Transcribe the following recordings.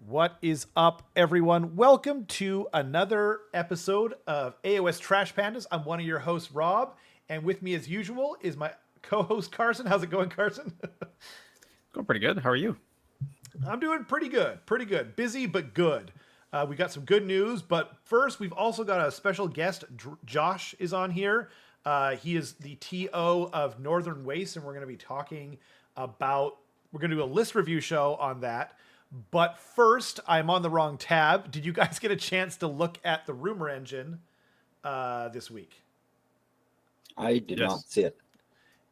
What is up, everyone? Welcome to another episode of AOS Trash Pandas. I'm one of your hosts, Rob, and with me, as usual, is my co-host, Carson. How's it going, Carson? Going pretty good. How are you? I'm doing pretty good. Pretty good. Busy, but good. We got some good news, but first, we've also got a special guest. Josh is on here. He is the TO of Northern Waste, and we're going to be talking about... We're going to do a list review show on that. But first, I'm on the wrong tab. Did you guys get a chance to look at the rumor engine this week? I did not see it.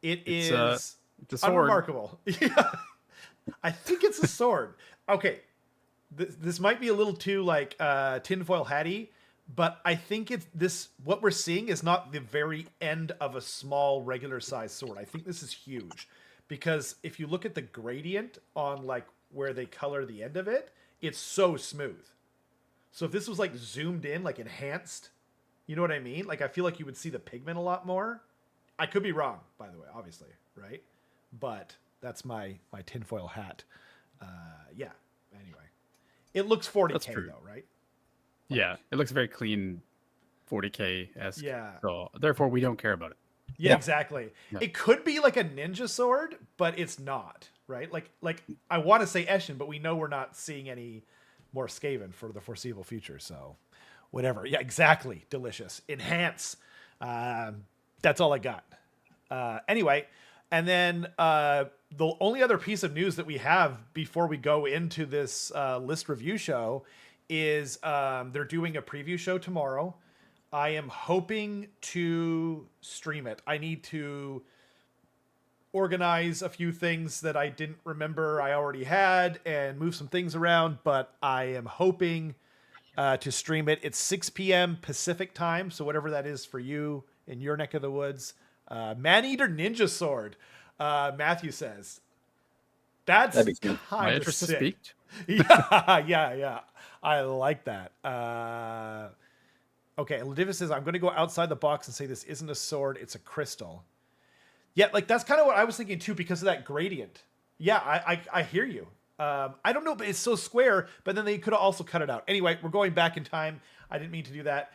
It's a sword. Unremarkable. Yeah. I think it's a sword. Okay. This might be a little too like tinfoil hatty, but I think it's this. What we're seeing is not the very end of a small regular size sword. I think this is huge because if you look at the gradient on like where they color the end of it, it's so smooth. So if this was like zoomed in, like enhanced, you know what I mean? Like I feel like you would see the pigment a lot more. I could be wrong, by the way, obviously, right? But that's my tinfoil hat. Yeah. Anyway, it looks 40K though, right? Like, yeah, it looks very clean, 40K-esque. Yeah. So therefore, we don't care about it. Yeah, exactly. Yeah. It could be like a ninja sword, but it's not, right? Like I want to say Eshin, but we know we're not seeing any more Skaven for the foreseeable future. So whatever. Yeah, exactly. Delicious. Enhance. That's all I got. Anyway, and then the only other piece of news that we have before we go into this list review show is they're doing a preview show tomorrow. I am hoping to stream it. I need to organize a few things that I didn't remember I already had and move some things around, but I am hoping to stream it. It's 6 p.m. Pacific time, so whatever that is for you in your neck of the woods. Man-Eater Ninja Sword, Matthew says. That's kind My of interest is sick. piqued. Yeah. I like that. Okay, Ladiva says, I'm going to go outside the box and say this isn't a sword, it's a crystal. Yeah, like that's kind of what I was thinking too because of that gradient. Yeah, I hear you. I don't know, but it's so square, but then they could have also cut it out. Anyway, we're going back in time. I didn't mean to do that.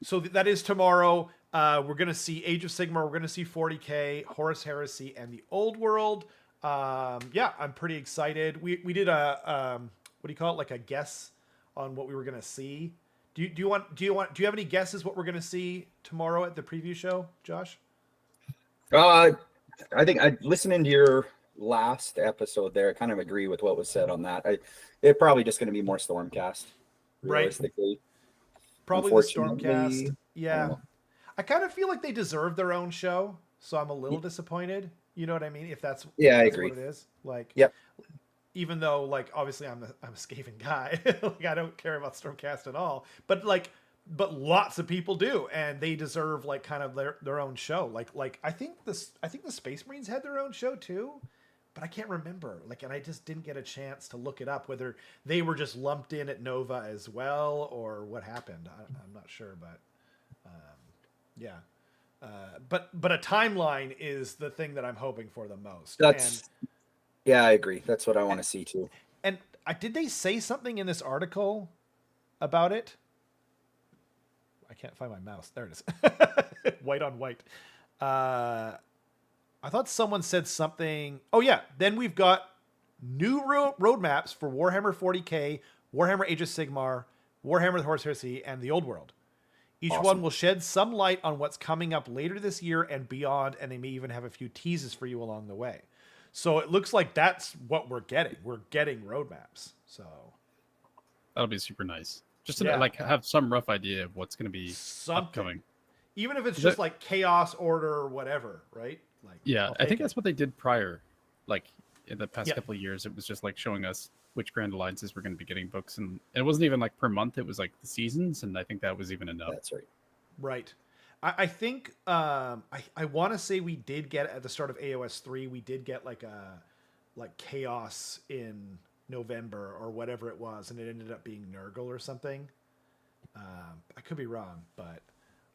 So that is tomorrow. We're going to see Age of Sigmar. We're going to see 40K, Horus Heresy, and the Old World. Yeah, I'm pretty excited. We did a, what do you call it? Like a guess on what we were going to see. Do you have any guesses what we're going to see tomorrow at the preview show, Josh? I think I listening to your last episode there. I kind of agree with what was said on that. It's probably just going to be more Stormcast, realistically. Right. Probably the Stormcast. Yeah. I kind of feel like they deserve their own show, so I'm a little disappointed. You know what I mean? If that's I agree. What it is. Like, yep. Even though, like, obviously I'm a Skaven guy, like I don't care about Stormcast at all. But lots of people do, and they deserve like kind of their own show. Like I think the Space Marines had their own show too, but I can't remember. Like, and I just didn't get a chance to look it up whether they were just lumped in at Nova as well or what happened. I'm not sure, but yeah. But a timeline is the thing that I'm hoping for the most. Yeah, I agree. That's what I want to see too. And did they say something in this article about it? I can't find my mouse. There it is. White on white. I thought someone said something. Oh, yeah. Then we've got new roadmaps for Warhammer 40K, Warhammer Age of Sigmar, Warhammer the Horus Heresy, and the Old World. Each one will shed some light on what's coming up later this year and beyond, and they may even have a few teases for you along the way. So it looks like that's what we're getting. We're getting roadmaps. So that'll be super nice. Just to like have some rough idea of what's going to be upcoming. Even if it's just like chaos, order, or whatever, right? Like, yeah, I think that's what they did prior. Like in the past couple of years, it was just like showing us which Grand Alliances we're going to be getting books, and it wasn't even like per month. It was like the seasons, and I think that was even enough. That's right. Right. I think I want to say we did get at the start of AOS 3, we did get like chaos in November or whatever it was, and it ended up being Nurgle or something. I could be wrong, but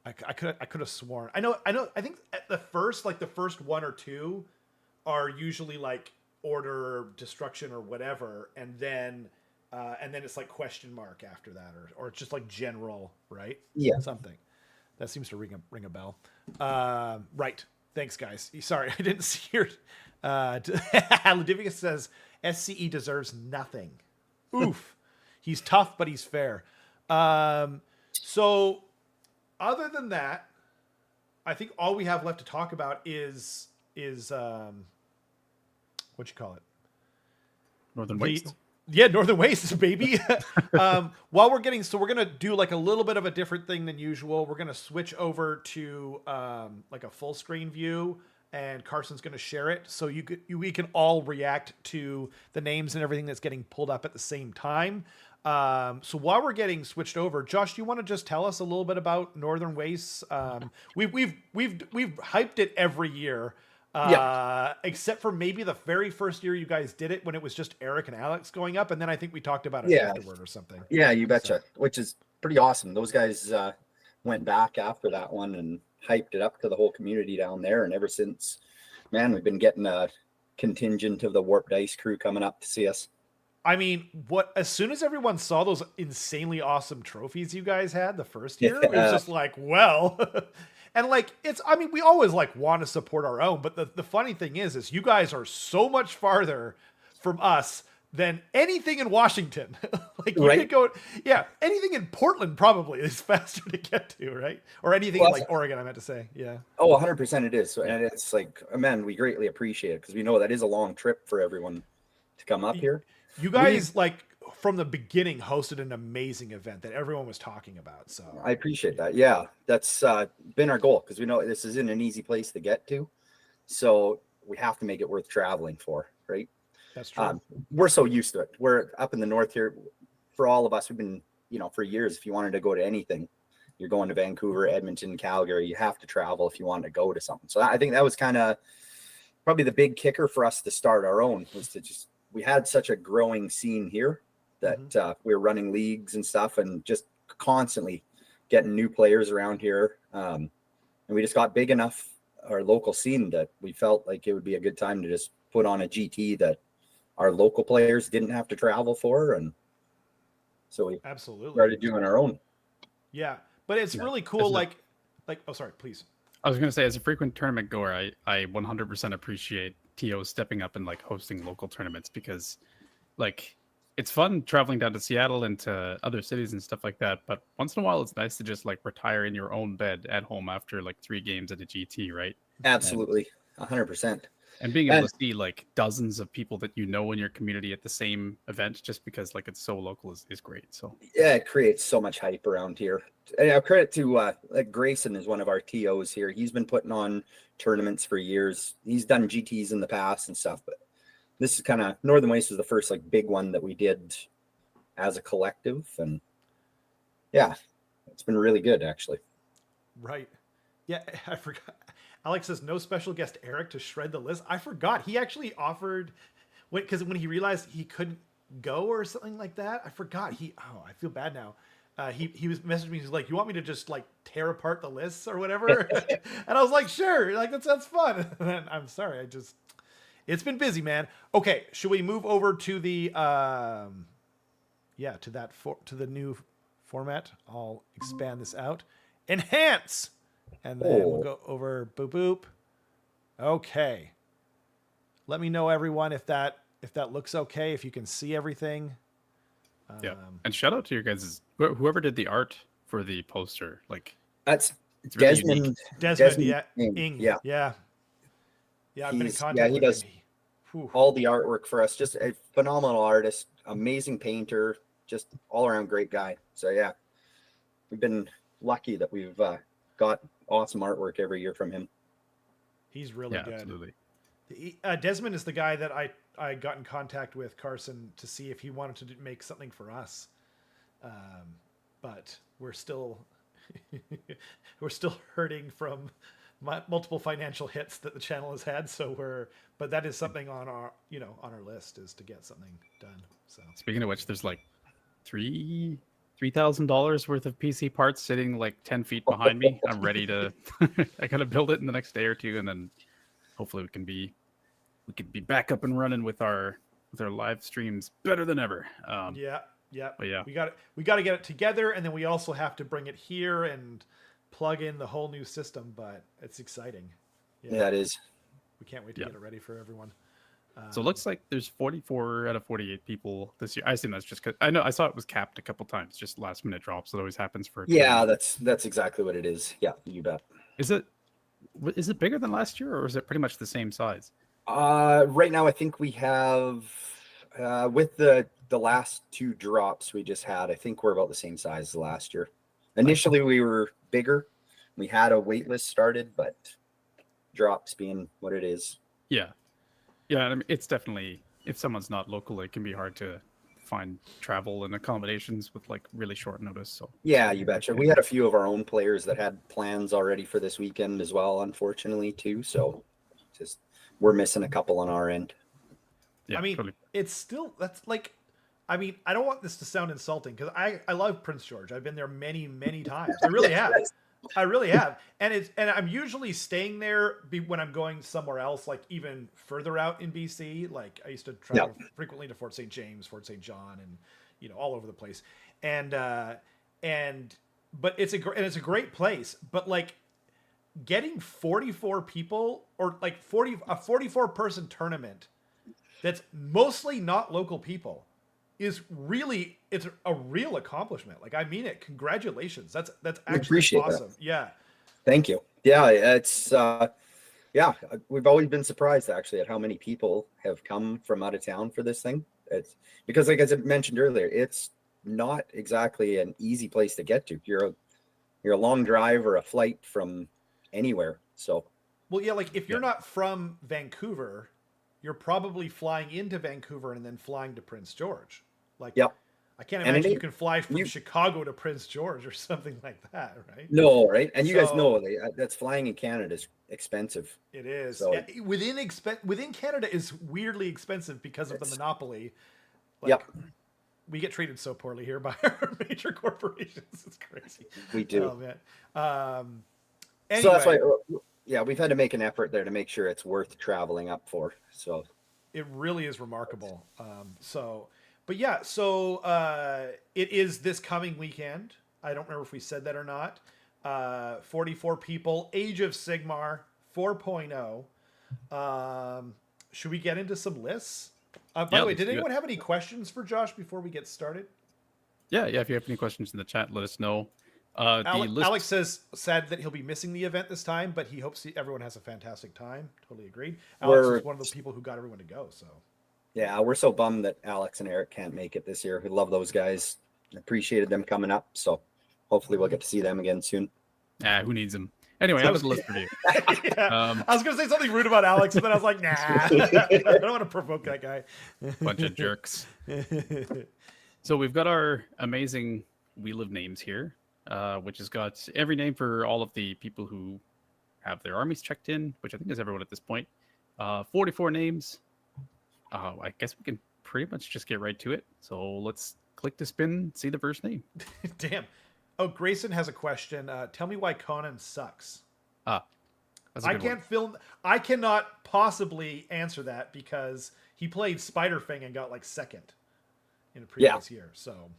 I could have sworn. I know. I think at the first one or two are usually like order destruction or whatever, and then and then it's like question mark after that, or it's just like general, right? Yeah. Something that seems to ring a bell. Right. Thanks, guys. Sorry, I didn't see your. Ludivia says SCE deserves nothing. Oof. He's tough, but he's fair. So, other than that, I think all we have left to talk about is what you call it? Northern Waste. Yeah, Northern Waste, baby. While we're gonna do like a little bit of a different thing than usual. We're gonna switch over to like a full screen view, and Carson's gonna share it so we can all react to the names and everything that's getting pulled up at the same time. So while we're getting switched over, Josh, do you want to just tell us a little bit about Northern Wastes? We've hyped it every year, except for maybe the very first year you guys did it when it was just Eric and Alex going up, and then I think we talked about it afterward or something. Yeah, you betcha. Which is pretty awesome. Those guys went back after that one and hyped it up to the whole community down there, and ever since, man, we've been getting a contingent of the Warp Dice crew coming up to see us. I mean, as soon as everyone saw those insanely awesome trophies you guys had the first year, it was just like, well, and like, we always like want to support our own, but the funny thing is you guys are so much farther from us than anything in Washington. Like you could go, anything in Portland probably is faster to get to, right? Or anything in like Oregon, I meant to say. Yeah. Oh, 100% it is. And it's like, man, we greatly appreciate it because we know that is a long trip for everyone to come up here. You guys, like, from the beginning, hosted an amazing event that everyone was talking about. So I appreciate that. Yeah, that's been our goal because we know this isn't an easy place to get to. So we have to make it worth traveling for, right? That's true. We're so used to it. We're up in the north here. For all of us, we've been, for years, if you wanted to go to anything, you're going to Vancouver, Edmonton, Calgary, you have to travel if you want to go to something. So I think that was kind of probably the big kicker for us to start our own, was to just, we had such a growing scene here that we were running leagues and stuff and just constantly getting new players around here. And we just got big enough, our local scene, that we felt like it would be a good time to just put on a GT that our local players didn't have to travel for. And so we started doing our own. Yeah. But it's really cool. Like, oh, sorry, please. I was going to say, as a frequent tournament goer, I 100% appreciate TO stepping up and like hosting local tournaments, because like it's fun traveling down to Seattle and to other cities and stuff like that. But once in a while, it's nice to just like retire in your own bed at home after like 3 games at a GT, right? Absolutely. 100%. And being able to see like dozens of people that you know in your community at the same event, just because like it's so local, is great. So yeah, it creates so much hype around here. And credit to like Grayson is one of our TOs here. He's been putting on tournaments for years. He's done GTs in the past and stuff, but this is kind of, Northern Waste was the first like big one that we did as a collective, and yeah, it's been really good actually. Right. Yeah, I forgot. Alex says no special guest Eric to shred the list. I forgot. He actually offered, because when he realized he couldn't go or something like that, I forgot. I feel bad now. He was messaging me. He's like, "You want me to just like tear apart the lists or whatever?" And I was like, "Sure, like that sounds fun." And I'm sorry, it's been busy, man. Okay, should we move over to the to the new format? I'll expand this out. Enhance. And then we'll go over boop boop. Okay. Let me know, everyone, if that looks okay, if you can see everything. Yeah. And shout out to your guys, whoever did the art for the poster. Like, that's really Desmond. Desmond, Ing. Yeah. Yeah. Yeah, I've been in contact he with does him. all the artwork for us. Just a phenomenal artist, amazing painter, just all around great guy. So yeah, we've been lucky that we've got awesome artwork every year from him. He's really good. Absolutely. Desmond is the guy that I got in contact with, Carson, to see if he wanted to make something for us. But we're still hurting from multiple financial hits that the channel has had. But that is something on our list, is to get something done. So speaking of which, there's like $3,000 worth of PC parts sitting like 10 feet behind me. I'm ready to, I gotta build it in the next day or two, and then hopefully we can be back up and running with our with our live streams better than ever. Yeah. But yeah. We got to get it together, and then we also have to bring it here and plug in the whole new system. But it's exciting. Yeah, it is. We can't wait to get it ready for everyone. So it looks like there's 44 out of 48 people this year. I assume that's just because I saw it was capped a couple times, just last minute drops. It always happens for. Yeah, that's exactly what it is. Yeah, you bet. Is it bigger than last year, or is it pretty much the same size? Right now I think we have with the last 2 drops we just had, I think we're about the same size as last year. Initially we were bigger. We had a wait list started, but drops being what it is. Yeah. Yeah, I mean, it's definitely, if someone's not local, it can be hard to find travel and accommodations with like really short notice. So yeah, you betcha. We had a few of our own players that had plans already for this weekend as well, unfortunately too. So just we're missing a couple on our end. yeah, I mean, totally. it's still, that's like, I mean, I don't want this to sound insulting because I love Prince George. I've been there many, many times. I really have. I really have. And I'm usually staying there when I'm going somewhere else, like even further out in BC. Like I used to travel frequently to Fort St. James, Fort St. John, and all over the place. But it's a great place. But like getting 44 people or like a 44 person tournament that's mostly not local people is really, it's a real accomplishment. Like I mean it. Congratulations. That's actually awesome. That. Yeah. Thank you. Yeah, it's we've always been surprised actually at how many people have come from out of town for this thing. It's because like as I mentioned earlier, it's not exactly an easy place to get to. You're a long drive or a flight from anywhere. So well, yeah, like if you're not from Vancouver, you're probably flying into Vancouver and then flying to Prince George. Like, I can't imagine you can fly from Chicago to Prince George or something like that, right? No, right? And you guys know that's flying in Canada is expensive. It is. So, yeah, within Canada is weirdly expensive because of the monopoly. Like, we get treated so poorly here by our major corporations. It's crazy. We do. Oh man. Anyway. So that's why. Yeah, we've had to make an effort there to make sure it's worth traveling up for. So it really is remarkable. But yeah, so it is this coming weekend. I don't remember if we said that or not. 44 people, Age of Sigmar 4.0. Should we get into some lists? By the way, did anyone have any questions for Josh before we get started? Yeah. If you have any questions in the chat, let us know. Alex said that he'll be missing the event this time, but he hopes everyone has a fantastic time. Totally agreed. Alex is one of those people who got everyone to go. So yeah, we're so bummed that Alex and Eric can't make it this year. We love those guys. Appreciated them coming up. So hopefully we'll get to see them again soon. Who needs them? Anyway, that was a list for you. I was going to say something rude about Alex, and then I was like, nah, I don't want to provoke that guy. Bunch of jerks. So we've got our amazing Wheel of Names here. Which has got every name for all of the people who have their armies checked in, which I think is everyone at this point. 44 names. I guess we can pretty much just get right to it. So let's click to spin, see the first name. Damn. Oh, Grayson has a question. Tell me why Conan sucks. That's a good one. I cannot possibly answer that because he played Spiderfang and got like second in a previous year. So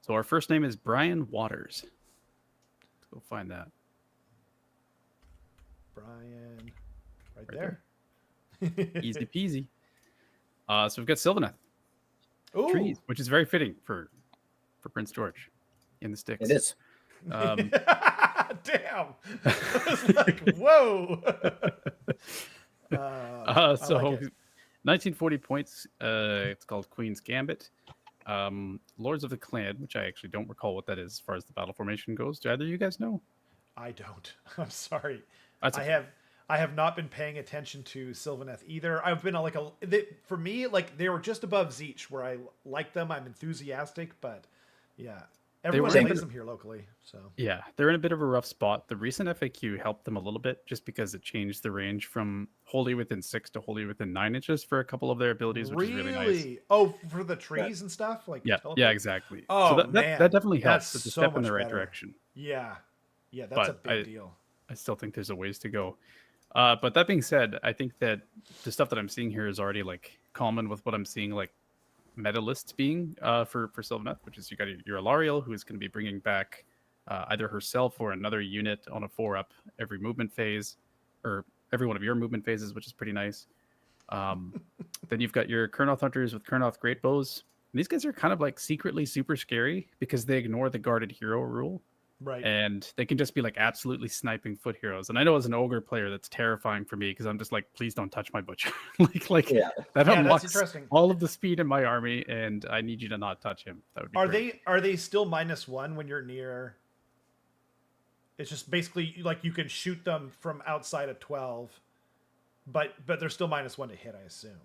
our first name is Brian Waters. Let's go find that. Brian, right there. Easy peasy. So we've got Sylvaneth. Ooh. Trees, which is very fitting for Prince George in the sticks. It is. Damn. I was like, whoa. So like 1940 points. It's called Queen's Gambit. Lords of the Clan, which I actually don't recall what that is as far as the battle formation goes. Do either of you guys know? I don't. I'm sorry. I have not been paying attention to Sylvaneth either. I've been for me, like they were just above Zeech, where I like them. I'm enthusiastic, but yeah, everyone plays them here locally. So yeah, they're in a bit of a rough spot. The recent FAQ helped them a little bit, just because it changed the range from wholly within 6 to wholly within 9 inches for a couple of their abilities, which is really nice. Oh, for the trees and stuff, like yeah, exactly. Oh, so man, that definitely helps. It's a so step in the right better. direction. Yeah, that's a big deal. I still think there's a ways to go. But that being said, I think that the stuff that I'm seeing here is already like common with what I'm seeing like meta lists being for Sylvaneth, which is you got your Alariel, who is going to be bringing back either herself or another unit on a 4-up every movement phase, or every one of your movement phases, which is pretty nice. Then you've got your Kurnoth Hunters with Kurnoth Greatbows. These guys are kind of like secretly super scary because they ignore the guarded hero rule. Right. And they can just be like absolutely sniping foot heroes. And I know as an ogre player, that's terrifying for me because I'm just like, please don't touch my butcher. That unlocks all of the speed in my army, and I need you to not touch him. That would be great. Are they still -1 when you're near? It's just basically like you can shoot them from outside of 12, but they're still -1 to hit, I assume.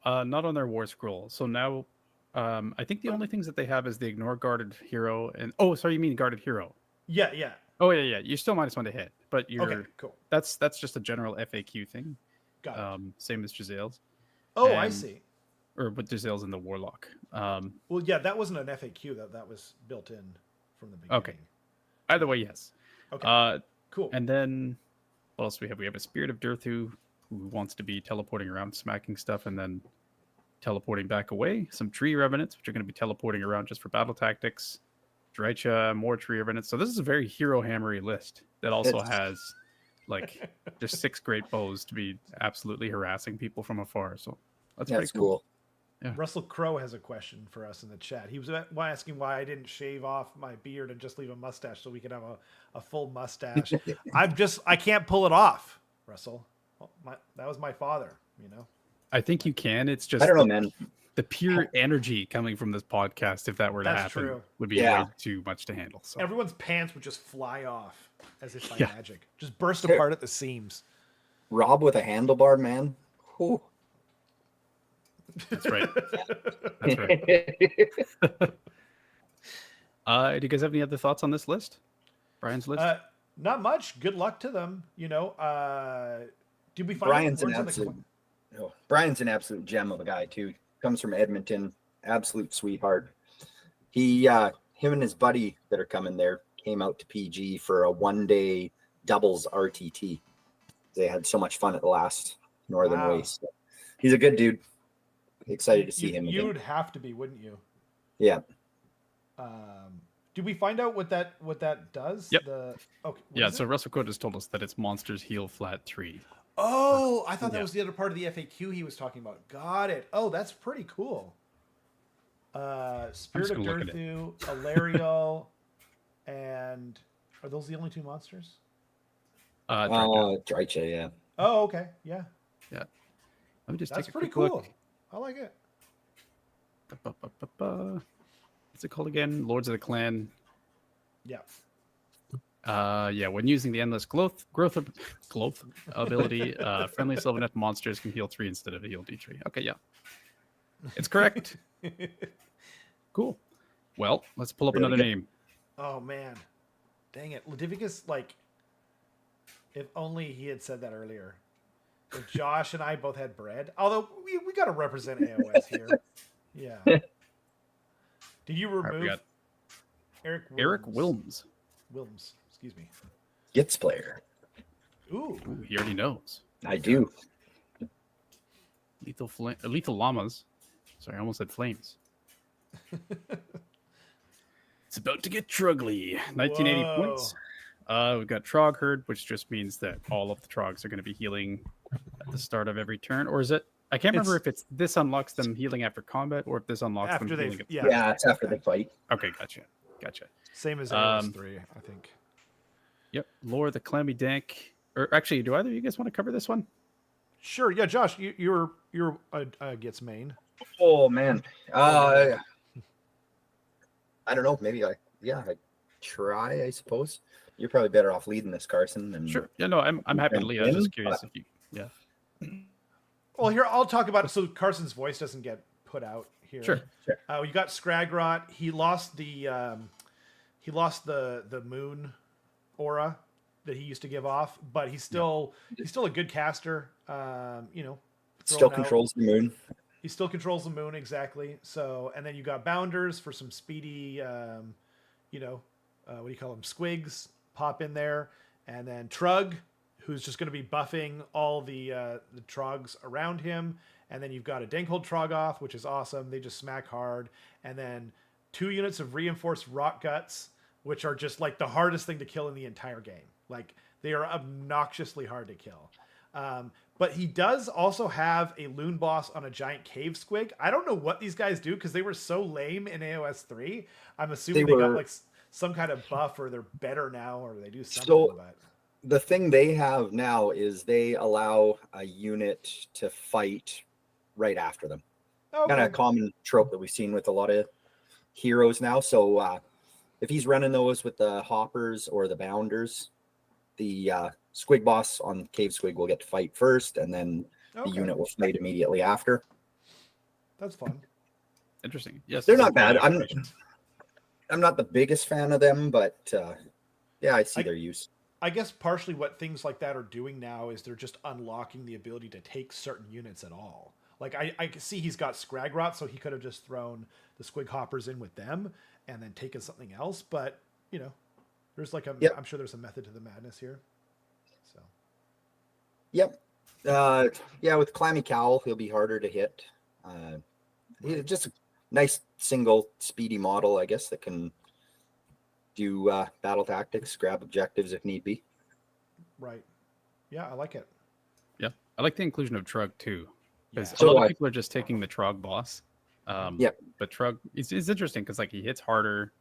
Not on their war scroll. So now, I think the only things that they have is the ignore guarded hero and you mean guarded hero? Yeah. Oh yeah. You're still -1 to hit, but you're okay. Cool. That's just a general FAQ thing. Got it. Same as Gisele's. Oh, I see. Or with Gisele's in the Warlock. Well, yeah, that wasn't an FAQ. That was built in from the beginning. Okay. Either way, yes. Okay. Cool. And then what else do we have? We have a Spirit of Dirthu who wants to be teleporting around, smacking stuff, and then teleporting back away. Some Tree Revenants, which are going to be teleporting around just for battle tactics. Drycha, more Tree Revenants. So this is a very hero hammery list that also has like just 6 great bows to be absolutely harassing people from afar. So that's pretty cool. Yeah. Russell Crowe has a question for us in the chat. He was asking why I didn't shave off my beard and just leave a mustache so we could have a full mustache. I can't pull it off, Russell. Well, that was my father, you know. I think you can. It's just I don't know, man. The pure energy coming from this podcast, if that were to happen, would be way too much to handle. So everyone's pants would just fly off as if by magic, just burst apart at the seams. Rob with a handlebar, man. Whew. That's right. That's right. Do you guys have any other thoughts on this list? Brian's list? Not much. Good luck to them. You know, did we find Brian's an absolute gem of a guy too. Comes from Edmonton, absolute sweetheart. Him and his buddy that are coming there came out to PG for a 1-day doubles RTT. They had so much fun at the last Northern Waste. He's a good dude. Excited to see him again. You would have to be, wouldn't you? Yeah. Did we find out what that does? Yep. Okay. So Russell Crowe just told us that it's monsters heal flat 3. Oh, I thought that was the other part of the FAQ he was talking about. Got it. Oh, that's pretty cool. Spirit of Dirthu, Alariel, and are those the only 2 monsters? Drycha, yeah. Oh, okay. Yeah. Yeah. Let me just That's take a pretty quick cool. look. I like it. What's it called again? Lords of the Clan. Yeah. When using the endless growth ability, friendly Sylvaneth monsters can heal 3 instead of heal D3. Okay, yeah. It's correct. Cool. Well, let's pull up another name. Oh man. Dang it. Ledivicus, if only he had said that earlier. If Josh and I both had bread. Although we gotta represent AOS here. Yeah. Did you remove Eric Wilms? Wilms, excuse me. Gets player. Ooh, he already knows. I do. Lethal llamas. Sorry, I almost said flames. It's about to get trugly. 1980 points. We've got Trog Herd, which just means that all of the Trogs are going to be healing at the start of every turn. Or is it? I can't remember if it's this unlocks them healing after combat or if this unlocks after them healing. Yeah, it's after they fight. Okay, gotcha. Same as AOS 3, I think. Yep. Lore the Clammy Dank. Or actually, do either of you guys want to cover this one? Sure. Yeah, Josh, you're gets main. Oh man. I don't know. Maybe I try. I suppose you're probably better off leading this, Carson. And sure. Yeah. No, I'm happy to lead. I was just curious if you. Yeah. Well, here I'll talk about it so Carson's voice doesn't get put out here. Sure. You got Scragrot. He lost the moon aura that he used to give off, but he's still a good caster. Still controls the moon. He still controls the moon, exactly. So, and then you got Bounders for some speedy, what do you call them, squigs, pop in there, and then Trug, who's just going to be buffing all the trogs around him. And then you've got a Dankhold Trogoth, which is awesome. They just smack hard. And then 2 units of reinforced Rock Guts, which are just like the hardest thing to kill in the entire game. Like, they are obnoxiously hard to kill. But he does also have a Loon Boss on a giant cave squig. I don't know what these guys do because they were so lame in AOS 3. I'm assuming they got like some kind of buff, or they're better now, or they do something. So but the thing they have now is they allow a unit to fight right after them. okay. Kind of a common trope that we've seen with a lot of heroes now. So if he's running those with the hoppers or the bounders, the squig boss on cave squig will get to fight first, and then the unit will fight immediately after. That's fun. Interesting. Yes, They're not bad. I'm not the biggest fan of them, but yeah, I see their use. I guess partially what things like that are doing now is they're just unlocking the ability to take certain units at all. Like, I see he's got Scragrot, so he could have just thrown the Squig Hoppers in with them and then taken something else. But, you know, there's like I'm sure there's a method to the madness here. So. Yep. Yeah, with Clammy Cowl, he'll be harder to hit. Just a nice single speedy model, I guess, that can do battle tactics, grab objectives if need be. Right. Yeah, I like it. Yeah, I like the inclusion of Trug too, because Yeah. a lot of people are just taking the Trog boss. Yeah. But Trug is interesting because like he hits harder.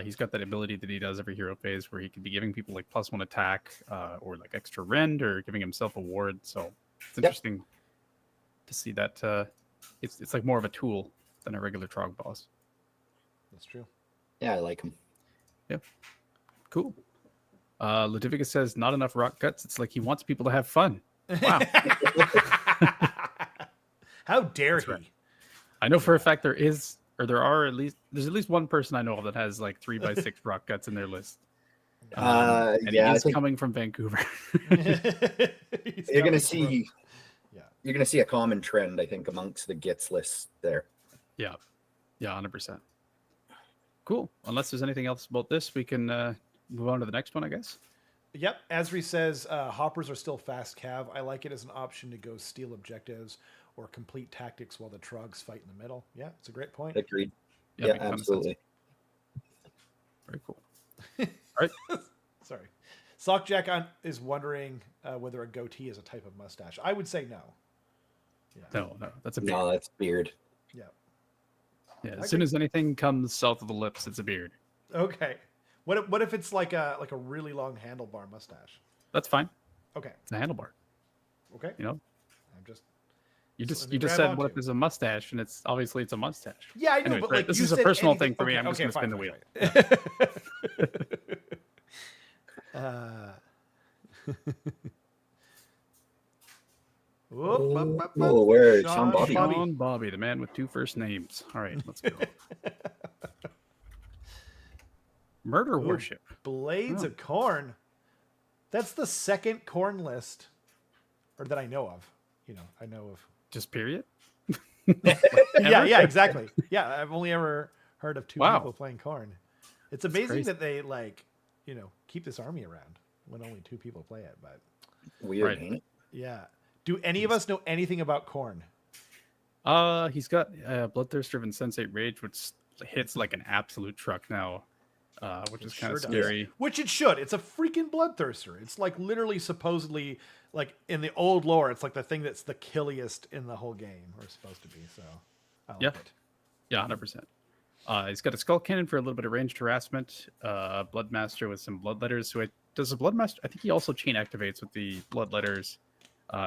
He's got that ability that he does every hero phase where he could be giving people like +1 attack or like extra rend or giving himself a ward. So it's interesting to see that it's like more of a tool than a regular Trog boss. That's true. Yeah, I like him. Yeah. Cool. Ludivicus says not enough rock guts. It's like he wants people to have fun. Wow. How dare he? Right. I know for a fact there's at least one person I know of that has like 3x6 rock guts in their list. And yeah, he's coming from Vancouver. You're gonna see a common trend, I think, amongst the gets list there. Yeah, 100%. Cool. Unless there's anything else about this, we can move on to the next one, I guess. Yep. Asri says hoppers are still fast cav. I like it as an option to go steal objectives or complete tactics while the trogs fight in the middle. Yeah, it's a great point. Agreed. Yeah, Yeah, makes a ton of sense. absolutely. Very cool. All right. Sorry. Sockjack is wondering whether a goatee is a type of mustache. I would say no. Yeah. No, that's a beard. No, that's beard. Yeah. Yeah, as soon as anything comes south of the lips, it's a beard. Okay. What if it's like a really long handlebar mustache? That's fine. Okay. It's a handlebar. Okay. You know, I'm just. you Let me just grab said what onto if it's a mustache, and it's obviously a mustache. Yeah, I know, Anyways, but right, like this you is a said personal anything- thing for me. okay, I'm just okay, going to spin fine, the wheel. Oh, where is Sean Sean Bobby? Sean Bobby, the man with 2 first names. All right, let's go. Murder worship. Blades Oh. of Corn. That's the second Corn list, or that I know of. You know, I know of. Just period. Yeah, exactly. Yeah, I've only ever heard of 2 Wow. people playing Corn. It's amazing crazy. that they keep this army around when only 2 people play it. But Weird, Right. ain't it? yeah, do any of us know anything about Corn? He's got Bloodthirster and Sensate Rage, which hits like an absolute truck now, which is kind of Sure does. scary. Which it should. It's a freaking bloodthirster. It's like literally supposedly like in the old lore, it's like the thing that's the killiest in the whole game, or supposed to be. So I like it. Yeah, 100%. He's got a Skull Cannon for a little bit of ranged harassment. Bloodmaster with some Bloodletters. So does the Bloodmaster? I think he also chain activates with the Bloodletters.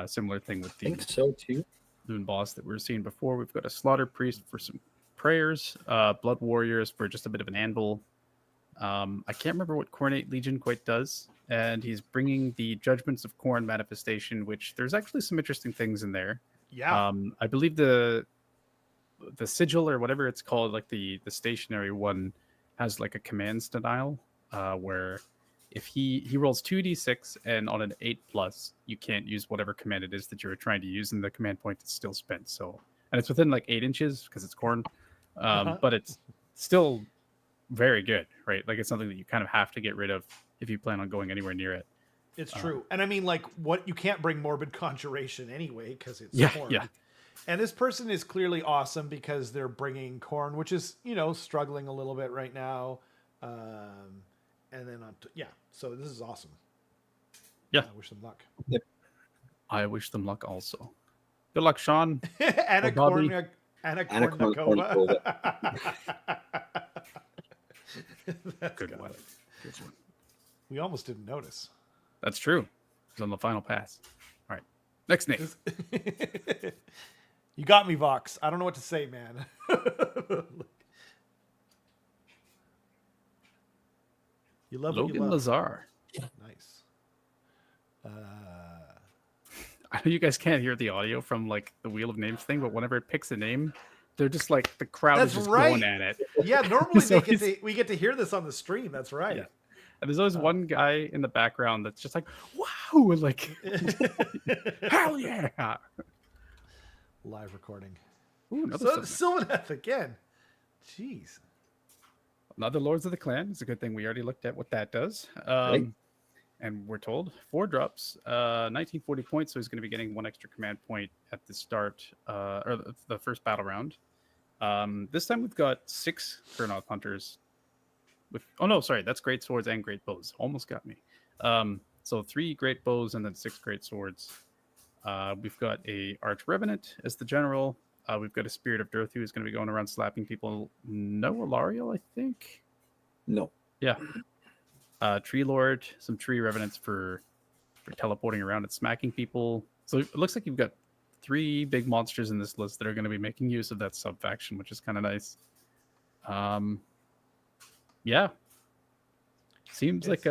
Similar thing with I the think so too. Loon Boss that we were seeing before. We've got a Slaughter Priest for some prayers. Blood Warriors for just a bit of an anvil. I can't remember what Cornate Legion quite does. And he's bringing the Judgments of Corn manifestation, which there's actually some interesting things in there. Yeah. I believe the sigil or whatever it's called, like the stationary one, has like a commands denial, where if he rolls 2d6 and on an 8+, you can't use whatever command it is that you were trying to use, and the command point is still spent. So, and it's within like 8 inches because it's Corn, but it's still very good, right? Like it's something that you kind of have to get rid of if you plan on going anywhere near it. It's true. And I mean, like, what you can't bring morbid conjuration anyway because it's Yeah, corn. yeah. And this person is clearly awesome because they're bringing corn, which is, struggling a little bit right now. And then so this is awesome. Yeah. I wish them luck. Yep. I wish them luck also. Good luck, Sean. Anna Bobby. Kornikova. That's Good one. Good one. We almost didn't notice. That's true. It's on the final pass. All right. Next name. You got me, Vox. I don't know what to say, man. You love what you Logan love. Lazar. Nice. I know you guys can't hear the audio from like the Wheel of Names thing, but whenever it picks a name, they're just like the crowd That's is just right. going at it. Yeah, normally So we get to hear this on the stream. That's right. Yeah. And there's always one guy in the background that's just like, wow, and like, hell yeah. Live recording. Ooh, another Sylvaneth again. Jeez. Another Lords of the Clan. It's a good thing we already looked at what that does. Right. And we're told 4 drops, 1940 points. So he's going to be getting 1 extra command point at the start, or the first battle round. This time we've got 6 Kurnoth Hunters. That's great swords and great bows. Almost got me. So 3 great bows and then 6 great swords. We've got a Arch Revenant as the general. We've got a Spirit of Dearth who's going to be going around slapping people. No Alariel, I think. No. Yeah. Tree Lord, some Tree Revenants for teleporting around and smacking people. So it looks like you've got 3 big monsters in this list that are going to be making use of that sub faction, which is kind of nice. Yeah. Seems like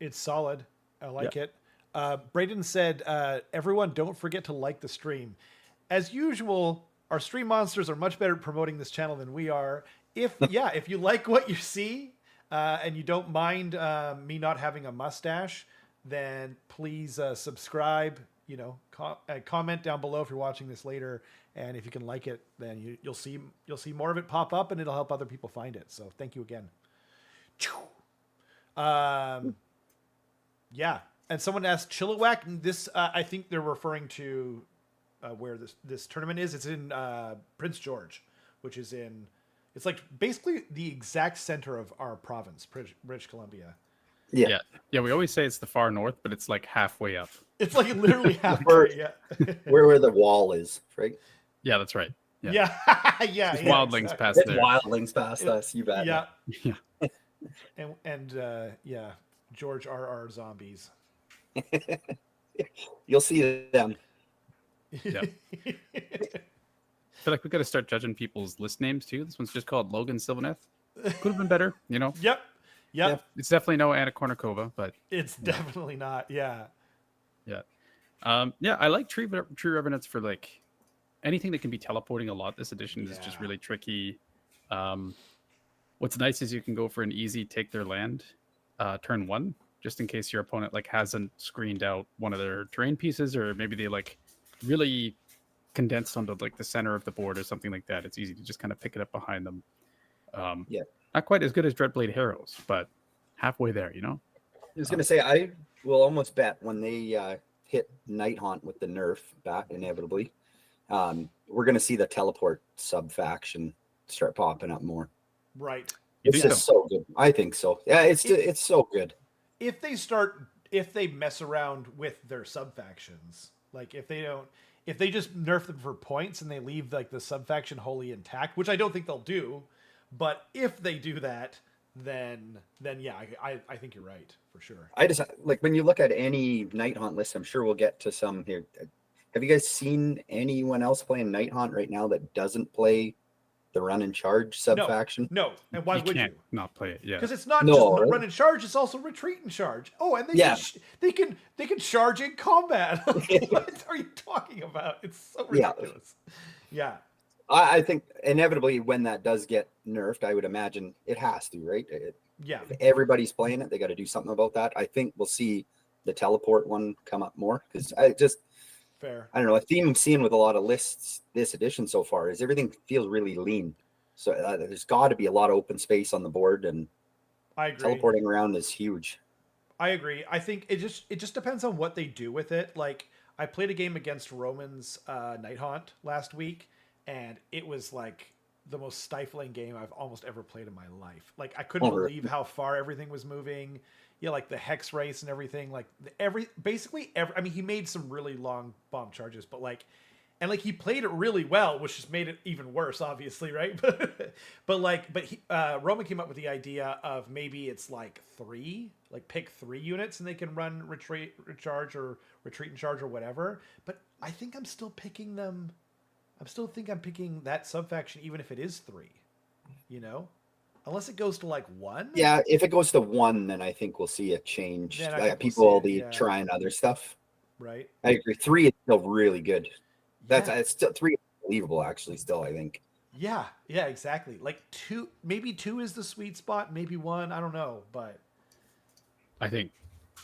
It's solid. I like it. Braden said, everyone don't forget to like the stream. As usual, our stream monsters are much better at promoting this channel than we are. If you like what you see, and you don't mind me not having a mustache, then please subscribe. Comment down below if you're watching this later, and if you can like it, then you'll see more of it pop up, and it'll help other people find it. So thank you again. Yeah, and someone asked Chilliwack. This I think they're referring to where this tournament is. It's in Prince George, which is in. It's like basically the exact center of our province, British Columbia. Yeah. We always say it's the far north, but it's like halfway up. It's like literally halfway. Yeah. where the wall is, right? Yeah, that's right. Yeah. Yeah. There's wildlings exactly. past It's there. wildlings past us. You bet. Yeah. Yeah. And George R.R. zombies. You'll see them. Yeah. I feel like we got to start judging people's list names too. This one's just called Logan Sylvaneth. Could have been better, Yep. It's definitely no Anna Kornikova, but It's definitely not. Yeah. I like Tree Revenants for like anything that can be teleporting a lot. This edition is just really tricky. What's nice is you can go for an easy take their land turn 1, just in case your opponent like hasn't screened out one of their terrain pieces, or maybe they like really condensed onto like the center of the board or something like that. It's easy to just kind of pick it up behind them. Not quite as good as Dreadblade Harrows, but halfway there, I was going to say, I will almost bet when they hit Night Haunt with the nerf back inevitably, we're going to see the teleport sub faction start popping up more. Right. It's just so good. I think so. Yeah, it's so good. If they mess around with their sub factions, like if they just nerf them for points and they leave like the sub faction wholly intact, which I don't think they'll do, but if they do that, then yeah, I think you're right for sure. I just like when you look at any Night Haunt list, I'm sure we'll get to some here. Have you guys seen anyone else playing Night Haunt right now that doesn't play the run and charge sub faction? No, and why would you? Not play it? Yeah, because it's not just run and charge; it's also retreat and charge. Oh, and they can charge in combat. What are you talking about? It's so ridiculous. Yeah. I think inevitably when that does get nerfed, I would imagine it has to, right? Yeah. If everybody's playing it, they got to do something about that. I think we'll see the teleport one come up more because fair. I don't know. A theme I'm seeing with a lot of lists this edition so far is everything feels really lean. So there's got to be a lot of open space on the board, and I agree. Teleporting around is huge. I agree. I think it just depends on what they do with it. Like I played a game against Roman's Night Haunt last week, and it was like the most stifling game I've almost ever played in my life. Like I couldn't believe how far everything was moving. Yeah, like the hex race and everything. Like basically every. I mean, he made some really long bomb charges, but like. And like he played it really well, which just made it even worse, obviously, right? Roman came up with the idea of maybe it's like pick 3 units, and they can run retreat and charge or whatever. But I think I'm still picking them. I'm picking that subfaction, even if it is 3. You know, unless it goes to like 1. Yeah, if it goes to 1, then I think we'll see a change. People will be trying other stuff. Right. I agree. 3 is still really good. It's still 3 is believable, actually. Still, I think. Yeah, exactly. Like 2, maybe 2 is the sweet spot. Maybe 1. I don't know, but I think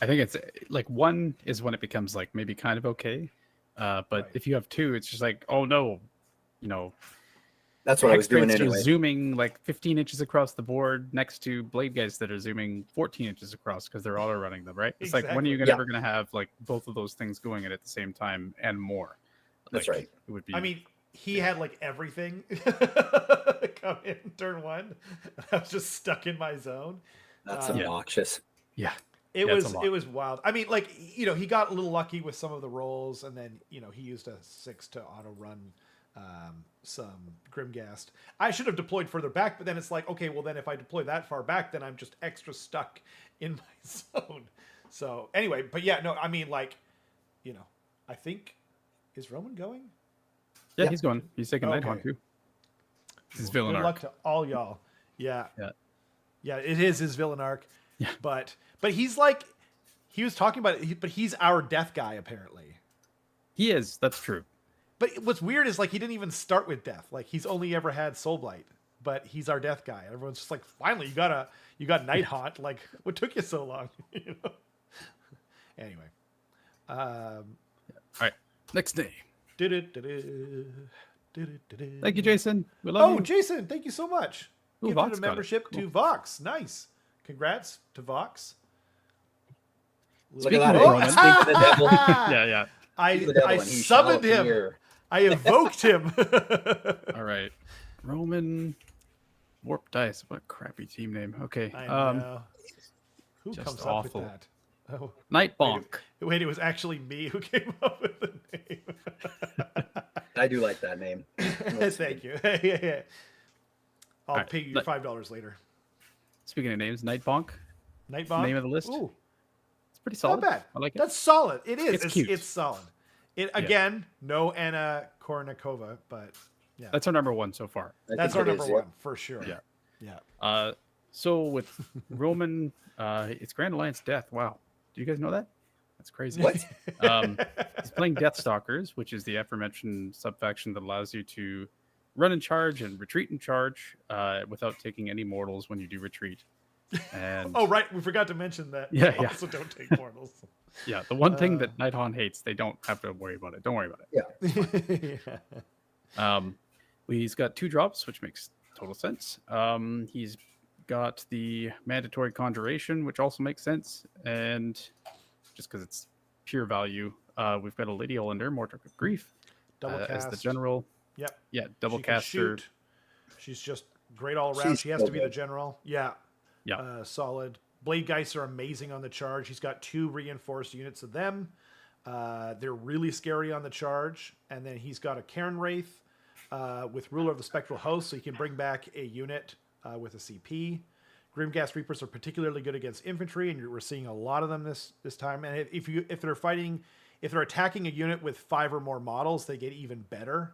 it's like 1 is when it becomes like maybe kind of okay. But if you have 2, it's just like, oh no, you know. That's what I was doing anyway. Zooming like 15 inches across the board next to blade guys that are zooming 14 inches across because they're auto running them, right? It's like, when are you ever going to have like both of those things going at the same time and more? That's right. It would be. I mean, he had like everything come in turn 1. I was just stuck in my zone. That's obnoxious. Yeah. It was wild. I mean, like, you know, he got a little lucky with some of the rolls, and then, you know, he used a 6 to auto run some Grimghast. I should have deployed further back, but then it's like, okay, well then if I deploy that far back, then I'm just extra stuck in my zone. So anyway, but yeah, no, I mean, like, you know, I think. Is Roman going? Yeah, he's going. He's taking Night Haunt too. His villain arc. Good luck to all y'all. Yeah. It is his villain arc. Yeah. But he's like, he was talking about it. But he's our death guy apparently. He is. That's true. But what's weird is like he didn't even start with death. Like he's only ever had Soul Blight. But he's our death guy. Everyone's just like, finally, you got Night Haunt. Like, what took you so long? You know? Anyway. All right. Next name. Thank Thank you, Jason. We love you. Oh, Jason, thank you so much. Ooh, Gifted Vox a got it. membership Cool. to Vox. Nice. Congrats to Vox. Look at that. Roman. Speak to the devil. Yeah. I summoned him. Appear. I evoked him. All right. Roman Warp Dice. What a crappy team name. Okay. I know. Who just comes awful. up with that? Oh, Night Bonk. wait, it was actually me who came up with the name. I do like that name. Thank you. Yeah. I'll right, pay you $5 later. Speaking of names, Night Bonk. Night Bomb. Name of the list. Ooh, It's pretty solid. not bad. I like it. That's solid. It is. It's cute. It's solid. It again, no Anna Kournikova, but yeah, That's our number 1 so far. that's our number 1 for sure. Yeah. So with Roman, it's Grand Alliance Death. Wow. Do you guys know that? That's crazy. What? He's playing Deathstalkers, which is the aforementioned subfaction that allows you to run and charge and retreat and charge without taking any mortals when you do retreat. And Oh, right. We forgot to mention that. Yeah, They yeah. also don't take mortals. yeah, the one thing that Night Haunt hates, they don't have to worry about it. Don't worry about it. Yeah. He's got 2 drops, which makes total sense. He's got the mandatory conjuration, which also makes sense, and just because it's pure value, we've got a Lady Olander, Mortar of Grief, Double as the cast. general. Yep. Yeah, double She can caster. shoot. She's just great all around. She's She has so to be good. the general. Yeah. Yeah. Solid. Blade Geists are amazing on the charge. He's got 2 reinforced units of them. They're really scary on the charge. And then he's got a Cairn Wraith with Ruler of the Spectral Host, so he can bring back a unit with a CP. Grimghast Reapers are particularly good against infantry, and we're seeing a lot of them this time. And if they're attacking a unit with 5 or more models, they get even better.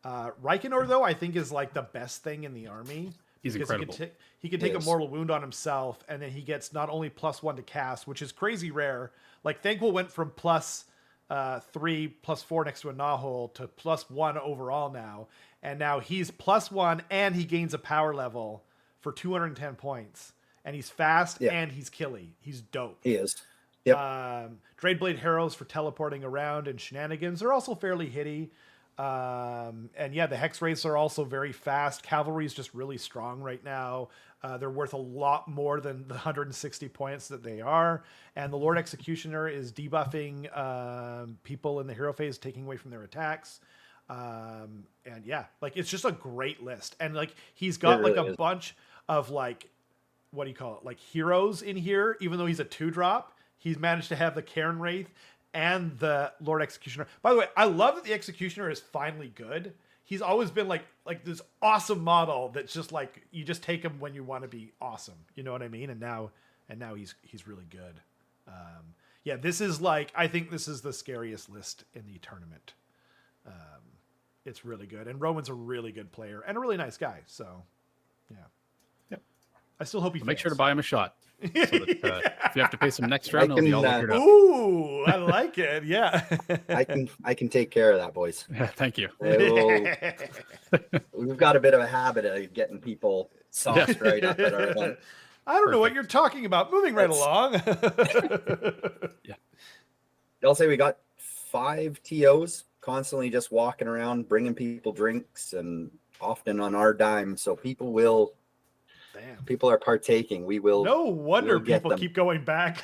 Reikenor, though, I think is like the best thing in the army. He's incredible. He can take a mortal wound on himself, and then he gets not only +1 to cast, which is crazy rare. Like Thankful went from +3, +4 next to a Nahul to +1 overall now, and now he's +1 and he gains a power level for 210 points, and he's fast and he's killy. He's dope. He is. Yep. Dradeblade Harrows for teleporting around and shenanigans. They're also fairly hitty. And yeah, the Hex Wraiths are also very fast. Cavalry is just really strong right now. They're worth a lot more than the 160 points that they are. And the Lord Executioner is debuffing people in the hero phase, taking away from their attacks. And yeah, like it's just a great list. And like he's got It really like a is. bunch of like, what do you call it? Like heroes in here, even though he's a 2-drop, he's managed to have the Cairn Wraith and the Lord Executioner. By the way, I love that the Executioner is finally good. He's always been like this awesome model that's just like you just take him when you want to be awesome. You know what I mean? And now he's really good. Yeah, this is like I think this is the scariest list in the tournament. It's really good, and Roman's a really good player and a really nice guy. So, yeah. Yep. I still hope he Make sure to fails. buy him a shot. So that, if you have to pay some next round, I it'll be can, all figured out. Ooh, I like it. Yeah. I can take care of that, boys. Thank you. We've got a bit of a habit of getting people sauced right up at our event. I don't know what you're talking about. Moving right along. I'll say we got 5 TOs constantly just walking around, bringing people drinks, and often on our dime. So people are partaking. We will. No wonder we'll get people them. keep going back.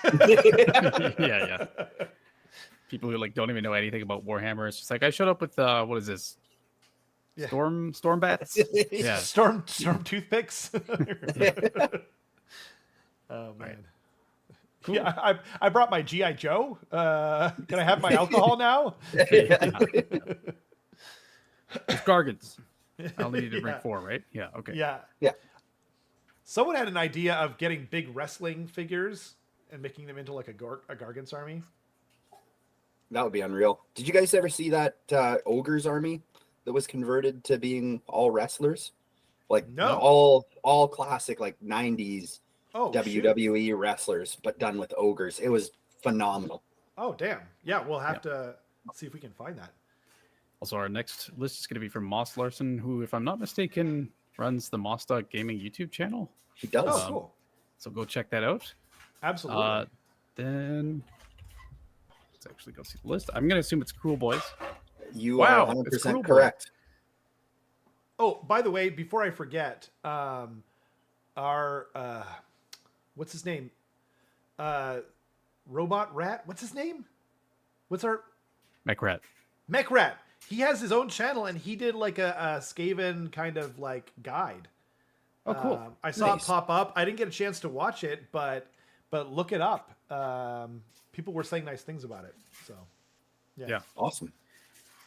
Yeah. People who like don't even know anything about Warhammer. It's just like I showed up with what is this? Yeah. Storm bats? Yeah. Storm toothpicks. Oh man. Right. Cool. Yeah, I brought my GI Joe. Can I have my alcohol now? It's Gargins. I'll need you to bring Yeah. 4, right? Yeah. Okay. Yeah. Yeah. Someone had an idea of getting big wrestling figures and making them into like a Gargant's army. That would be unreal. Did you guys ever see that ogre's army that was converted to being all wrestlers? Like No. all classic like 90s Oh, WWE wrestlers, but done with ogres. It was phenomenal. Oh, damn. Yeah, we'll have to see if we can find that. Also, our next list is going to be from Moss Larson, who, if I'm not mistaken, runs the Mossdog Gaming YouTube channel. He does. Oh, cool. So go check that out. Absolutely. Then let's actually go see the list. I'm going to assume it's Cruel Boys. You Wow, are it's 100% Cruel Boy. correct. Oh, by the way, before I forget, our what's his name? Robot Rat. What's his name? What's our Mechrat. Mech Rat? He has his own channel, and he did like a Skaven kind of like guide. Oh, cool. I saw Nice. it pop up. I didn't get a chance to watch it, but look it up. People were saying nice things about it. So, Yeah. Awesome.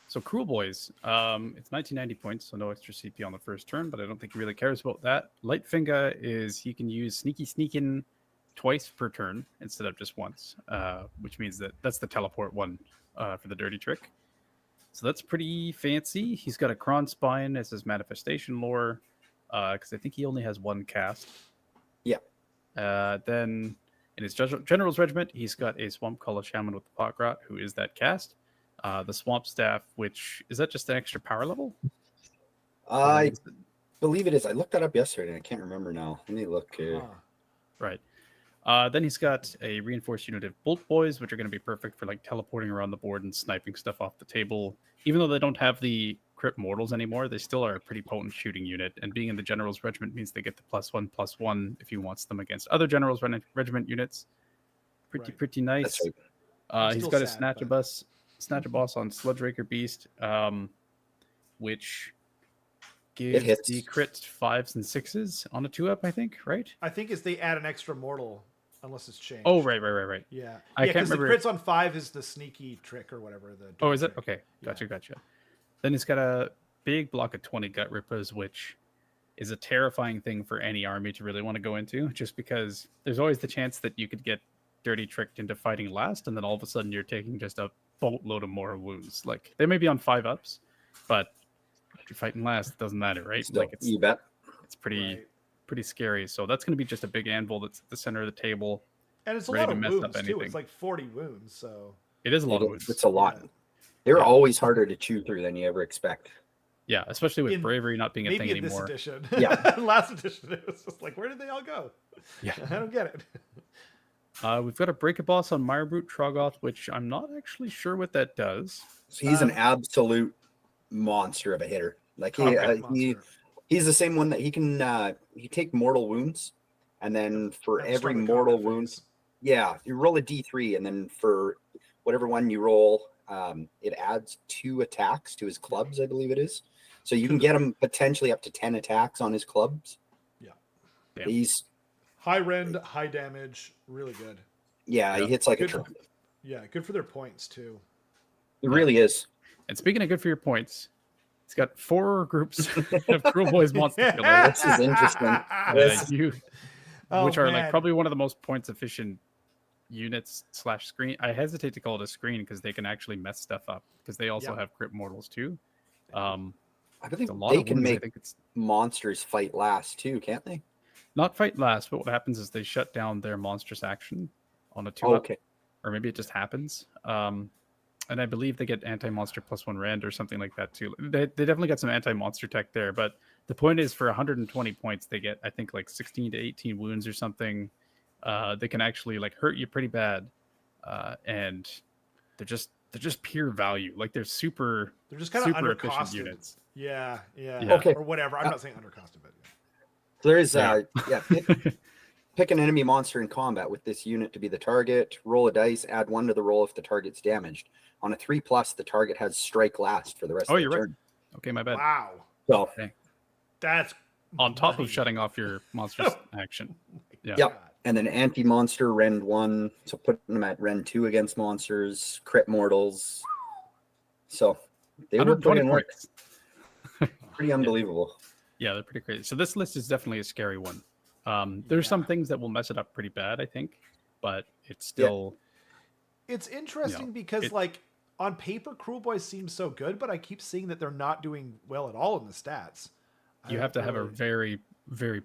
So Cruel Boys, it's 1990 points, so no extra CP on the first turn, but I don't think he really cares about that. Lightfinger is he can use Sneakin' twice per turn instead of just once, which means that's the teleport one for the dirty trick. So that's pretty fancy. He's got a Kron Spine as his manifestation lore, because I think he only has 1 cast. Yeah. Then in his General's Regiment, he's got a Swamp Collar Shaman with the Potgrot, who is that cast. The Swamp Staff, which is that just an extra power level? I believe it is. I looked that up yesterday and I can't remember now. Let me look here. Right. Then he's got a reinforced unit of Bolt Boys, which are going to be perfect for like teleporting around the board and sniping stuff off the table. Even though they don't have the Crypt Mortals anymore, they still are a pretty potent shooting unit. And being in the General's Regiment means they get the +1/+1 if he wants them against other General's Regiment units. Pretty nice. That's right. He's Still got a sad, Snatcher Boss on Sludge-Raker Beast, which It gives hits. the crit 5s and 6s on a 2-up, I think, right? I think it's they add an extra mortal unless it's changed. Oh, right. Yeah. I Yeah, can't because the remember. crits on 5 is the sneaky trick or whatever. Oh, is it? trick. Okay. Yeah. Gotcha. Then he's got a big block of 20 Gut Rippers, which is a terrifying thing for any army to really want to go into, just because there's always the chance that you could get dirty tricked into fighting last, and then all of a sudden you're taking just a boatload of more wounds. Like, they may be on 5-ups, but if you're fighting last, it doesn't matter, right? Still, Like, you bet. it's pretty Right. pretty scary. So that's going to be just a big anvil that's at the center of the table. And it's a ready lot to of mess up wounds too. anything. It's like 40 wounds. So It is a lot of wounds. It's a lot. Yeah. They're Yeah. always harder to chew through than you ever expect. Yeah, especially with In- bravery not being a maybe thing in this anymore. edition. Yeah. Last edition, it was just like, where did they all go? Yeah. I don't get it. We've got a Break-A Boss on Mirebrute Troggoth, which I'm not actually sure what that does. So he's an absolute monster of a hitter. Like Okay. he's the same one that he take mortal wounds, and then for At the every start of the mortal combat wound, phase. yeah, you roll a d3, and then for whatever one you roll, it adds 2 attacks to his clubs, I believe it is. So you can get him potentially up to 10 attacks on his clubs. Yeah. Damn. He's High rend, high damage, really good. yeah, he hits like a Good. truck. Yeah, good for their points too. It really is. And speaking of good for your points, it's got 4 groups of Cruel Boys monster killer. This is interesting. Which are like man. probably one of the most points efficient units / screen. I hesitate to call it a screen because they can actually mess stuff up because they also have crit mortals too. I think It's a lot they of can wounds. I make think it's monsters fight last too, can't they? not fight last, but what happens is they shut down their monstrous action on a 2 Oh, up, okay. or maybe it just happens. And I believe they get anti-monster +1 rend or something like that too. They definitely got some anti-monster tech there, but the point is for 120 points they get I think like 16 to 18 wounds or something. They can actually like hurt you pretty bad, and they're just pure value. Like they're They're just kind of super efficient undercosted. units. Yeah. Okay. Or whatever. I'm not saying undercosted, but There is Yeah. pick an enemy monster in combat with this unit to be the target. Roll a dice, add 1 to the roll if the target's damaged. On a 3+, the target has strike last for the rest of the you're right. turn. Okay, my bad. wow, So that's On top money. of shutting off your monstrous action. Yeah. Yep. And then anti-monster rend 1, so putting them at rend 2 against monsters, crit mortals. So they were 120 putting work. points. Pretty unbelievable. Yeah, they're pretty crazy. So this list is definitely a scary one. There's some things that will mess it up pretty bad, I think, but it's still. It's interesting because it- like on paper, Cruel Boys seems so good, but I keep seeing that they're not doing well at all in the stats. You have to have a very, very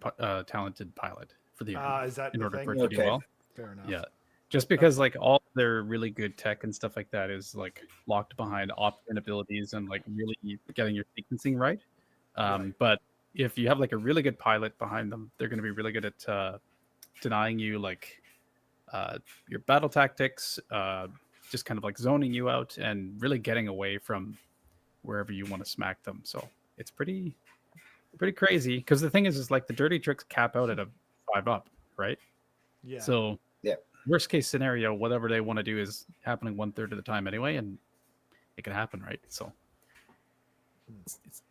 talented pilot for the Is that in the order thing? for it to do Okay. well. Fair enough. Yeah, just because like all their really good tech and stuff like that is like locked behind opt-in abilities and like really getting your sequencing right. But if you have like a really good pilot behind them, they're going to be really good at denying you like your battle tactics, just kind of like zoning you out and really getting away from wherever you want to smack them. So it's pretty crazy because the thing is like the dirty tricks cap out at a 5 up, right? Yeah. So Yeah. worst case scenario, whatever they want to do is happening 1/3 of the time anyway, and it can happen, right? So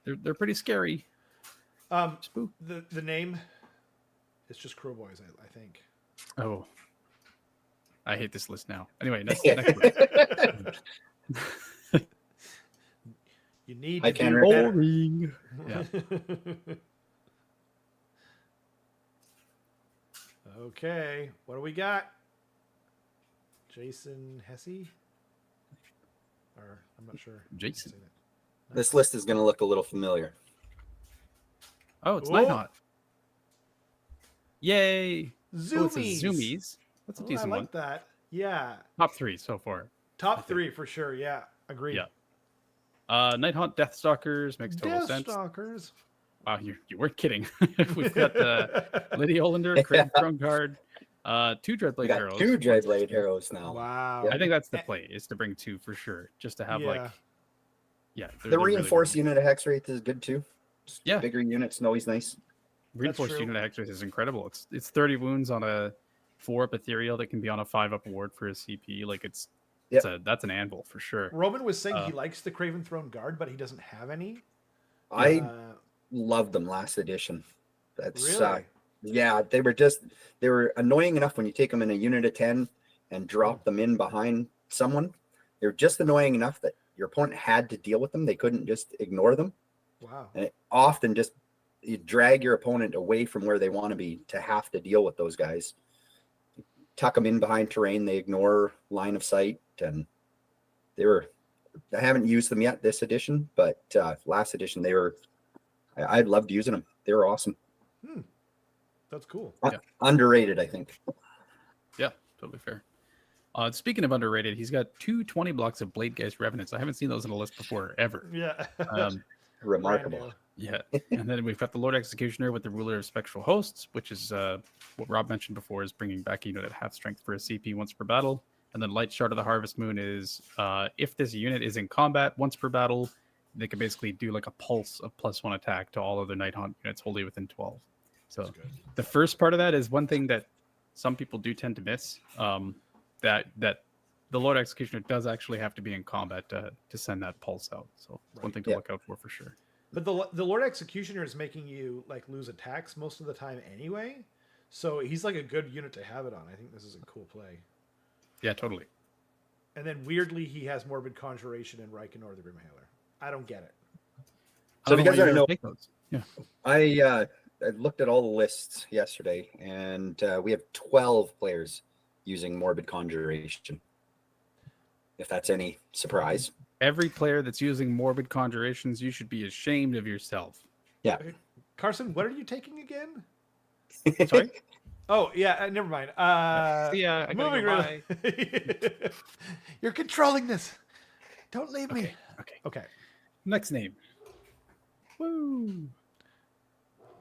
they're pretty scary. Spook. The name, it's just Cruel Boys, I think. Oh, I hate this list now. Anyway, next list. You need Hi, to do Kenrick. better. Boring. Yeah. Okay, what do we got? Jason Hesse? Or I'm not sure. Jason. This list is going to look a little familiar. Oh, it's Ooh. Nighthawk. Yay! Zoomies. Oh, it's a Zoomies. That's a Oh, decent I like one. that. Yeah. Top 3 so far. Top 3 for sure. Yeah. Agreed. Yeah. Nighthawk Deathstalkers makes total sense. Deathstalkers. Wow, you weren't kidding. We've got Lydia Olander, Craig Drungard, 2 Dreadblade We got Arrows. 2 Dreadblade Arrows now. Wow. I think that's the play, is to bring 2 for sure. Just to have Yeah. The reinforced unit of hex rate is good too. Just Yeah. Bigger units, always nice. Reinforced true. unit X is incredible. It's 30 wounds on a 4-up ethereal that can be on a 5-up ward for a CP. Like that's an anvil for sure. Roman was saying he likes the Craven Throne Guard, but he doesn't have any. I loved them last edition. That's Really? yeah, they were annoying enough when you take them in a unit of 10 and drop them in behind someone. They were just annoying enough that your opponent had to deal with them. They couldn't just ignore them. Wow. And it often just you drag your opponent away from where they want to be to have to deal with those guys. Tuck them in behind terrain, they ignore line of sight, and I haven't used them yet this edition, but last edition I loved using them. They were awesome. That's cool. Underrated, I think. Yeah, totally fair. Speaking of underrated, he's got 2 20 blocks of Bladegeist Revenants. I haven't seen those in a list before, ever. Yeah. Remarkable. Brand Yeah. And then we've got the Lord Executioner with the Ruler of Spectral Hosts, which is what Rob mentioned before, is bringing back a unit at half strength for a CP once per battle. And then Light Shard of the Harvest Moon is if this unit is in combat once per battle, they can basically do like a pulse of +1 attack to all other Night Haunt units wholly within 12. So That's good. the first part of that is one thing that some people do tend to miss. That the Lord Executioner does actually have to be in combat to send that pulse out. So it's one Right. thing to look out for sure. But the Lord Executioner is making you like lose attacks most of the time anyway. So he's like a good unit to have it on. I think this is a cool play. Yeah, totally. And then weirdly, he has Morbid Conjuration and Reikenor the Grimhailer. I don't get it. So if you guys want to know, take those. Yeah. I looked at all the lists yesterday, and we have 12 players using Morbid Conjuration. If that's any surprise. Every player that's using Morbid Conjurations, you should be ashamed of yourself. Yeah. Carson, what are you taking again? Sorry? Oh, yeah, never mind. See ya, I gotta moving go, right. You're controlling this. Don't leave me. Okay. Next name. Woo.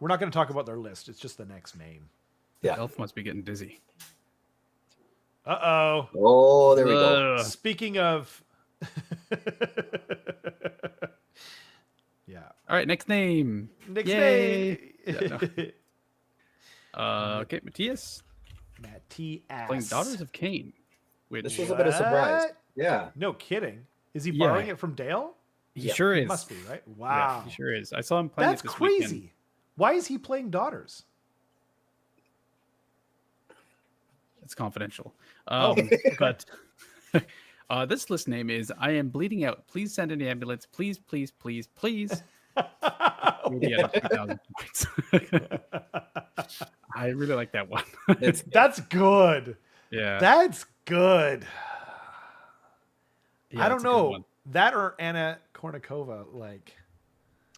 We're not going to talk about their list. It's just the next name. Yeah. Elf must be getting dizzy. Uh-oh. Oh, there we go. Speaking of... yeah. All right, next name. Next Yay. name. Yeah, okay, Matias. Matias. Playing Daughters of Cain. Which This was a bit of surprise. What? Yeah. No kidding. Is he Yeah. borrowing it from Dale? he sure is. Must be, right? Yeah, Wow. he sure is. I saw him playing That's it this crazy. weekend. Why is he playing Daughters? It's confidential. Oh. But this list name is I Am Bleeding Out. Please send an ambulance. Please, please, please, please. Maybe out of 2,000 points. I really like that one. That's good. Yeah. That's good. Yeah, I don't it's a good know. one. That or Anna Kournikova, like.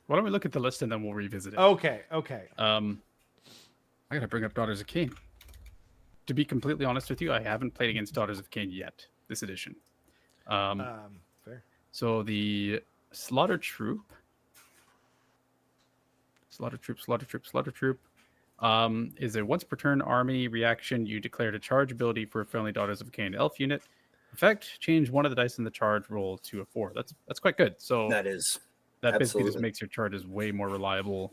Why don't we look at the list and then we'll revisit it? Okay. I gotta bring up Daughters of Cain. To be completely honest with you, I haven't played against Daughters of Cain yet, this edition. Fair. So the Slaughter Troop is a once per turn army reaction. You declared a charge ability for a friendly Daughters of Cain elf unit. Effect, change one of the dice in the charge roll to a 4. That's quite good. So That is that basically just absolutely. makes your charges way more reliable.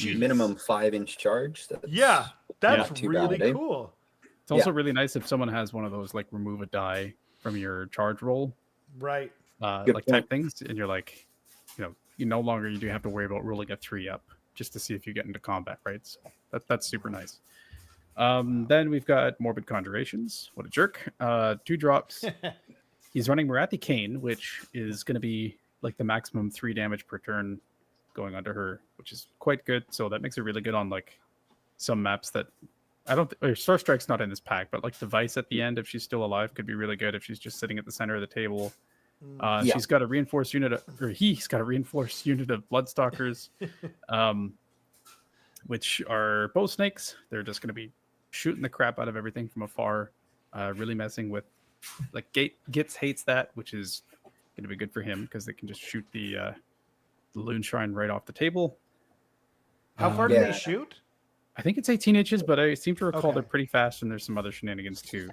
minimum 5-inch charge. Yeah, that's not too really bad, eh? cool. It's also really nice if someone has one of those like remove a die from your charge roll, Right. Good like point. type things, and you're like, you no longer you do have to worry about rolling a 3 up just to see if you get into combat, right? So that's super nice. Then we've got Morbid Conjurations. What a jerk. 2 drops. He's running Marathi Cain, which is going to be like the maximum 3 damage per turn going onto her, which is quite good. So that makes it really good on like some maps that I don't or Star Strike's not in this pack, but like Device at the end, if she's still alive, could be really good if she's just sitting at the center of the table. She's got a reinforced unit he's got a reinforced unit of Bloodstalkers, which are bow snakes. They're just going to be shooting the crap out of everything from afar, really messing with like Gitz hates that, which is going to be good for him because they can just shoot the Loon Shrine right off the table. How far do they shoot? I think it's 18 inches, but I seem to recall Okay. they're pretty fast, and there's some other shenanigans too.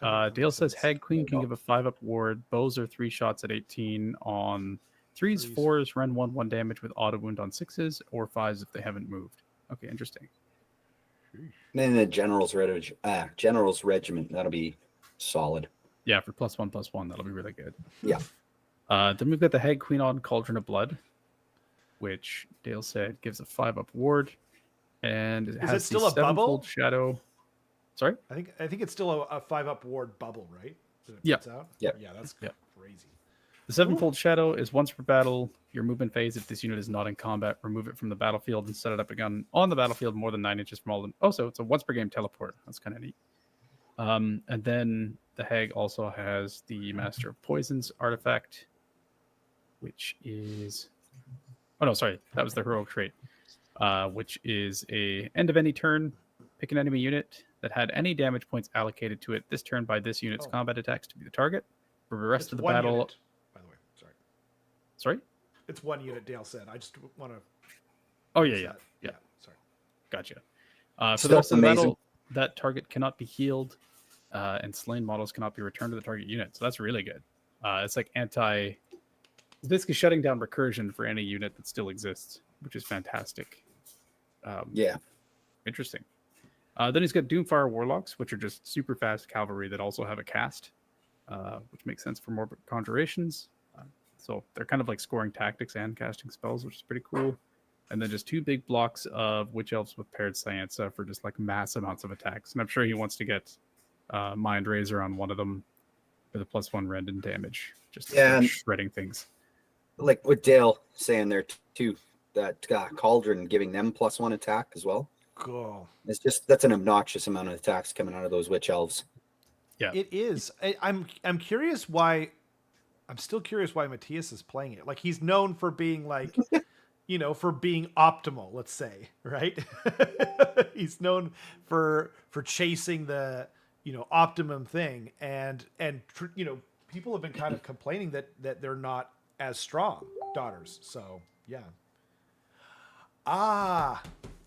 Dale says Hag Queen can give a 5-up ward. Bows are 3 shots at 18 on 3s, 4s, run 1 damage with auto wound on 6s, or 5s if they haven't moved. Okay, interesting. Then the General's Regiment, that'll be solid. Yeah, for +1/+1, that'll be really good. Yeah. Then we've got the Hag Queen on Cauldron of Blood, which Dale said gives a 5-up ward, and it Is has it still the a bubble? Sevenfold Shadow. Sorry. I think it's still a 5-up ward bubble, right? That it Yeah. puts out? Yeah. Yeah, that's Yeah. crazy. The Sevenfold Shadow is once per battle. Your movement phase, if this unit is not in combat, remove it from the battlefield and set it up again on the battlefield more than 9 inches from all of them. Also, it's a once per game teleport. That's kind of neat. And then the Hag also has the Master of Poisons artifact, which is... Oh, no, sorry. That was the heroic trait, which is a end of any turn. Pick an enemy unit that had any damage points allocated to it this turn by this unit's combat attacks to be the target. For the rest It's of the one battle... unit, by the way. Sorry? It's 1 unit, Dale said. I just want to... Oh, yeah. Sorry. Gotcha. For Still the rest of the amazing. battle, that target cannot be healed, and slain models cannot be returned to the target unit. So that's really good. It's like anti It's basically shutting down recursion for any unit that still exists, which is fantastic. Yeah. Interesting. Then he's got Doomfire Warlocks, which are just super fast cavalry that also have a cast, which makes sense for more conjurations. So they're kind of like scoring tactics and casting spells, which is pretty cool. And then just 2 big blocks of Witch Elves with Paired Scienza for just like mass amounts of attacks. And I'm sure he wants to get Mind Razor on one of them for the +1 rend and damage, just to start shredding things. Like what Dale saying there too, that Cauldron giving them +1 attack as well. Cool. It's just that's an obnoxious amount of attacks coming out of those Witch Elves. Yeah, it is. I'm curious why. I'm still curious why Matias is playing it. Like he's known for being like, for being optimal. Let's say, right? He's known for chasing the optimum thing, and people have been kind of complaining that they're not as strong daughters. So yeah.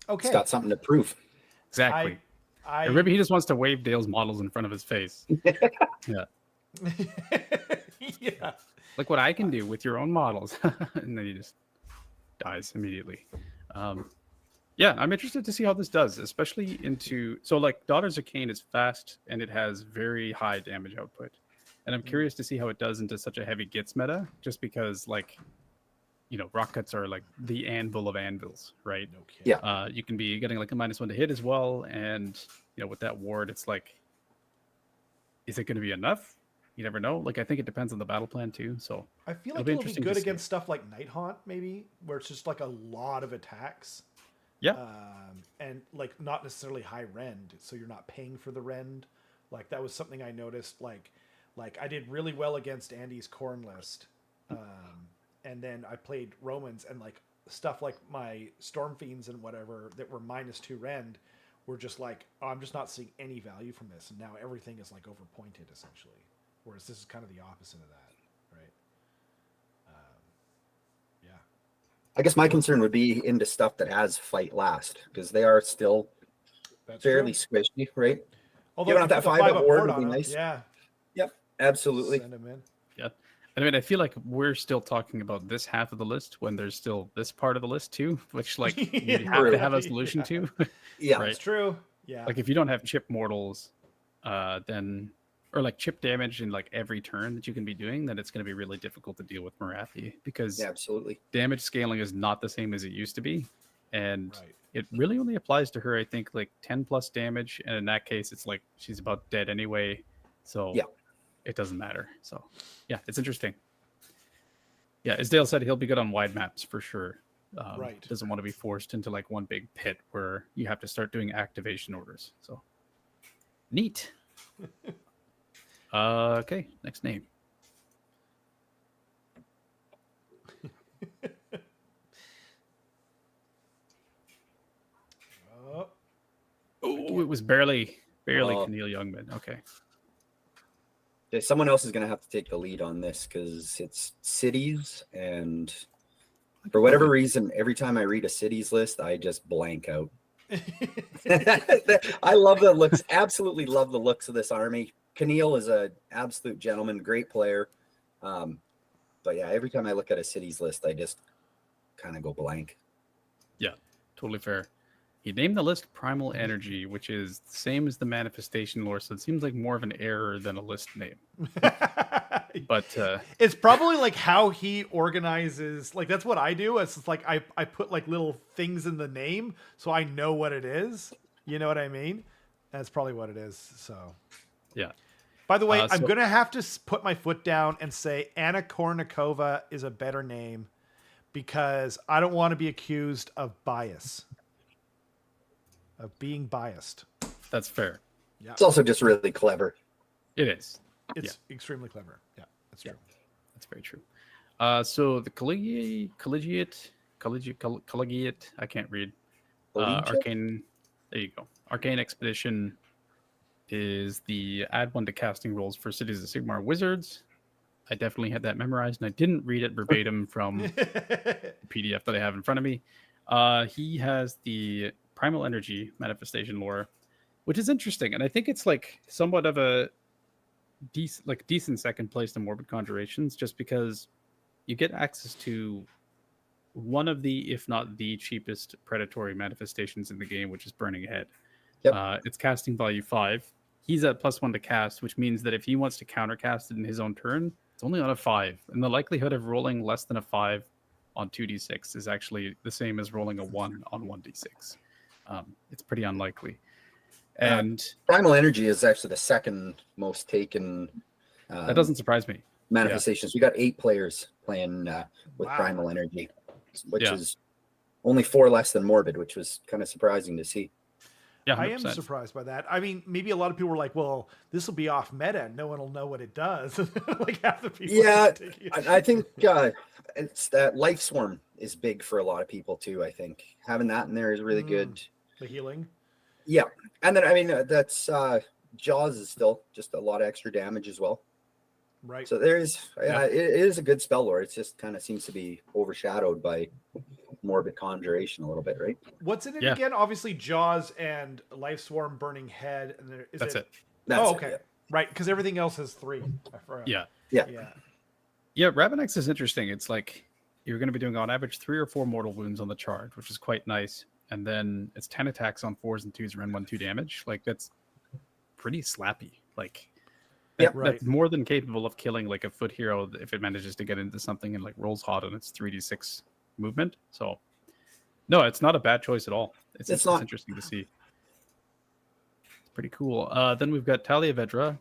Okay. It's got something to prove. exactly. Or maybe he just wants to wave Dale's models in front of his face. Yeah. Yeah. Look what I can do with your own models. And then he just dies immediately. Yeah, I'm interested to see how this does, especially so like Daughters of Cain is fast and it has very high damage output. And I'm curious to see how it does into such a heavy Gits meta, just because rock cuts are like the anvil of anvils, right? No kidding. Yeah. You can be getting like a -1 to hit as well. And with that ward, it's like, is it going to be enough? You never know. Like, I think it depends on the battle plan too. So I feel like it'll be good against stuff like Night Haunt, maybe, where it's just like a lot of attacks. Yeah. And like not necessarily high rend, so you're not paying for the rend. Like that was something I noticed. Like I did really well against Andy's Corn list, and then I played Romans, and like stuff like my Storm Fiends and whatever that were -2 rend were just like, oh, I'm just not seeing any value from this, and now everything is like overpointed essentially. Whereas this is kind of the opposite of that, right? Yeah. I guess my concern would be into stuff that has fight last, because they are still fairly squishy, right? Although giving out that 5-up ward would be nice. Yeah. Yep, absolutely. Send them in. Yeah. I mean, I feel like we're still talking about this half of the list when there's still this part of the list too, which like you have to have a solution to. Yeah, right? That's true. Yeah. Like if you don't have chip mortals, then or like chip damage in like every turn that you can be doing, then it's going to be really difficult to deal with Marathi, because absolutely damage scaling is not the same as it used to be, and Right. it really only applies to her. I think like 10+ damage, and in that case, it's like she's about dead anyway, so yeah, it doesn't matter. So yeah, it's interesting. Yeah, as Dale said, he'll be good on wide maps for sure. Right. Doesn't want to be forced into like one big pit where you have to start doing activation orders. So neat. Okay, next name. Oh, it was barely Keneal Youngman. Okay. Yeah, someone else is going to have to take the lead on this, because it's cities, and for whatever reason, every time I read a cities list, I just blank out. I love the looks, absolutely love the looks of this army. Keneal is an absolute gentleman, great player. But yeah, every time I look at a cities list, I just kind of go blank. Yeah, totally fair. He named the list Primal Energy, which is the same as the manifestation lore, so it seems like more of an error than a list name. But it's probably like how he organizes. Like that's what I do. It's just like I put like little things in the name so I know what it is. You know what I mean? That's probably what it is. So yeah. By the way, I'm gonna have to put my foot down and say Anna Kournikova is a better name, because I don't want to be accused of bias. Of being biased. That's fair. Yeah. It's also just really clever. It is. It's extremely clever. Yeah, that's true. That's very true. So the collegiate, I can't read. Arcane, there you go. Arcane Expedition is the add 1 to casting rolls for Cities of Sigmar Wizards. I definitely had that memorized, and I didn't read it verbatim from the PDF that I have in front of me. He has the Primal Energy manifestation lore, which is interesting, and I think it's like somewhat of a decent second place to Morbid Conjurations, just because you get access to one of the, if not the cheapest predatory manifestations in the game, which is Burning Head. Yep. It's casting value 5. He's at +1 to cast, which means that if he wants to countercast it in his own turn, it's only on a 5. And the likelihood of rolling less than a 5 on 2d6 is actually the same as rolling a 1 on 1d6. It's pretty unlikely. And Primal Energy is actually the second most taken. That doesn't surprise me. Manifestations. We got 8 players playing with Primal Energy, which is only 4 less than Morbid, which was kind of surprising to see. Yeah, 100%. I am surprised by that. I mean, maybe a lot of people were like, well, this will be off meta and no one will know what it does. Like half the people. Yeah, I think it's that Life Swarm is big for a lot of people too. I think having that in there is really good. The healing. Yeah. And then, I mean, that's Jaws is still just a lot of extra damage as well. Right. So there's, it is a good spell lore. It just kind of seems to be overshadowed by Morbid Conjuration a little bit, right? What's in it again? Obviously, Jaws and Life Swarm, Burning Head. And That's it. Okay. Right. Because everything else has 3. Yeah. Yeah, Ravenex is interesting. It's like you're going to be doing on average 3 or 4 mortal wounds on the charge, which is quite nice. And then it's 10 attacks on 4s and 2s, rend 1/2 damage. Like that's pretty slappy. Like that's more than capable of killing like a foot hero if it manages to get into something and like rolls hot on its 3d6 movement. So no, it's not a bad choice at all. It's interesting to see. It's pretty cool. Then we've got Talia Vedra,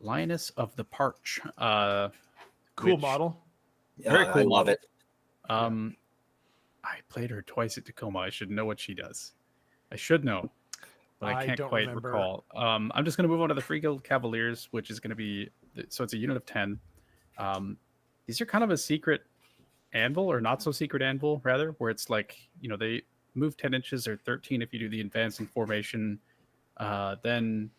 Lioness of the Parch. Cool model. Yeah, very cool. I love it. I played her twice at Tacoma. I should know what she does. I should know, but I can't quite recall. I'm just going to move on to the Free Guild Cavaliers, which is going to be, so it's a unit of 10. These are kind of a secret anvil, or not so secret anvil, rather, where it's like, you know, they move 10 inches or 13 if you do the advancing formation. Then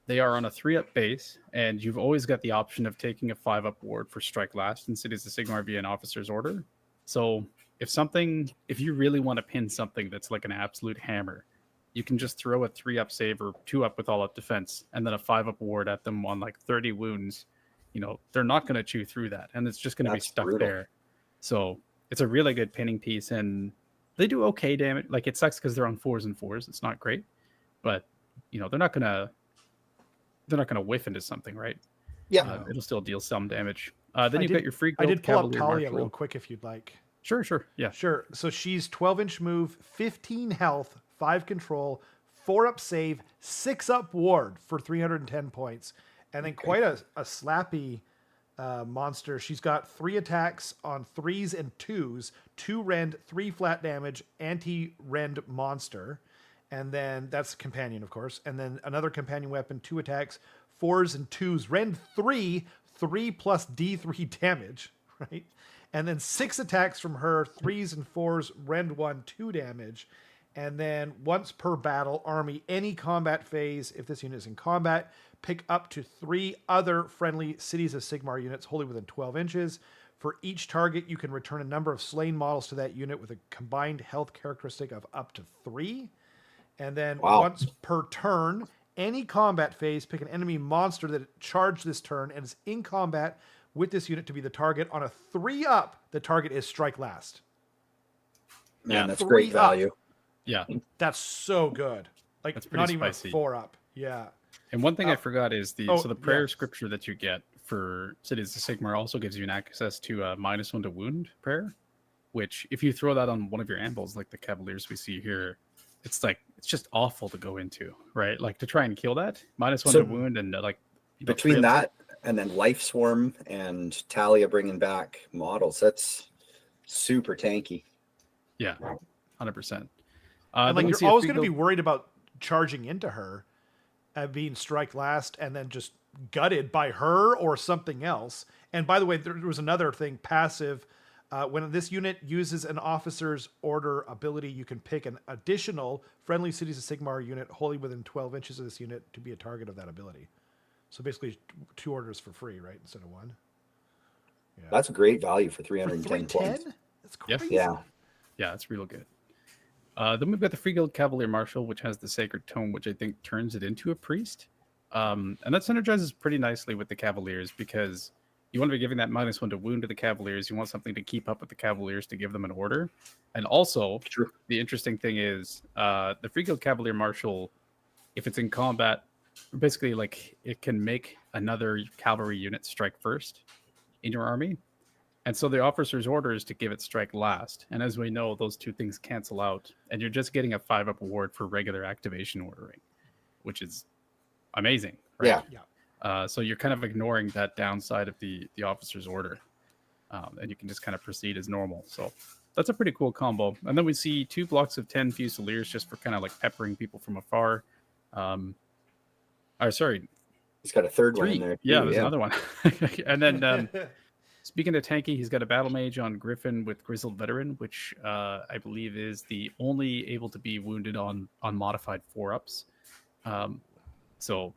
they are on a 3-up base, and you've always got the option of taking a 5-up ward for Strike Last in Cities of Sigmar via an officer's order. So if you really want to pin something that's like an absolute hammer, you can just throw a 3-up save or 2-up with all-up defense, and then a 5-up ward at them on like 30 wounds. You know, they're not going to chew through that, and it's just going to be stuck there. So it's a really good pinning piece, and they do okay damage. Like it sucks because they're on 4s and 4s. It's not great, but you know they're not gonna whiff into something, right? Yeah, it'll still deal some damage. Then you've got your free. I did pull up Cavalier Talia Marshal. real quick if you'd like. Sure. Yeah. Sure. So she's 12-inch move, 15 health, 5 control, 4-up save, 6-up ward for 310 points. And then quite a slappy monster. She's got 3 attacks on 3s and 2s, 2 rend, 3 flat damage, anti-rend monster. And then that's companion, of course. And then another companion weapon, 2 attacks, 4s and 2s, rend 3 plus D3 damage, right? And then 6 attacks from her, 3s and 4s, rend 1, 2 damage. And then once per battle, army any combat phase. If this unit is in combat, pick up to 3 other friendly Cities of Sigmar units wholly within 12 inches. For each target, you can return a number of slain models to that unit with a combined health characteristic of up to 3. And then once per turn, any combat phase, pick an enemy monster that charged this turn and is in combat with this unit to be the target. On a 3-up, the target is Strike Last. Man, that's great value. Yeah. That's so good. Like that's pretty not even spicy. 4-up. Yeah. And one thing I forgot is the prayer scripture that you get for Cities of Sigmar also gives you an access to a -1 to wound prayer, which if you throw that on one of your anvils, like the Cavaliers we see here, it's just awful to go into, right? Like to try and kill that -1 to wound and like between that and then Life Swarm and Talia bringing back models, that's super tanky. Yeah, 100%. Like you're always going to be worried about charging into her, being Strike Last, and then just gutted by her or something else. And by the way, there was another thing, passive. When this unit uses an officer's order ability, you can pick an additional friendly Cities of Sigmar unit wholly within 12 inches of this unit to be a target of that ability. So basically 2 orders for free, right? Instead of 1. Yeah. That's great value for 310 points. That's crazy. Yeah, that's real good. Then we've got the Free Guild Cavalier Marshal, which has the Sacred Tome, which I think turns it into a priest. And that synergizes pretty nicely with the Cavaliers because you want to be giving that -1 to wound to the Cavaliers. You want something to keep up with the Cavaliers to give them an order. And also, True. the interesting thing is the Free Guild Cavalier Marshal, if it's in combat, basically like it can make another cavalry unit strike first in your army. And so the officer's order is to give it strike last. And as we know, those two things cancel out. And you're just getting a 5-up award for regular activation ordering, which is amazing. Right? Yeah. So you're kind of ignoring that downside of the officer's order. And you can just kind of proceed as normal. So that's a pretty cool combo. And then we see 2 blocks of 10 Fusiliers just for kind of like peppering people from afar. Sorry. He's got a third 3. one in there. Too. Yeah, there's another one. And then speaking of tanky, he's got a battle mage on Griffin with Grizzled Veteran, which I believe is the only able to be wounded on modified 4-ups. So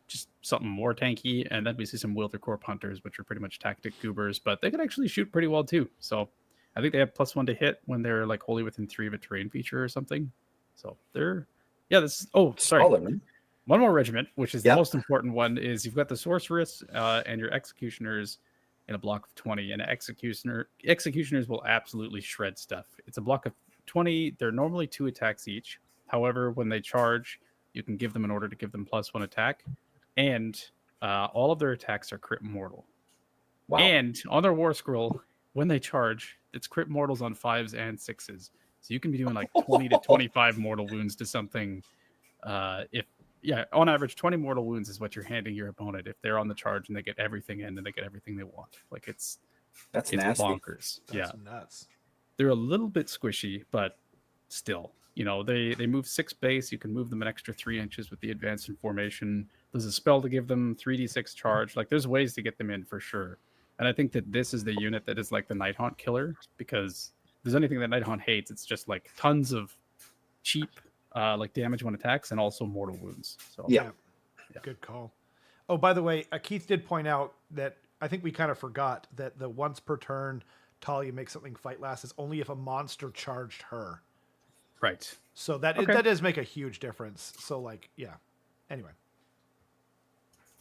just something more tanky. And then we see some Wildercorp Hunters, which are pretty much tactic goobers, but they can actually shoot pretty well too. So I think they have +1 to hit when they're like wholly within 3 of a terrain feature or something. So they're, sorry. Solid, man. One more regiment, which is the most important one, is you've got the Sorceress and your Executioners in a block of 20. And Executioners will absolutely shred stuff. It's a block of 20. They're normally 2 attacks each. However, when they charge, you can give them an order to give them +1 attack. And all of their attacks are crit mortal. Wow. And on their War Scroll, when they charge, it's crit mortals on 5s and 6s. So you can be doing like 20 to 25 mortal wounds to something. On average, 20 mortal wounds is what you're handing your opponent if they're on the charge and they get everything in and they get everything they want. Like it's nasty. Bonkers. That's nuts. They're a little bit squishy, but still, they move 6 base. You can move them an extra 3 inches with the advanced in formation. There's a spell to give them 3d6 charge. Like there's ways to get them in for sure. And I think that this is the unit that is like the Nighthaunt killer, because if there's anything that Nighthaunt hates, it's just like tons of cheap like damage when attacks and also mortal wounds. So yeah. Good call. Oh, by the way, Keith did point out that I think we kind of forgot that the once per turn Talia makes something fight last is only if a monster charged her. Right. So that does make a huge difference. So like, yeah. Anyway.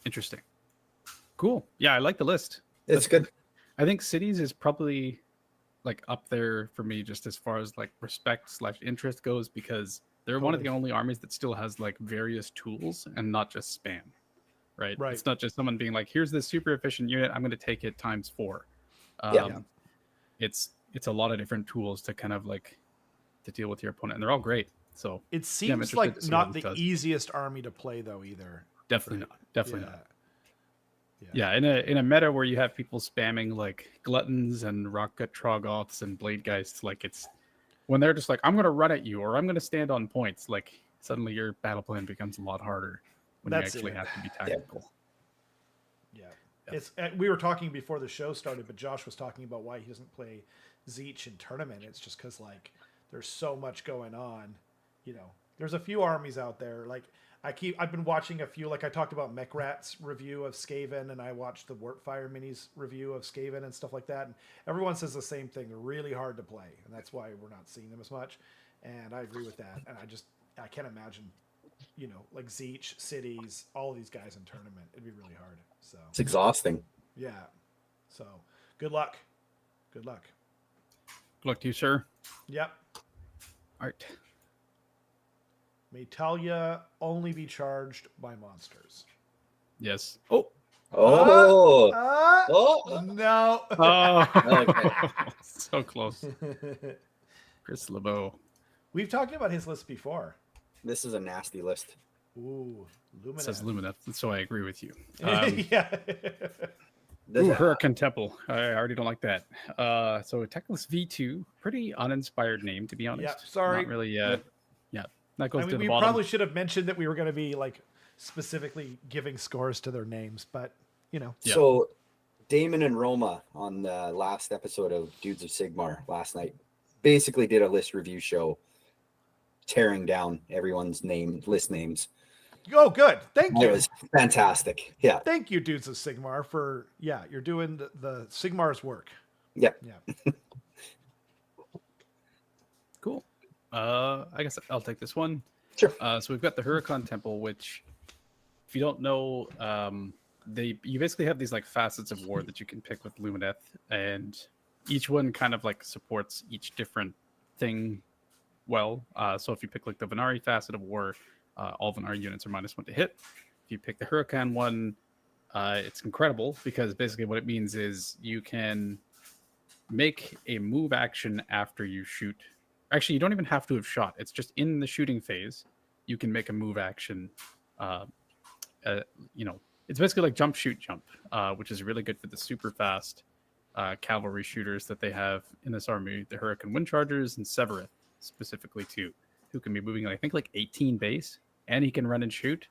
Interesting. Cool. Yeah, I like the list. It's good. I think Cities is probably like up there for me just as far as like respect/interest goes, because they're one of the only armies that still has like various tools and not just spam. Right. It's not just someone being like, here's this super efficient unit, I'm going to take it ×4. It's a lot of different tools to kind of like to deal with your opponent, and they're all great. So it seems like not the easiest army to play though either. Definitely not. Definitely not. Yeah, in a meta where you have people spamming like gluttons and rockgut troggoths and blade geists, like it's when they're just like, I'm gonna run at you or I'm gonna stand on points, like suddenly your battle plan becomes a lot harder when you actually have to be tactical. Yeah. It's we were talking before the show started, but Josh was talking about why he doesn't play Zeech in tournament. It's just because like there's so much going on. There's a few armies out there. Like I've been watching a few, like I talked about Mechrat's review of Skaven, and I watched the Warpfire Minis review of Skaven and stuff like that. And everyone says the same thing. They're really hard to play, and that's why we're not seeing them as much. And I agree with that. And I can't imagine, like Zeech, Cities, all of these guys in tournament. It'd be really hard. So it's exhausting. Yeah. So good luck. Good luck. Good luck to you, sir. Yep. All right. May Talia only be charged by monsters. Yes. Oh. No. Okay. So close. Chris LeBeau. We've talked about his list before. This is a nasty list. Ooh, Lumineth. It says Lumineth, so I agree with you. Yeah. Hurricane Temple. I already don't like that. So Techless V2, pretty uninspired name, to be honest. Yeah, sorry. Not really. That goes to the we bottom. probably should have mentioned that we were going to be like specifically giving scores to their names, but Yeah. So Damon and Roma on the last episode of Dudes of Sigmar last night basically did a list review show tearing down everyone's list names. Oh, good. Thank you. It was fantastic. Yeah. Thank you, Dudes of Sigmar, for you're doing the Sigmar's work. Yeah. Yeah. Cool. I guess I'll take this one. Sure. So we've got the Huracan Temple, which, if you don't know, you basically have these like facets of war that you can pick with Lumineth, and each one kind of like supports each different thing well. So if you pick like the Venari facet of war, all Venari units are -1 to hit. If you pick the Huracan one, it's incredible because basically what it means is you can make a move action after you shoot. Actually, you don't even have to have shot. It's just in the shooting phase, you can make a move action. It's basically like jump, shoot, jump, which is really good for the super fast cavalry shooters that they have in this army, the Huracan Windchargers and Severeth specifically too, who can be moving, I think, like 18 base, and he can run and shoot.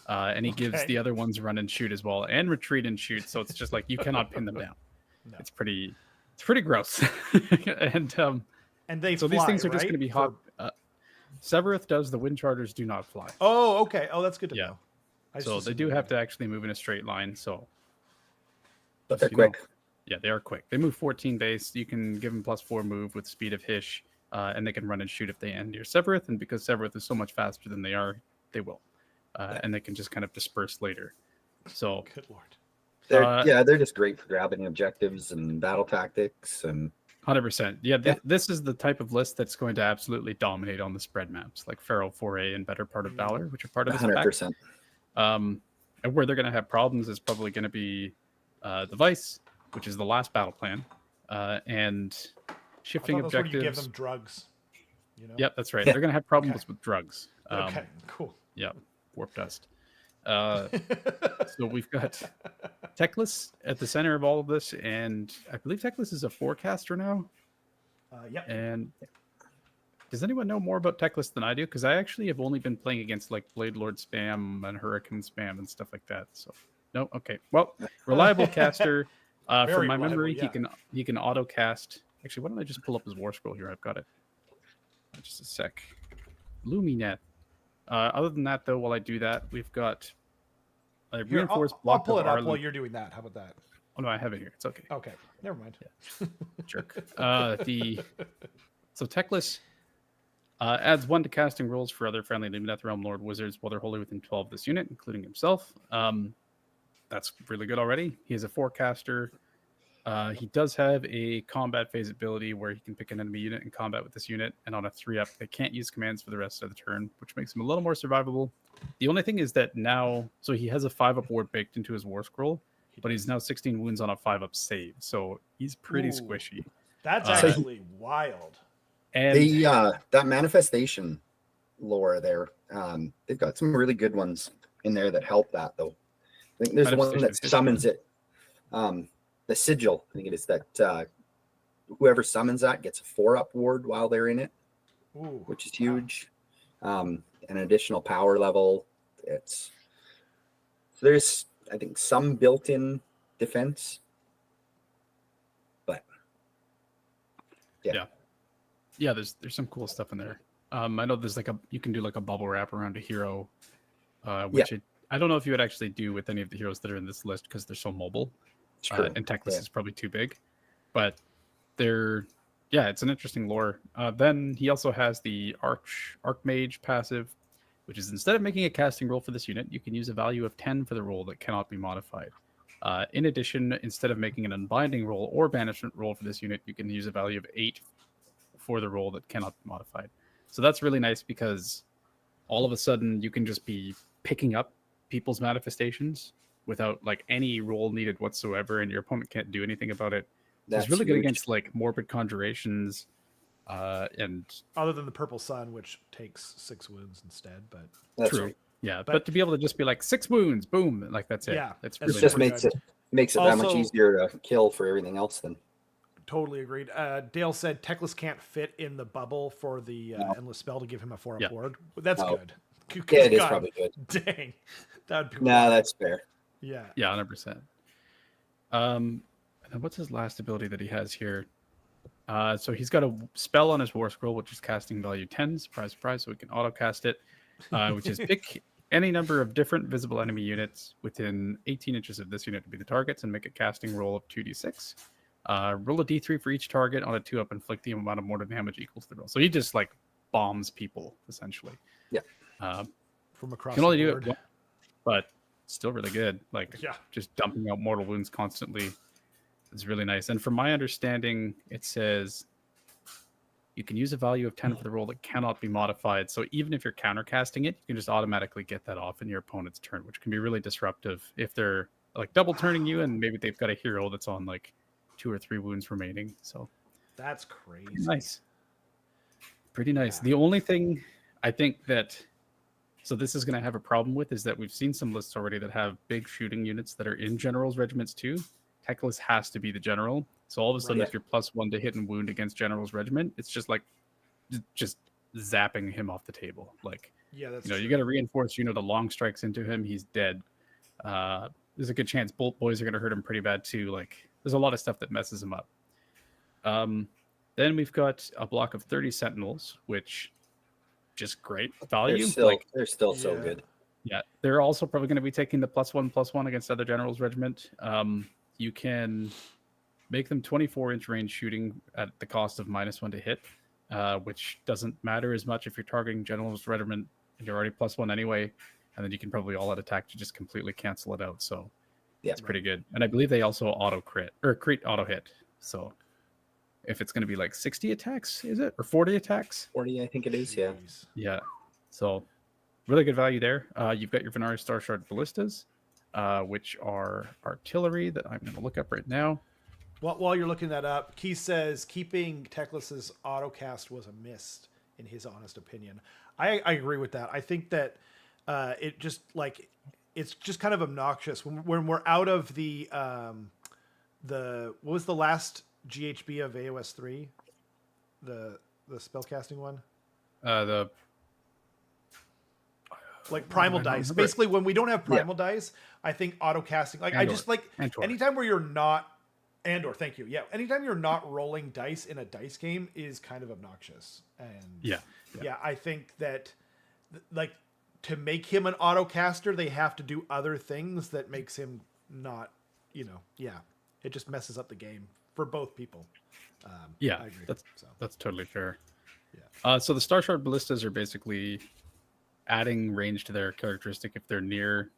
And he gives the other ones run and shoot as well, and retreat and shoot. So it's just like you cannot pin them down. No. It's pretty gross. and they so fly, these things are right? just going to be hot. Severeth does. The Windchargers do not fly. Oh, okay. Oh, that's good to know. So they do have to actually move in a straight line. But they're quick. Yeah, they are quick. They move 14 base. You can give them +4 move with speed of Hish, and they can run and shoot if they end near Severeth. And because Severeth is so much faster than they are, they will. And they can just kind of disperse later. So good lord. They're just great for grabbing objectives and battle tactics and 100%. Yeah, this is the type of list that's going to absolutely dominate on the spread maps, like Pharaoh 4A and Better Part of Valor, which are part of this 100%. And where they're going to have problems is probably going to be the Vice, which is the last battle plan, and shifting objectives. Where you give them drugs. Yep, that's right. They're going to have problems with drugs. Okay, cool. Yep, warp dust. So we've got Teclis at the center of all of this, and I believe Teclis is a forecaster now. Yep. And does anyone know more about Teclis than I do? Because I actually have only been playing against like Blade Lord spam and Huracan spam and stuff like that. So no, okay. Well, reliable caster. From my memory, he can auto cast. Actually, why don't I just pull up his war scroll here? I've got it. Just a sec. Lumineth. Other than that, though, while I do that, we've got a reinforced block. I'll pull it up while you're doing that. How about that? Oh no, I have it here. It's okay. Okay, never mind. Yeah. Jerk. So Teclis adds 1 to casting rolls for other friendly Lumineth Realm Lord wizards while they're wholly within 12 of this unit, including himself. That's really good already. He is a forecaster. He does have a combat phase ability where he can pick an enemy unit in combat with this unit, and on a 3-up, they can't use commands for the rest of the turn, which makes him a little more survivable. The only thing is that now, so he has a 5-up ward baked into his war scroll, but he's now 16 wounds on a 5-up save, so he's pretty squishy. That's actually wild. And that manifestation lore there, they've got some really good ones in there that help that, though. I think there's one that summons it. The sigil, I think it is that whoever summons that gets a 4-up ward while they're in it, which is huge. An additional power level. There's I think some built-in defense, but yeah. There's some cool stuff in there. I know there's you can do like a bubble wrap around a hero, which I don't know if you would actually do with any of the heroes that are in this list because they're so mobile. And Teclis is probably too big, but it's an interesting lore. Then he also has the Archmage passive, which is instead of making a casting roll for this unit, you can use a value of 10 for the roll that cannot be modified. In addition, instead of making an unbinding roll or banishment roll for this unit, you can use a value of 8 for the roll that cannot be modified. So that's really nice because all of a sudden you can just be picking up people's manifestations without like any roll needed whatsoever, and your opponent can't do anything about it. It's really good against like morbid conjurations, and other than the Purple Sun, which takes 6 wounds instead. But that's true, yeah. But to be able to just be like 6 wounds, boom, like that's it. Yeah, it's really just makes it that much easier to kill for everything else. Then totally agreed. Dale said Teclis can't fit in the bubble for the endless spell to give him a 4-up ward. That's good. Yeah, it is probably good. Dang, that'd be that's fair. Yeah. 100%. And then what's his last ability that he has here? So he's got a spell on his war scroll, which is casting value 10. Surprise, surprise. So we can auto cast it, which is pick any number of different visible enemy units within 18 inches of this unit to be the targets and make a casting roll of 2d6. Roll a d3 for each target on a 2-up, inflict the amount of mortar damage equal to the roll. So he just like bombs people essentially. Yeah. From across can only the do board. it, but still really good. Like Yeah. just dumping out mortal wounds constantly is really nice. And from my understanding, it says you can use a value of 10 for the roll that cannot be modified. So even if you're countercasting it, you can just automatically get that off in your opponent's turn, which can be really disruptive if they're like double turning you and maybe they've got a hero that's on like 2 or 3 wounds remaining. So That's crazy. Pretty nice. Yeah. The only thing I think that so this is going to have a problem with is that we've seen some lists already that have big shooting units that are in generals regiments too. Teclis has to be the general. So all of a sudden, if you're +1 to hit and wound against general's regiment, it's just like just zapping him off the table. Like, Yeah, that's you got to reinforce, the long strikes into him, he's dead. There's a good chance bolt boys are going to hurt him pretty bad too. Like, there's a lot of stuff that messes him up. Then we've got a block of 30 sentinels, which just great value. They're still so good. Yeah, they're also probably going to be taking the +1/+1 against other generals regiment. You can make them 24-inch range shooting at the cost of -1 to hit, which doesn't matter as much if you're targeting general's regiment and you're already +1 anyway. And then you can probably all out attack to just completely cancel it out. So it's pretty good. And I believe they also auto crit auto hit. So if it's going to be like 60 attacks, is it? Or 40 attacks? 40, I think it is. Yeah. Yeah. So really good value there. You've got your Venari Star Shard Ballistas, which are artillery that I'm going to look up right now. While you're looking that up, Keith says keeping Teclis's autocast was a miss, in his honest opinion. I agree with that. I think that it just it's just kind of obnoxious when we're out of the what was the last GHB of AOS 3, the spellcasting one, The primal dice. Basically, when we don't have primal dice, I think autocasting. Like Andor. I just like Antor. Anytime where you're not Andor. Thank you. Yeah, anytime you're not rolling dice in a dice game is kind of obnoxious. And yeah, I think that like to make him an autocaster, they have to do other things that makes him not. It just messes up the game for both people. Yeah, I agree. That's totally fair. Yeah. So the Star Shard Ballistas are basically adding range to their characteristic if they're near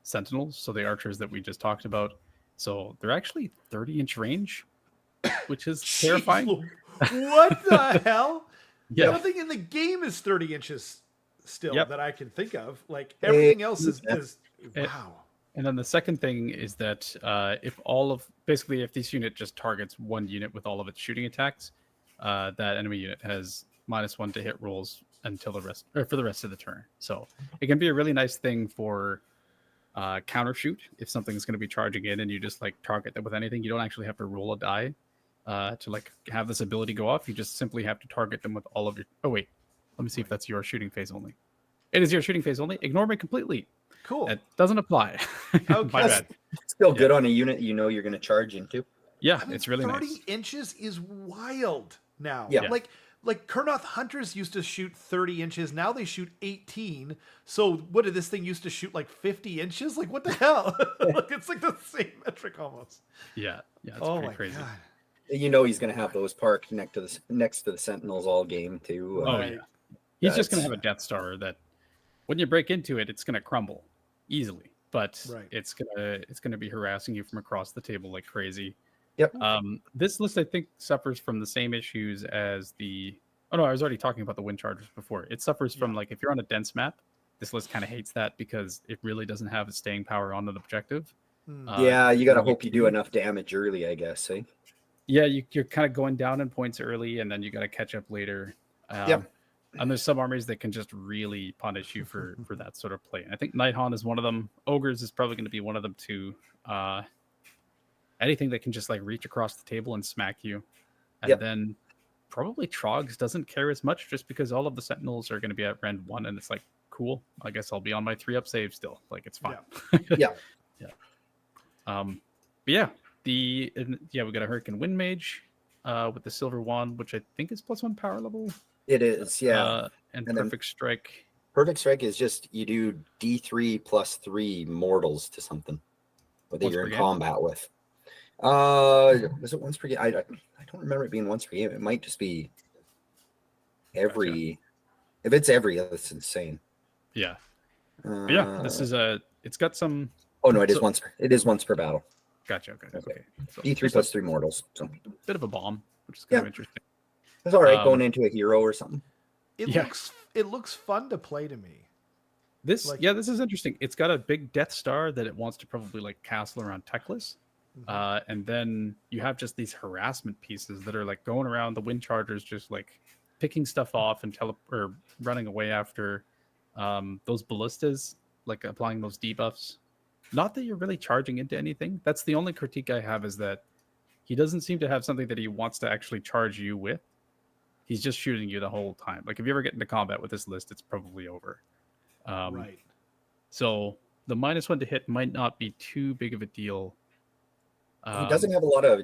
sentinels, so the archers that we just talked about. So they're actually 30-inch range, which is terrifying. What the hell? Yeah. Nothing in the game is 30 inches still that I can think of. Like everything else is wow. And then the second thing is that if this unit just targets one unit with all of its shooting attacks, that enemy unit has -1 to hit rolls until for the rest of the turn. So it can be a really nice thing for counter shoot if something's going to be charging in and you just target them with anything. You don't actually have to roll a die to have this ability go off. You just simply have to target them with all of your. Oh wait, let me see if that's your shooting phase only. It is your shooting phase only. Ignore me completely. Cool. It doesn't apply. Okay. My bad. Still good on a unit you're going to charge into. Yeah, I mean, it's really 30 nice. inches is wild now. Yeah. Like Kurnoth Hunters used to shoot 30 inches. Now they shoot 18. So what did this thing used to shoot 50 inches? Like what the hell? It's like the same metric almost. Yeah, it's my pretty crazy. God. He's going to have those parked next to the Sentinels all game too. Yeah. He's just going to have a Death Star that when you break into it, it's going to crumble easily. But it's gonna be harassing you from across the table like crazy. Yep. This list I think suffers from the same issues as the. Oh no, I was already talking about the wind chargers before. It suffers from if you're on a dense map, this list kind of hates that because it really doesn't have a staying power on the objective. You got to hope you do enough damage early, I guess. Eh? Yeah, you're kind of going down in points early, and then you got to catch up later. And there's some armies that can just really punish you for that sort of play. And I think Nighthaunt is one of them. Ogres is probably going to be one of them too. Anything that can just reach across the table and smack you. And then probably Trogs doesn't care as much just because all of the Sentinels are going to be at Rend 1 and it's cool. I guess I'll be on my 3-up save still. It's fine. Yeah. We got a Hurricane Wind Mage with the Silver Wand, which I think is +1 power level. It is, yeah. And Perfect Strike. Perfect Strike is just you do D3 +3 mortals to something, whether you're in combat with. Was it once per game? I don't remember it being once per game. It might just be every. Gotcha. If it's every, that's insane. Yeah. This is a it's got some. Oh no, it is So- once. It is once per battle. Gotcha. Okay. So D3 just plus 3 mortals. So a bit of a bomb, which is kind of Yeah. interesting. that's all right. Um, Going into a hero or something. It Yeah. looks fun to play to me. This Like- this is interesting. It's got a big Death Star that it wants to probably like castle around Teclis. And then you have just these harassment pieces that are like going around the wind chargers, just like picking stuff off and or running away after those ballistas, like applying those debuffs. Not that you're really charging into anything. That's the only critique I have, is that he doesn't seem to have something that he wants to actually charge you with. He's just shooting you the whole time. Like if you ever get into combat with this list, it's probably over. Right. So the -1 to hit might not be too big of a deal. He doesn't have a lot of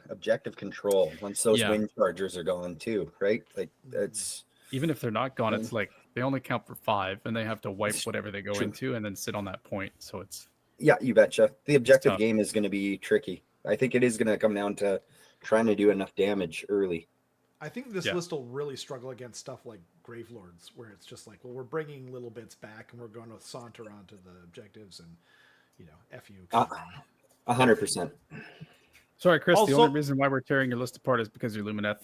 objective control once those Yeah. wind chargers are gone too, right? Like it's Even if they're not gone, it's like they only count for 5, and they have to wipe It's whatever they go true. into and then sit on that point. So it's yeah, you betcha. The objective tough. game is going to be tricky. I think it is going to come down to trying to do enough damage early. I think this Yeah. list will really struggle against stuff like Gravelords, where it's just like, well, we're bringing little bits back and we're going to saunter onto the objectives and, F you. 100%. sorry, Chris. Also- the only reason why we're tearing your list apart is because you're Lumineth.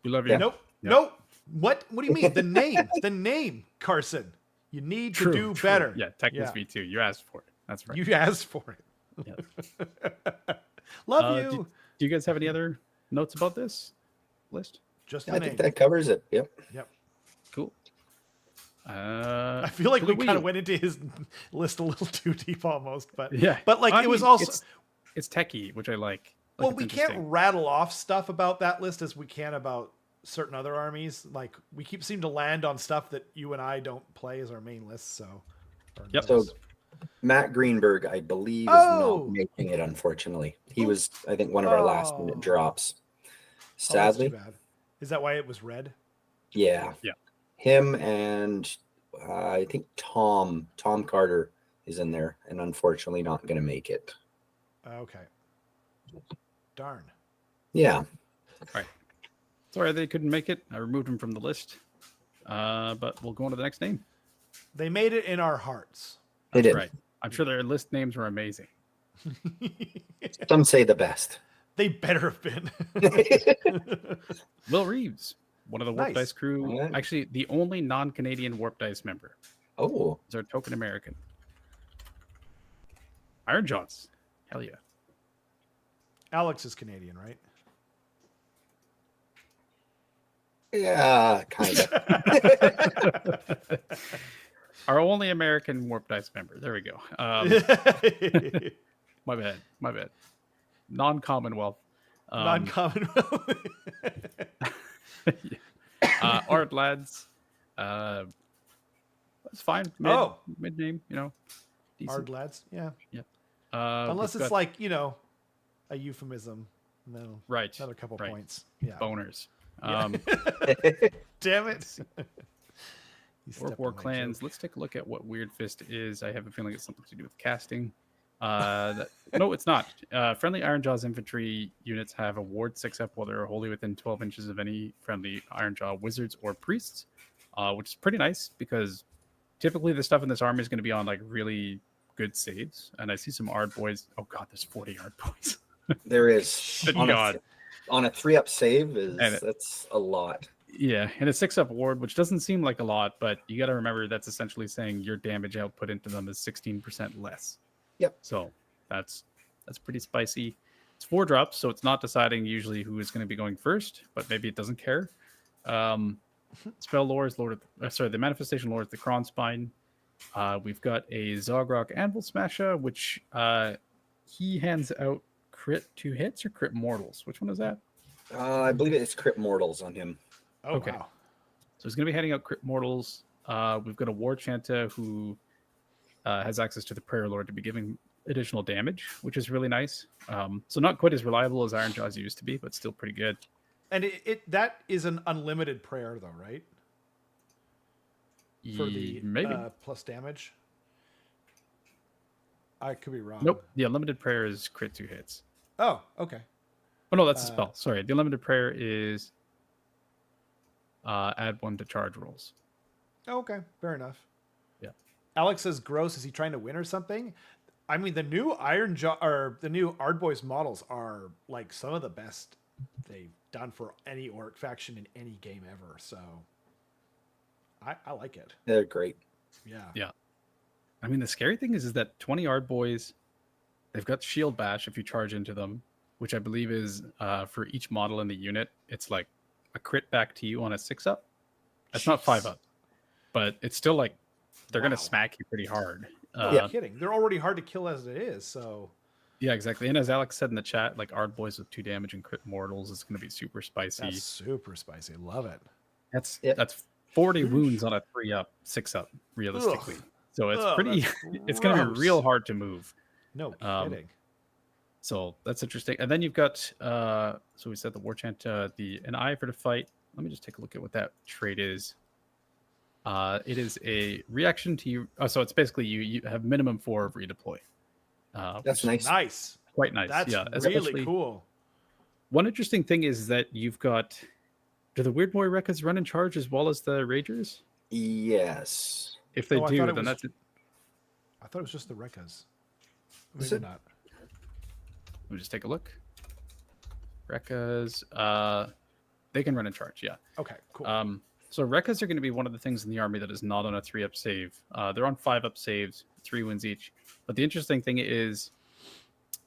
We love you. Yeah. Nope. Yeah. Nope. What do you mean? The name, Carson. You need to do better. Yeah, Teclis Yeah. V2. You asked for it. That's right. You asked for it. Yeah. Love Do you. you guys have any other notes about this list? Just I the think name. that covers it. Yep. Yep. Cool. I feel like for the we kind Wii. of went into his list a little too deep almost, but Yeah, But like I it was mean, also it's techie, which I like. well, it's we interesting. can't rattle off stuff about that list as we can about certain other armies. Like we seem to land on stuff that you and I don't play as our main list. So, or Yep. So notice. Matt Greenberg, I believe, is Oh! not making it, unfortunately. He Oh. was, I think, one of our last Oh. minute drops. Oh, that's Sadly. too bad. Is that why it was red? Yeah. Yeah. Him and I think Tom Carter is in there, and unfortunately not going to make it. Okay. Darn. Yeah. Sorry they couldn't make it. I removed him from the list. But we'll go on to the next name. They made it in our hearts. They did. Right. I'm sure their list names were amazing. Some say the best. They better have been. Will Reeves, one of the Warp Nice. Dice crew. Alright. Actually, the only non-Canadian Warp Dice member. Oh, He's our token American. Iron Jaws. Hell yeah. Alex is Canadian, right? yeah, kind of. Our only American Warp Dice member. There we go. My bad. Non-Commonwealth. Non-Commonwealth. Art Lads. That's fine. Mid name, decent. Hard lads. Yeah. Unless Unless it's like, a euphemism. No. right, Another couple right. points. Yeah. boners. Yeah. Damn it. You Orc stepped War on my clans. joke. Let's take a look at what Weird Fist is. I have a feeling it's something to do with casting. No, it's not. Friendly Iron Jaws infantry units have a ward 6 up while they're wholly within 12 inches of any friendly Iron Jaw wizards or priests, which is pretty nice because typically the stuff in this army is going to be on like really good saves. And I see some Ard boys. Oh god, there's 40 Ard boys. There is. Good On God. on a 3-up save And that's a lot. Yeah, and a 6-up ward, which doesn't seem like a lot, but you got to remember that's essentially saying your damage output into them is 16% less. Yep. So that's pretty spicy. It's 4 drops, so it's not deciding usually who is going to be going first, but maybe it doesn't care. Spell lore is the manifestation lore is the Kron Spine. We've got a Zogrok Anvil Smasher, which he hands out crit 2 hits or crit mortals. Which one is that? I believe it's crit mortals on him. Oh, Okay. wow. So he's going to be handing out crit mortals. We've got a War Chanta who has access to the Prayer Lord to be giving additional damage, which is really nice. So not quite as reliable as Iron Jaws used to be, but still pretty good. And that is an unlimited prayer, though, right? For the Maybe. plus damage. I could be wrong. Nope. The Unlimited Prayer is crit 2 hits. Oh, okay. Oh, no, that's a spell. Sorry. The Unlimited Prayer is add 1 to charge rolls. Okay, fair enough. Yeah. Alex says, "Gross. Is he trying to win or something?" I mean, the new the new Ardboys models are like some of the best they've done for any orc faction in any game ever. So I like it. They're great. Yeah. Yeah. I mean, the scary thing is that 20 Ard Boys, they've got Shield Bash if you charge into them, which I believe is for each model in the unit, it's like a crit back to you on a 6-up. That's not 5-up, but it's still like they're going to smack you pretty hard. No kidding. They're already hard to kill as it is. So yeah, exactly. And as Alex said in the chat, like Ard Boys with 2 damage and crit mortals is going to be super spicy. that's super spicy. Love it. That's 40 wounds on a 3-up, 6-up, realistically. Ugh. So it's pretty. It's going to be real hard to move. No kidding. So that's interesting. And then you've got, so we said the War Chant, an eye for the fight. Let me just take a look at what that trait is. It is a reaction to you. So it's basically you have minimum 4 of redeploy. That's nice. Nice. Quite nice. That's really cool. One interesting thing is that you've got, do the Weird Boy Rekkas run in charge as well as the Ragers? Yes. If they do, then that's it. I thought it was just the Rekkas. Is Maybe it? not. Let me just take a look. Rekkas, they can run in charge, yeah. Okay, cool. So Rekkas are going to be one of the things in the army that is not on a 3-up save. They're on 5-up saves, 3 wins each. But the interesting thing is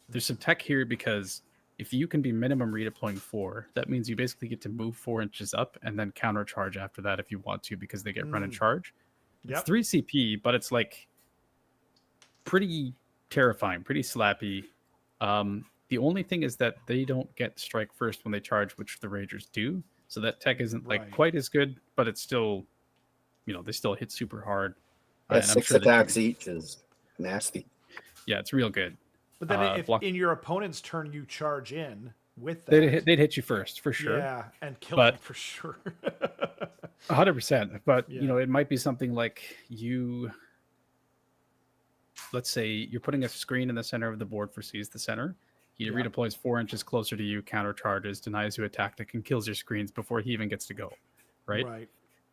there's some tech here because if you can be minimum redeploying 4, that means you basically get to move 4 inches up and then counter charge after that if you want to because they get run in charge. It's 3 CP, but it's like pretty terrifying, pretty slappy. The only thing is that they don't get strike first when they charge, which the Ragers do. So that tech isn't like quite as good, but it's still, they still hit super hard. Yeah, 6 attacks each is nasty. Yeah, it's real good. But then if in your opponent's turn you charge in with that, they'd hit you first for sure. Yeah, and kill them for sure. 100%. But it might be something like let's say you're putting a screen in the center of the board for Seize the Center. He redeploys 4 inches closer to you, counter charges, denies you a tactic, and kills your screens before he even gets to go. Right.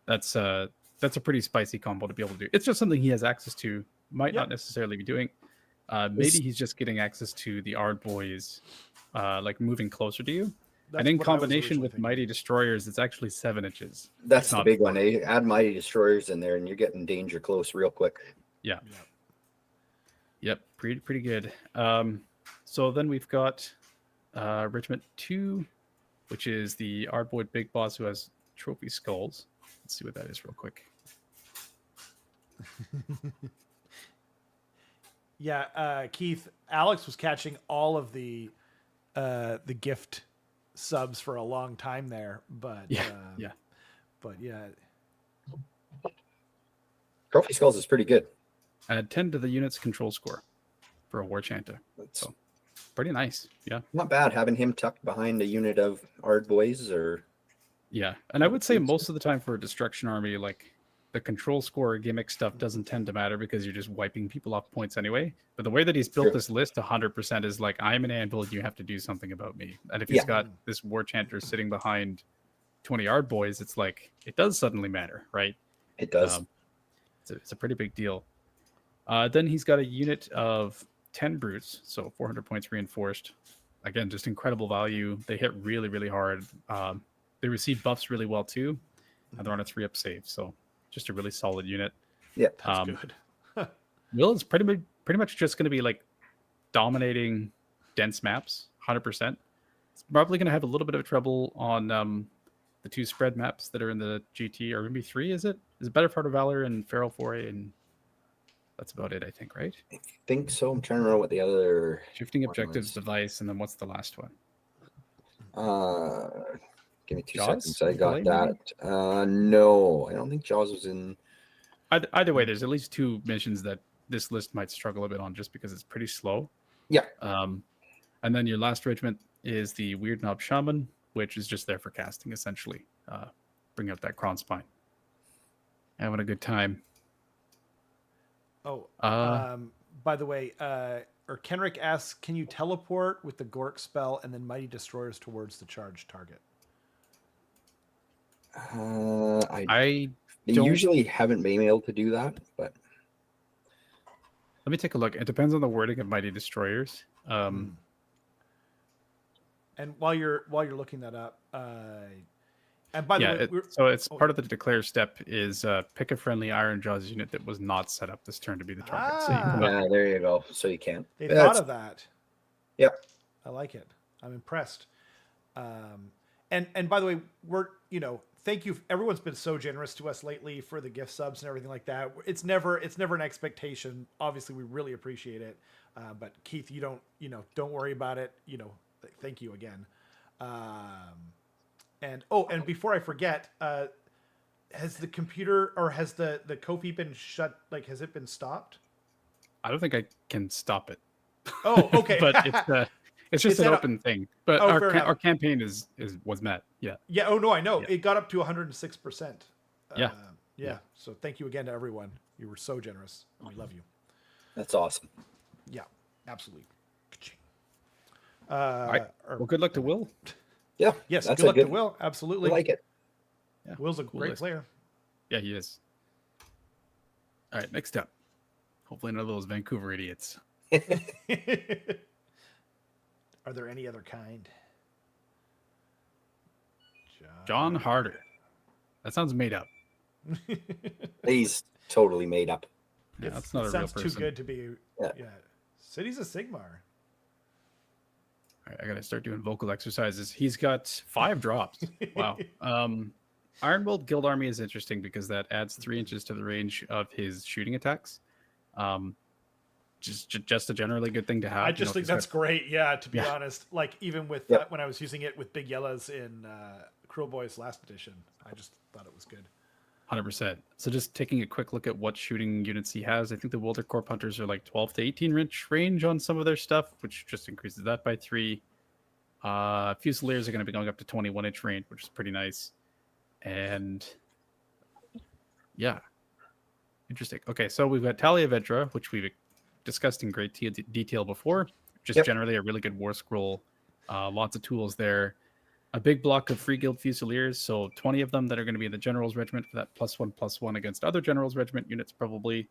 That's a pretty spicy combo to be able to do. It's just something he has access to. Might not necessarily be doing. Maybe he's just getting access to the Ard Boys, like moving closer to you. And in combination with Mighty Destroyers, it's actually 7 inches. That's the big one. They add Mighty Destroyers in there, and you're getting danger close real quick. Yeah. Yep. Pretty good. So then we've got Regiment 2, which is the Ardboy Big Boss who has trophy skulls. Let's see what that is real quick. Keith, Alex was catching all of the gift subs for a long time there, but Trophy skulls is pretty good. Add 10 to the unit's control score for a War Chanter. So pretty nice. Yeah. Not bad having him tucked behind a unit of Ard Boys or. Yeah. And I would say most of the time for a destruction army, like the control score gimmick stuff doesn't tend to matter because you're just wiping people off points anyway. But the way that he's built this list 100% is like, I'm an anvil, you have to do something about me. And if he's got this War Chanter sitting behind 20 Ard Boys, it's like, it does suddenly matter, right? It does. It's a pretty big deal. Then he's got a unit of 10 brutes, so 400 points reinforced. Again, just incredible value. They hit really, really hard. They receive buffs really well too, and they're on a 3-up save. So just a really solid unit. Yeah, that's good. Will is pretty much just going to be like dominating dense maps, 100%. It's probably going to have a little bit of trouble on the 2 spread maps that are in the GT, or maybe 3. Is it Better Part of Valor and Feral Foray, and that's about it, I think, right? I think so. I'm trying to remember what the other shifting objectives device, and then what's the last one? Give me 2 seconds. I got that. No, I don't think Jaws was in. Either way, there's at least 2 missions that this list might struggle a bit on just because it's pretty slow. Yeah. And then your last regiment is the Weird Knob Shaman, which is just there for casting, essentially. Bring out that Kron Spine. Having a good time. Oh, by the way, or Kenrick asks, can you teleport with the Gork spell and then Mighty Destroyers towards the charge target? I usually haven't been able to do that, but Let me take a look. It depends on the wording of Mighty Destroyers. And while you're looking that up, and by the way, so it's part of the declare step is pick a friendly Iron Jaws unit that was not set up this turn to be the target. So yeah, there you go. So you can't. They thought of that. Yep. I like it. I'm impressed. And by the way, thank you. Everyone's been so generous to us lately for the gift subs and everything like that. It's never an expectation. Obviously, we really appreciate it. But Keith, you don't worry about it. Thank you again. And before I forget, has the computer or has the Ko-fi been shut? Like, has it been stopped? I don't think I can stop it. Oh, okay. But it's just an open thing. But our campaign was met. Yeah. Yeah. Oh no, I know. Yeah. It got up to 106%. Yeah. So thank you again to everyone. You were so generous. We love you. That's awesome. Yeah, absolutely. All right. Well, good luck to Will. Yeah. Yes. Good luck to Will. Absolutely. I like it. Yeah. Will's a great player. Yeah, he is. All right. Next up. Hopefully none of those Vancouver idiots. Are there any other kind? John Harder. That sounds made up. He's totally made up. Yeah, that's not a real person. Sounds too good to be. Yeah. City's a Sigmar. All right, I gotta start doing vocal exercises. He's got 5 drops. Wow. Ironwold Guild Army is interesting because that adds 3 inches to the range of his shooting attacks. Just a generally good thing to have. I just think that's great. Yeah, to be honest, like even with when I was using it with Big Yellows in Cruel Boys last edition, I just thought it was good. 100%. So just taking a quick look at what shooting units he has, I think the Wildercorp Hunters are like 12 to 18 inch range on some of their stuff, which just increases that by 3. Fusiliers are going to be going up to 21 inch range, which is pretty nice. And yeah, interesting. Okay, so we've got Talia Vedra, which we've discussed in great detail before. Just generally a really good war scroll. Lots of tools there. A big block of Free Guild Fusiliers, so 20 of them that are going to be in the General's Regiment for that +1/+1 against other General's Regiment units, probably.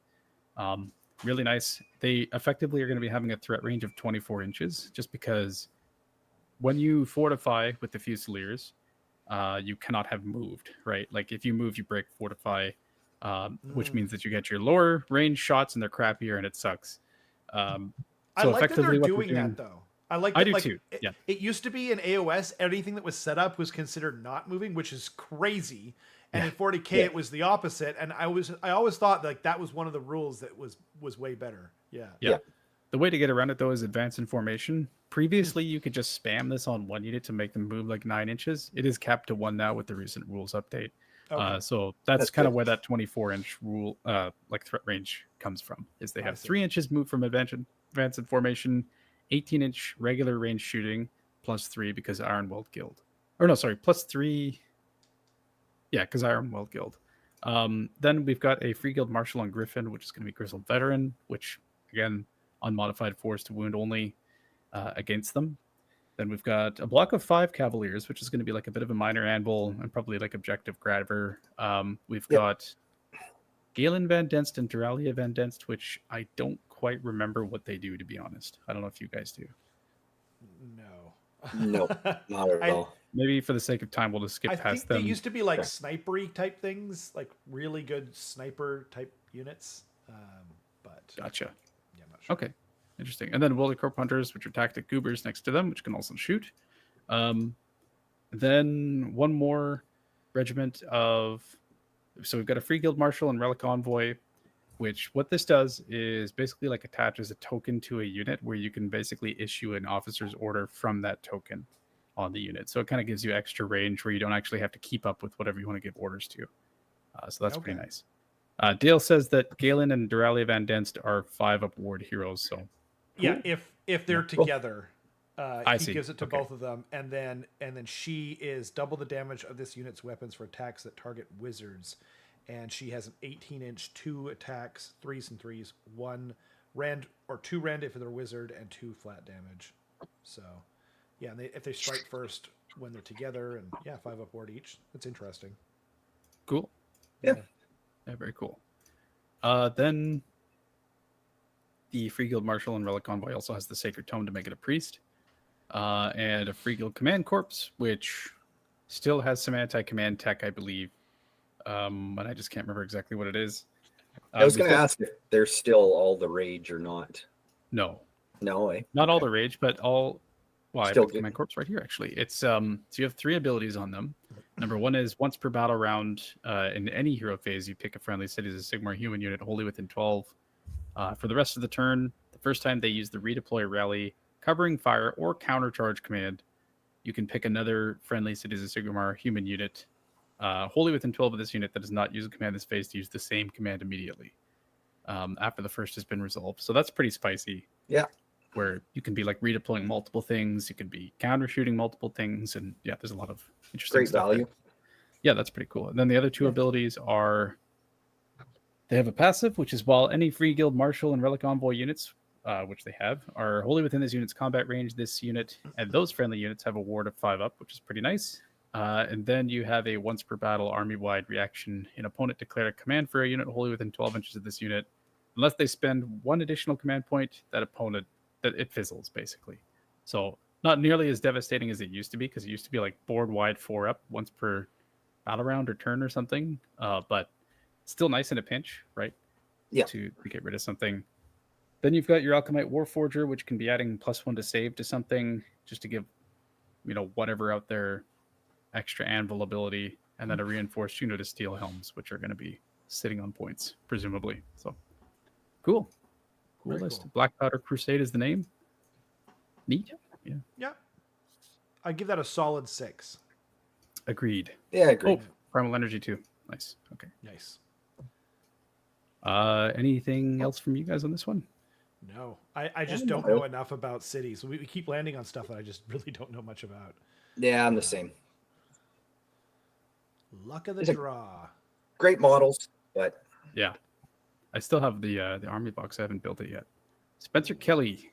Really nice. They effectively are going to be having a threat range of 24 inches, just because when you fortify with the Fusiliers, you cannot have moved, right? Like if you move, you break fortify, which means that you get your lower range shots and they're crappier and it sucks. I like that they're doing that though. I do too. Yeah. It used to be in AOS, anything that was set up was considered not moving, which is crazy. And in 40k, it was the opposite. And I always thought like that was one of the rules that was way better. Yeah. The way to get around it though is advance in formation. Previously, you could just spam this on one unit to make them move like 9 inches. It is capped to 1 now with the recent rules update. Okay. So that's kind of where that 24 inch rule, like threat range, comes from. Is they have 3 inches move from advance in formation, 18 inch regular range shooting, +3 because Ironwold Guild. Or no, sorry, +3. Yeah, because Ironwold Guild. Then we've got a Free Guild Marshal on Griffin, which is going to be Grizzled Veteran, which again, unmodified force to wound only against them. Then we've got a block of 5 Cavaliers, which is going to be like a bit of a minor anvil and probably like objective grabber. We've got Galen Van Denst and Duralia Van Denst, which I don't quite remember what they do, to be honest. I don't know if you guys do. No, not at all. Maybe for the sake of time, we'll just skip past them. They used to be like snipery type things, like really good sniper type units. But gotcha. Yeah, I'm not sure. Okay, interesting. And then Wildercorp Hunters, which are tactic goobers next to them, which can also shoot. Then one more regiment of... So we've got a Free Guild Marshal and Relic Envoy, which what this does is basically like attaches a token to a unit where you can basically issue an officer's order from that token on the unit. So it kind of gives you extra range where you don't actually have to keep up with whatever you want to give orders to. So that's pretty nice. Dale says that Galen and Duralia Van Denst are 5-up ward heroes. So yeah, if they're together, he gives it to both of them, and then she is double the damage of this unit's weapons for attacks that target wizards. And she has an 18-inch 2 attacks, 3s and 3s, 1 rend or 2 rend if they're wizard, and 2 flat damage. So, yeah, and if they strike first when they're together, and 5-up ward each. That's interesting. Cool. Yeah, very cool. Then The Free Guild Marshal and Relic Envoy also has the Sacred Tome to make it a priest. And a Free Guild Command Corps, which still has some anti-command tech, I believe. But I just can't remember exactly what it is. I was going to ask if they're still all the rage or not. No. No, Not all the rage, but all. Well, I have Still the Command Corps right here, actually. It's so you have 3 abilities on them. Number 1 is once per battle round in any hero phase, you pick a friendly Cities of Sigmar human unit wholly within 12. For the rest of the turn, the first time they use the redeploy rally, covering fire, or countercharge command, you can pick another friendly Cities of Sigmar human unit wholly within 12 of this unit that does not use a command this phase to use the same command immediately after the first has been resolved. So that's pretty spicy. Yeah. Where you can be like redeploying multiple things, you can be counter shooting multiple things, and yeah, there's a lot of interesting great stuff value. there. Yeah, that's pretty cool. And then the other 2 abilities are they have a passive, which is while any Free Guild Marshal and Relic Envoy units, which they have, are wholly within this unit's combat range, this unit and those friendly units have a ward of 5 up, which is pretty nice. And then you have a once per battle army-wide reaction. An opponent declared a command for a unit wholly within 12 inches of this unit. Unless they spend 1 additional command point, that it fizzles, basically. So not nearly as devastating as it used to be, because it used to be like board-wide 4 up once per battle round or turn or something. But still nice in a pinch, right? Yeah. To get rid of something. Then you've got your Alchemite Warforger, which can be adding +1 to save to something, just to give, whatever out there extra anvil ability, and then a reinforced unit of steel helms, which are going to be sitting on points, presumably. So cool list. Cool. Black Powder Crusade is the name. Neat. Yeah. I give that a solid 6. Agreed. Yeah, agreed. Oh, Primal Energy too. Nice. Okay. Nice. Anything else from you guys on this one? No, I just don't know enough about cities. We keep landing on stuff that I just really don't know much about. Yeah, I'm the same. Luck of the draw. Great models, but Yeah. I still have the army box. I haven't built it yet. Spencer Kelly.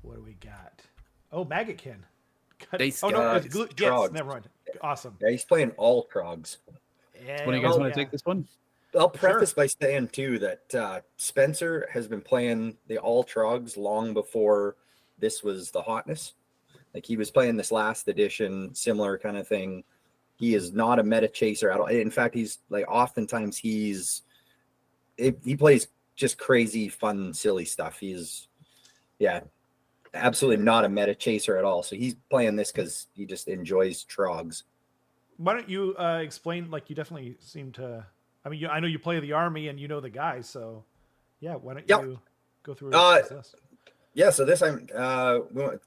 What do we got? Oh, Maggotkin. Dace Oh no, it's Trogs. Gets. Never mind. Awesome. yeah, he's playing all Trogs. Yeah, What do you guys want to take this one? I'll preface by saying too that Spencer has been playing the all Trogs long before this was the hotness. Like he was playing this last edition, similar kind of thing. He is not a meta chaser at all. In fact, he's like oftentimes he plays just crazy, fun, silly stuff. He's absolutely not a meta chaser at all. So he's playing this because he just enjoys Trogs. Why don't you explain? Like you definitely seem to. I mean, I know you play the army and you know the guys, so yeah. Why don't you go through this? Yeah, so this time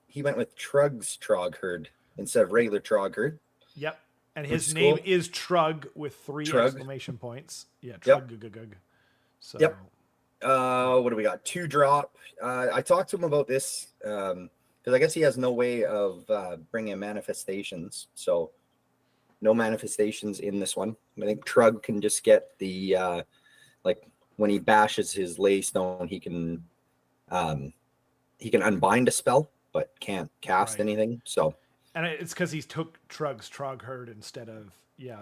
he went with Trug's Trog Herd instead of regular Trog Herd. Yep, and his name is Trug with 3 exclamation points. Yeah, Trug. So. Yep. What do we got? 2 drop. I talked to him about this because I guess he has no way of bringing manifestations. So no manifestations in this one. I think Trug can just get the like when he bashes his lay stone, he can unbind a spell, but can't cast anything. So, and it's because he took Trug's Trog Herd instead of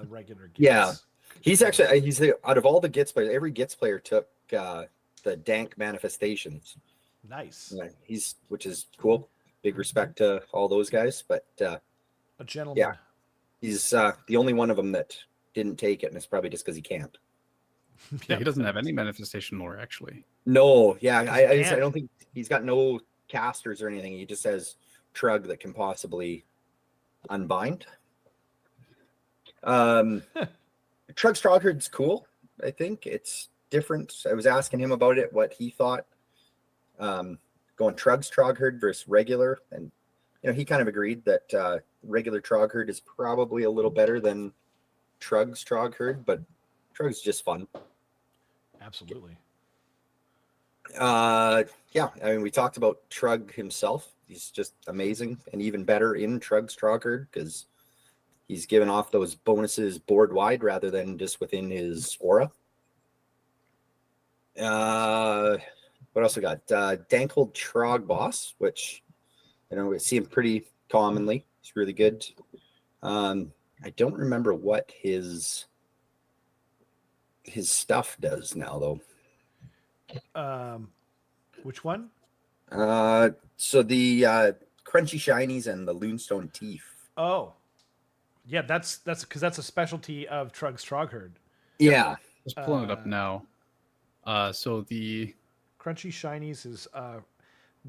regular Gits. Yeah, he's out of all the Gits players, every Gits player took the dank manifestations. Nice. Which is cool. Big respect to all those guys, but a gentleman. Yeah, he's the only one of them that didn't take it, and it's probably just because he can't. Yeah, he doesn't have any manifestation lore, actually. No, yeah, I don't think he's got no casters or anything. He just has Trug that can possibly unbind. Trug's Trogherd's cool. I think it's different. I was asking him about it, what he thought. Going Trug's Trogherd versus regular, and he kind of agreed that regular Trogherd is probably a little better than Trug's Trogherd, but Trug's just fun. Absolutely. I mean, we talked about Trug himself. He's just amazing, and even better in Trug's Trogherd because he's giving off those bonuses board wide rather than just within his aura. What else we got? Dankled Trog Boss, which we see him pretty commonly. It's really good. I don't remember what his stuff does now, though. Which one? So the crunchy shinies and the Loonstone teeth. Oh, yeah, that's because that's a specialty of Trug's Trogherd. Yeah. Just pulling it up now. So the Crunchy shinies is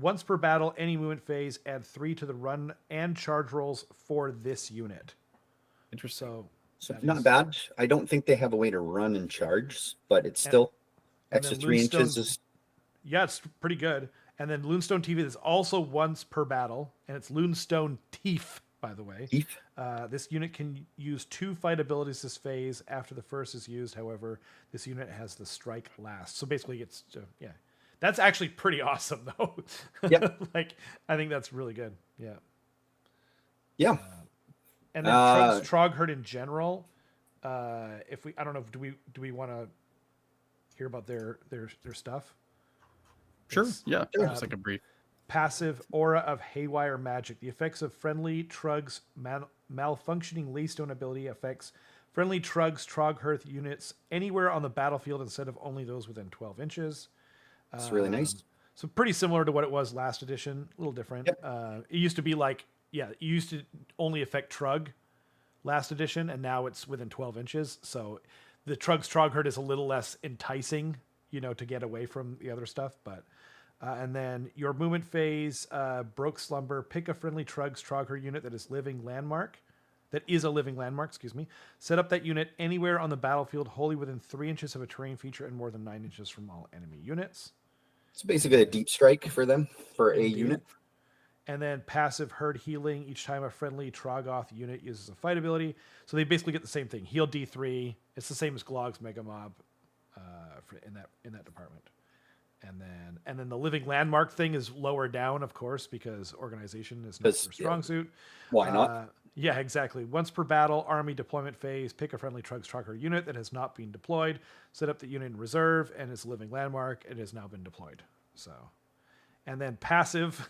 once per battle, any movement phase, add 3 to the run and charge rolls for this unit. interesting. So That not is- bad. I don't think they have a way to run and charge, but it's still and extra then 3 Loonstone- inches. Is, Yeah, it's pretty good. And then Loonstone TV is also once per battle, and it's Loonstone Teeth, by the way. teeth. This unit can use 2 fight abilities this phase after the first is used. However, this unit has the strike last. So basically, it's yeah. That's actually pretty awesome, though. Yep. Like, I think that's really good. Yeah. Yeah. And then Trug's Trogherd in general. If we, I don't know, do we want to hear about their stuff? Sure. It's, Yeah. Sure. Just like a brief. Passive Aura of Haywire Magic. The effects of friendly Trug's malfunctioning Leystone ability affects friendly Trug's Trogherd units anywhere on the battlefield instead of only those within 12 inches. It's really nice. So pretty similar to what it was last edition. A little different. Yep. It used to be like, yeah, it used to only affect Trug last edition, and now it's within 12 inches. So the Trug's Trogherd is a little less enticing, to get away from the other stuff. But and then your movement phase, Broke Slumber, pick a friendly Trug's Trogherd unit that is a living landmark. Excuse me. Set up that unit anywhere on the battlefield wholly within 3 inches of a terrain feature and more than 9 inches from all enemy units. It's basically a deep strike for them for a Indeed. unit. And then passive Herd Healing. Each time a friendly Trogoth unit uses a fight ability. So they basically get the same thing. Heal D3. It's the same as Glog's Mega Mob in that department. And then the Living Landmark thing is lower down, of course, because organization is not their strong suit. Why not? Yeah, exactly. Once per battle, army deployment phase, pick a friendly Trug's Trogherd unit that has not been deployed. Set up the unit in reserve, and it's a living landmark. It has now been deployed. So, and then passive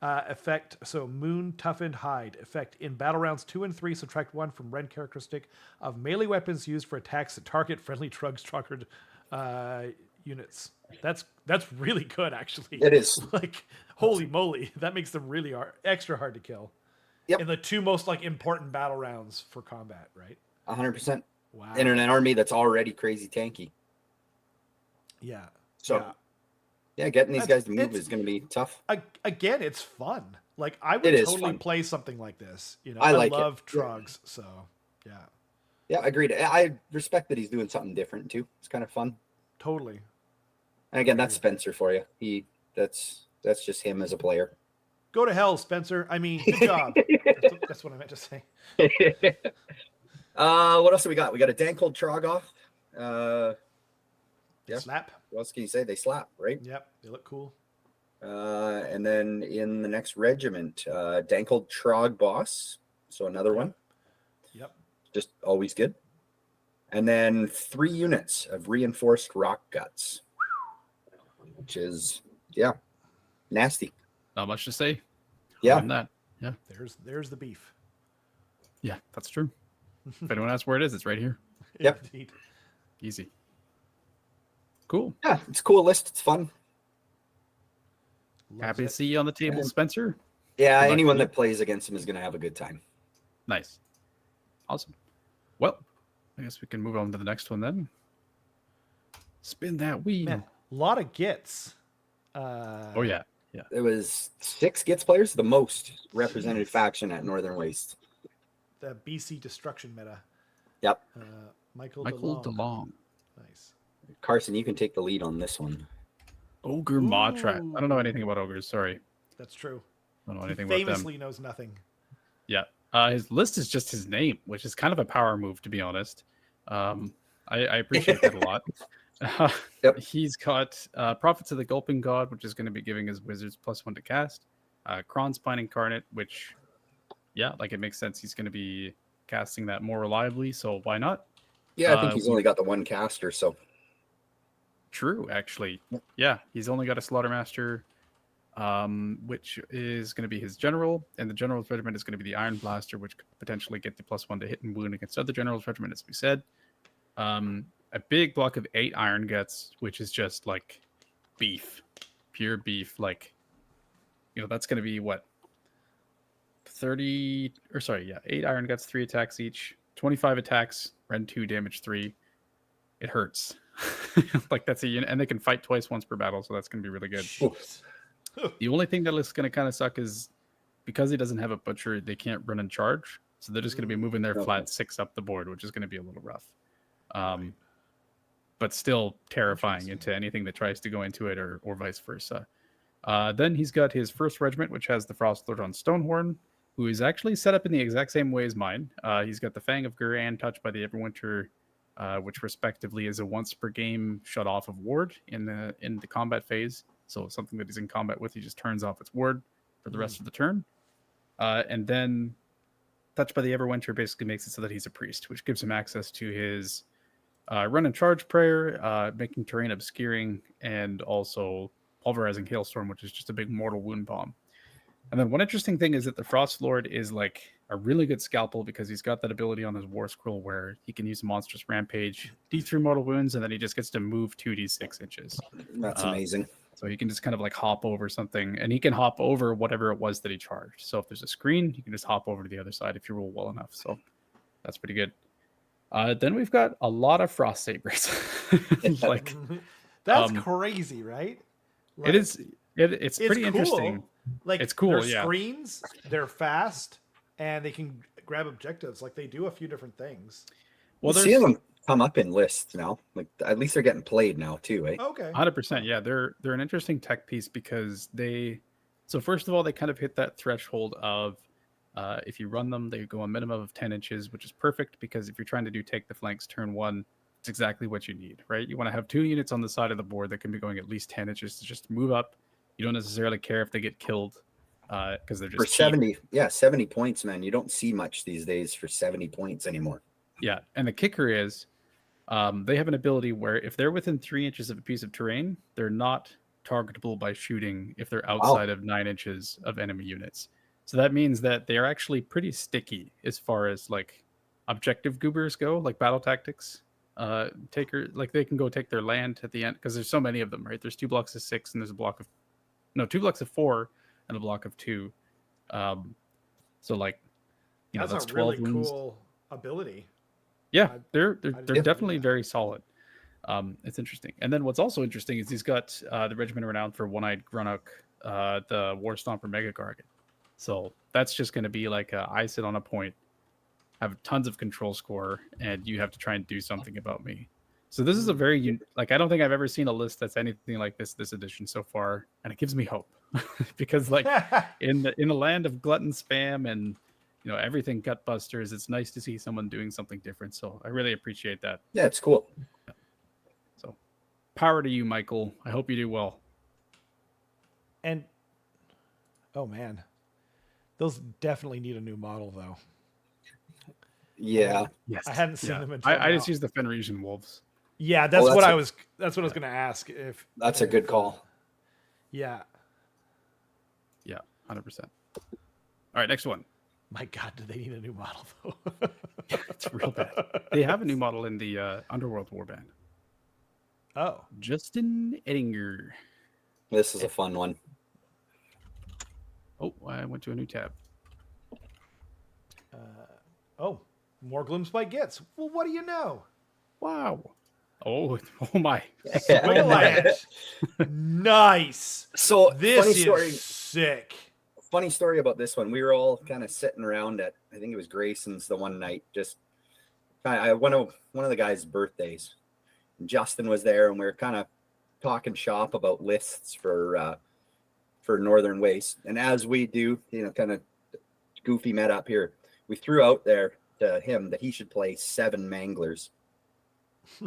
effect. So Moon Toughened Hide effect in battle rounds 2 and 3. Subtract 1 from rend characteristic of melee weapons used for attacks that target friendly Trug's Trogherd units. That's really good, actually. It is. Like, holy moly, that makes them really extra hard to kill. Yep. In the 2 most important battle rounds for combat, right? 100%. Wow. In an army that's already crazy tanky. Yeah. So, yeah, getting these guys to move it's- is going to be tough. Again, it's fun. Like, I It would is totally fun. play something like this. I like it. love Trogs, so yeah, Yeah, agreed. I respect that he's doing something different too. It's kind of fun. totally. And again, that's Spencer for you. That's just him as a player. Go to hell, Spencer. I mean, good job. That's what I meant to say. What else do we got? We got a Dankled Trogoth. Yeah. Slap. What else can you say? They slap, right? Yep, they look cool. And then in the next regiment, Dankled Trog Boss. So another one. Yep. Just always good. And then 3 units of Reinforced Rock Guts, which is, yeah, nasty. Not much to say. Yeah. On that. Yeah. There's the beef. Yeah, that's true. If anyone asks where it is, it's right here. Yep. Indeed. Easy. Cool. Yeah, it's a cool list. It's fun. Loves Happy it. to see you on the table, Spencer. Yeah, Good luck anyone to you. that plays against him is going to have a good time. Nice. Awesome. Well, I guess we can move on to the next one then. Spin that wheel. Man, a lot of gets. Oh, yeah. Yeah. There was 6 Gits players, the most represented faction at Northern Waste. The BC destruction meta. Yep. Michael Michael DeLong. DeLong. Nice. Carson, you can take the lead on this one. Ogre Motrat. I don't know anything about ogres. Sorry. That's true. I don't know He anything about them. famously knows nothing. Yeah. His list is just his name, which is kind of a power move, to be honest. I appreciate that a lot. Yep. He's got Prophets of the Gulping God, which is going to be giving his wizards +1 to cast. Kronspine Incarnate, which, yeah, like it makes sense. He's going to be casting that more reliably, so why not? Yeah, I think he's only got the 1 caster, so. True, actually. Yep. Yeah, he's only got a Slaughtermaster, which is going to be his general, and the general's regiment is going to be the Iron Blaster, which could potentially get the +1 to hit and wound against other generals' regiment, as we said. a big block of 8 iron guts, which is just like beef, pure beef. Like, that's going to be what? 8 iron guts, 3 attacks each, 25 attacks, rend 2, damage 3. It hurts. Like, that's a unit, and they can fight twice, once per battle, so that's going to be really good. Jeez. The only thing that is going to kind of suck is because he doesn't have a butcher, they can't run and charge, so they're just going to be moving their flat 6 up the board, which is going to be a little rough. But still terrifying into anything that tries to go into it, or vice versa. Then he's got his first regiment, which has the Frostlord on Stonehorn, who is actually set up in the exact same way as mine. He's got the Fang of Guran, touched by the Everwinter, which respectively is a once per game shut off of ward in the combat phase. So something that he's in combat with, he just turns off its ward for the rest of the turn. And then touched by the Everwinter basically makes it so that he's a priest, which gives him access to his run and charge prayer, making terrain obscuring, and also pulverizing hailstorm, which is just a big mortal wound bomb. And then one interesting thing is that the Frost Lord is like a really good scalpel because he's got that ability on his War Scroll where he can use a monstrous rampage, D3 mortal wounds, and then he just gets to move 2d6 inches. That's amazing. So he can just kind of like hop over something, and he can hop over whatever it was that he charged. So if there's a screen, you can just hop over to the other side if you roll well enough. So that's pretty good. Then we've got a lot of Frost Sabers. Like, that's crazy, right? Like, it is. It's pretty cool. Interesting. Like, it's cool. They're Yeah. Screens, they're fast, and they can grab objectives. Like, they do a few different things. Well, you see them come up in lists now. Like, at least they're getting played now too, eh? Okay. 100%. Yeah, they're an interesting tech piece because so first of all, they kind of hit that threshold of if you run them, they go a minimum of 10 inches, which is perfect because if you're trying to do take the flanks turn 1, it's exactly what you need, right? You want to have 2 units on the side of the board that can be going at least 10 inches to just move up. You don't necessarily care if they get killed because they're just for 70. Yeah, 70 points, man. You don't see much these days for 70 points anymore. Yeah, and the kicker is they have an ability where if they're within 3 inches of a piece of terrain, they're not targetable by shooting if they're outside of 9 inches of enemy units. So that means that they are actually pretty sticky as far as like objective goobers go, like battle tactics. Like they can go take their land at the end because there's so many of them, right? There's 2 blocks of 6 and there's 2 blocks of 4 and a block of 2. So like, that's 12 really wounds. Cool ability. Yeah, they're definitely very solid. It's interesting. And then what's also interesting is he's got the Regiment Renowned for One-Eyed Grunnock, the War Stomper Mega Gargin. So that's just going to be like I sit on a point, have tons of control score, and you have to try and do something about me. So this is a very I don't think I've ever seen a list that's anything like this edition so far, and it gives me hope because like in the land of glutton spam and everything gut busters, it's nice to see someone doing something different. So I really appreciate that. Yeah, it's cool. So power to you, Michael. I hope you do well. And oh man, those definitely need a new model though. Yeah. Yes. I hadn't seen them until I just used the Fenrisian wolves. Yeah, that's what I was going to ask. If that's a good call. Yeah. Yeah, 100%. All right, next one. My God, do they need a new model though? It's real bad. They have a new model in the Underworld Warband. Oh, Justin Ettinger. This is a fun one. Oh, I went to a new tab. more Gloomspite gets. Well, what do you know? Wow. Oh my. Squillash. Nice. So This funny is story. sick. Funny story about this one. We were all kind of sitting around at, I think it was Grayson's the one night. Just one of the guys' birthdays. And Justin was there, and we were kind of talking shop about lists for Northern Waste. And as we do, kind of goofy met up here, we threw out there to him that he should play 7 Manglers.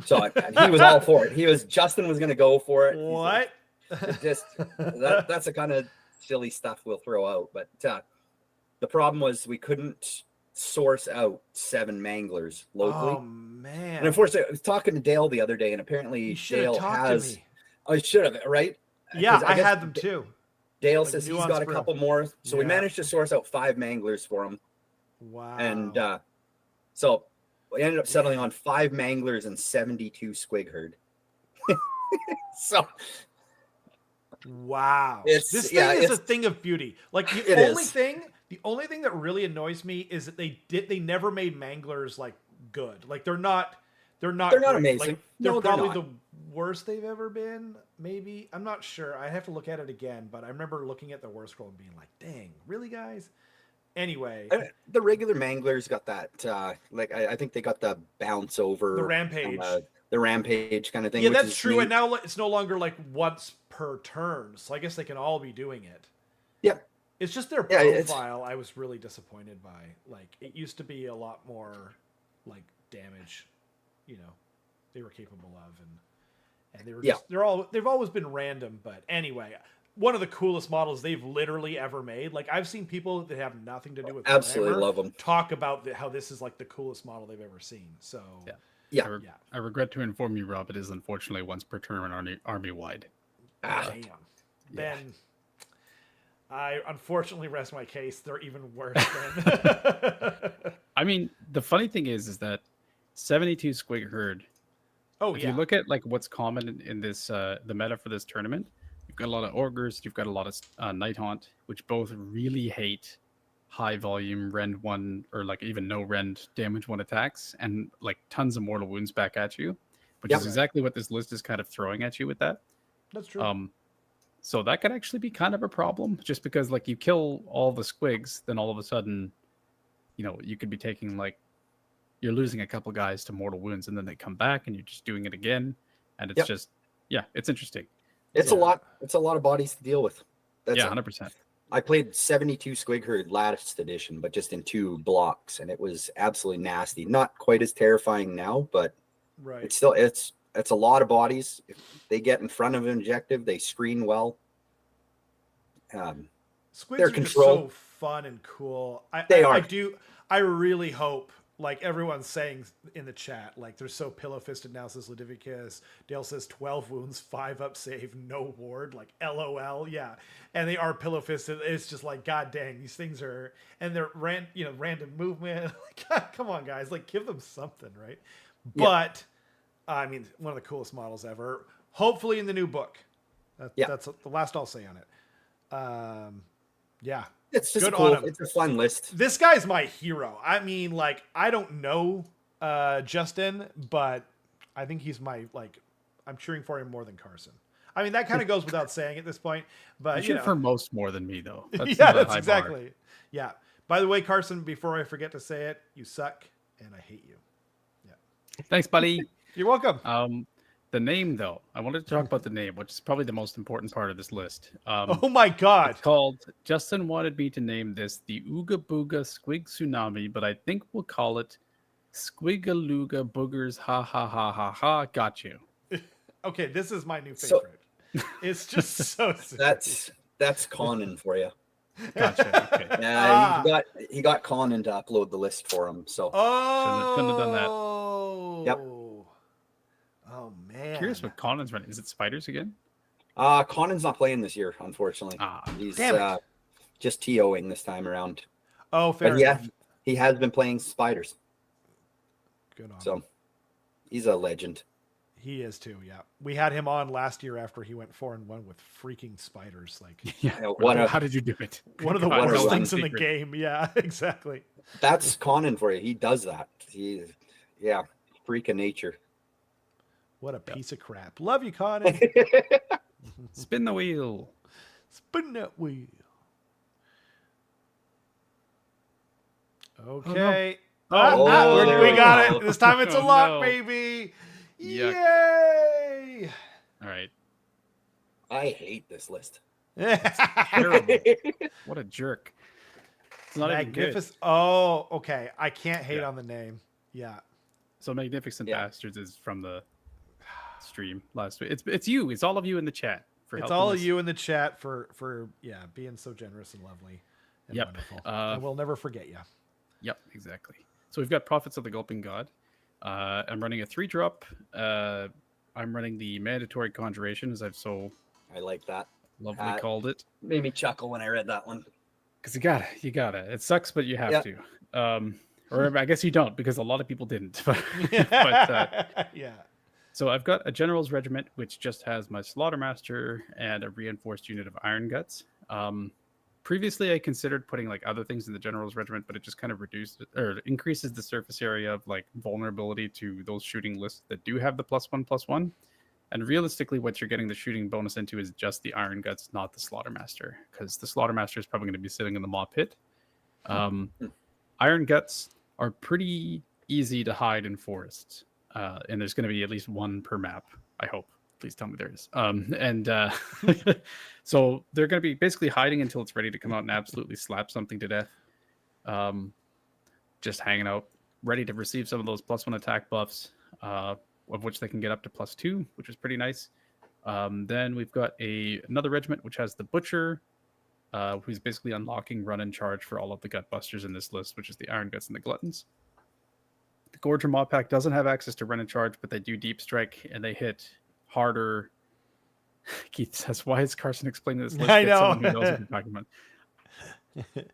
So he was all for it. Justin was going to go for it. What? That's the kind of silly stuff we'll throw out. But the problem was we couldn't source out 7 Manglers locally. Oh man! And unfortunately, I was talking to Dale the other day, and apparently Dale has. Oh, he should have, right? Yeah, I had them too. Dale like says he's got a couple more, so we managed to source out 5 Manglers for him. Wow! And so We ended up settling on 5 manglers and 72 squig herd. So Wow. It's- This yeah, thing is a it's- thing of beauty. Like It the only is. thing that really annoys me is that they never made manglers like good. Like they're not They're not great. amazing. Like, they're No, they're probably not. the worst they've ever been. Maybe I'm not sure. I have to look at it again. But I remember looking at the worst scroll and being like, "Dang, really, guys?" Anyway, The regular manglers got that. I think they got the bounce over the rampage. the rampage kind of thing. Yeah, which that's is true. neat. And now it's no longer like once per turn. So I guess they can all be doing it. Yeah. It's just their Yeah, it's- profile I was really disappointed by. Like it used to be a lot more like damage, they were capable of, and they were Yeah. just they've always been random. But anyway, one of the coolest models they've literally ever made. Like I've seen people that have nothing to do with Absolutely Warhammer love them. talk about how this is like the coolest model they've ever seen. So Yeah. Yeah. I regret to inform you, Rob, it is unfortunately once per turn army wide. Damn. Then I unfortunately rest my case. They're even worse than. I mean, the funny thing is that 72 squig herd. Oh If yeah. you look at like what's common in this the meta for this tournament, you've got a lot of ogres, you've got a lot of night haunt, which both really hate high volume rend 1 or like even no rend damage 1 attacks and like tons of mortal wounds back at you, which Yep. is exactly what this list is kind of throwing at you with that. That's true. So that could actually be kind of a problem, just because like you kill all the squigs, then all of a sudden, you could be taking like you're losing a couple guys to mortal wounds, and then they come back, and you're just doing it again, and it's Yep. just it's interesting. It's a lot. It's a lot of bodies to deal with. That's Yeah, it. 100%. I played 72 squig herd last edition, but just in 2 blocks, and it was absolutely nasty. Not quite as terrifying now, but right. it's still it's a lot of bodies. If they get in front of an objective, they screen well. Squids their are just control- so fun and cool. They I are. do. I really hope, like everyone's saying in the chat, like they're so pillow fisted now. Says Ludivicus. Dale says 12 wounds, 5 up save, no ward. Like LOL. Yeah, and they are pillow fisted. It's just like god dang, these things are, and they're random movement. Like, come on, guys, like give them something, right? Yeah. But I mean, one of the coolest models ever. Hopefully in the new book. That's the last I'll say on it. Yeah. It's just Good cool. on 'em. It's a fun list. This guy's my hero. I mean, like, I don't know Justin, but I think he's I'm cheering for him more than Carson. I mean, that kind of goes without saying at this point, but I shoot for most more than me, though. That's yeah, not a that's high exactly. bar. Yeah. By the way, Carson, before I forget to say it, you suck and I hate you. Thanks, buddy. You're welcome. The name, though, I wanted to talk about the name, which is probably the most important part of this list. Oh my God. It's called, Justin wanted me to name this the Ooga Booga Squig Tsunami, but I think we'll call it Squigaluga Boogers Ha Ha Ha Ha Ha. Got you. Okay, this is my new So- favorite. It's just so silly. That's Conan for you. Gotcha. Okay. Yeah, he got Conan to upload the list for him. So Oh, Shouldn't have done that. Yep. Oh man. Curious what Conan's running. Is it spiders again? Conan's not playing this year, unfortunately. He's damn it. just TOing this time around. Oh, fair But yeah, enough. he has been playing spiders. Good on him. So he's a legend. He is too, yeah. We had him on last year after he went 4-1 with freaking spiders. Like Yeah. Yeah, How did you do it? one of the God, worst what a things in the secret. game. Yeah, exactly. That's Conan for you. He does that. Freak of nature. What a piece of crap. Love you, Conan. Spin the wheel. Spin that wheel. Okay. Oh, we got it. This time it's a Oh, lock, no. baby. Yuck. Yay! All right. I hate this list. Terrible. What a jerk. It's not even good. Magnificent. Oh, okay. I can't hate Yeah. on the name. Yeah. So Magnificent Yeah. Bastards is from the stream last week. It's you. It's all of you in the chat. For It's helping all us. of you in the chat for being so generous and lovely and Yep. wonderful. And we'll never forget you. Yep, exactly. So we've got Prophets of the Gulping God. I'm running a 3-drop. I'm running the mandatory conjuration, as I've so I like that. lovely called it. Made me chuckle when I read that one. Because you gotta. It sucks, but you have Yep. to. Or I guess you don't, because a lot of people didn't. But Yeah. so I've got a general's regiment, which just has my slaughtermaster and a reinforced unit of iron guts. Previously, I considered putting like other things in the general's regiment, but it just kind of increases the surface area of like vulnerability to those shooting lists that do have the +1/+1. And realistically, what you're getting the shooting bonus into is just the iron guts, not the slaughtermaster, because the slaughtermaster is probably going to be sitting in the maw pit. Iron guts are pretty easy to hide in forests, and there's going to be at least one per map, I hope. Please tell me there is. So they're going to be basically hiding until it's ready to come out and absolutely slap something to death. Just hanging out, ready to receive some of those +1 attack buffs, of which they can get up to +2, which is pretty nice. Then we've got another regiment, which has the Butcher, who's basically unlocking run and charge for all of the gut busters in this list, which is the Iron Guts and the Gluttons. The Gorger Maw Pack doesn't have access to run and charge, but they do deep strike, and they hit harder. Keith says, "Why is Carson explaining this list?" I Get know. someone who knows what you're talking about.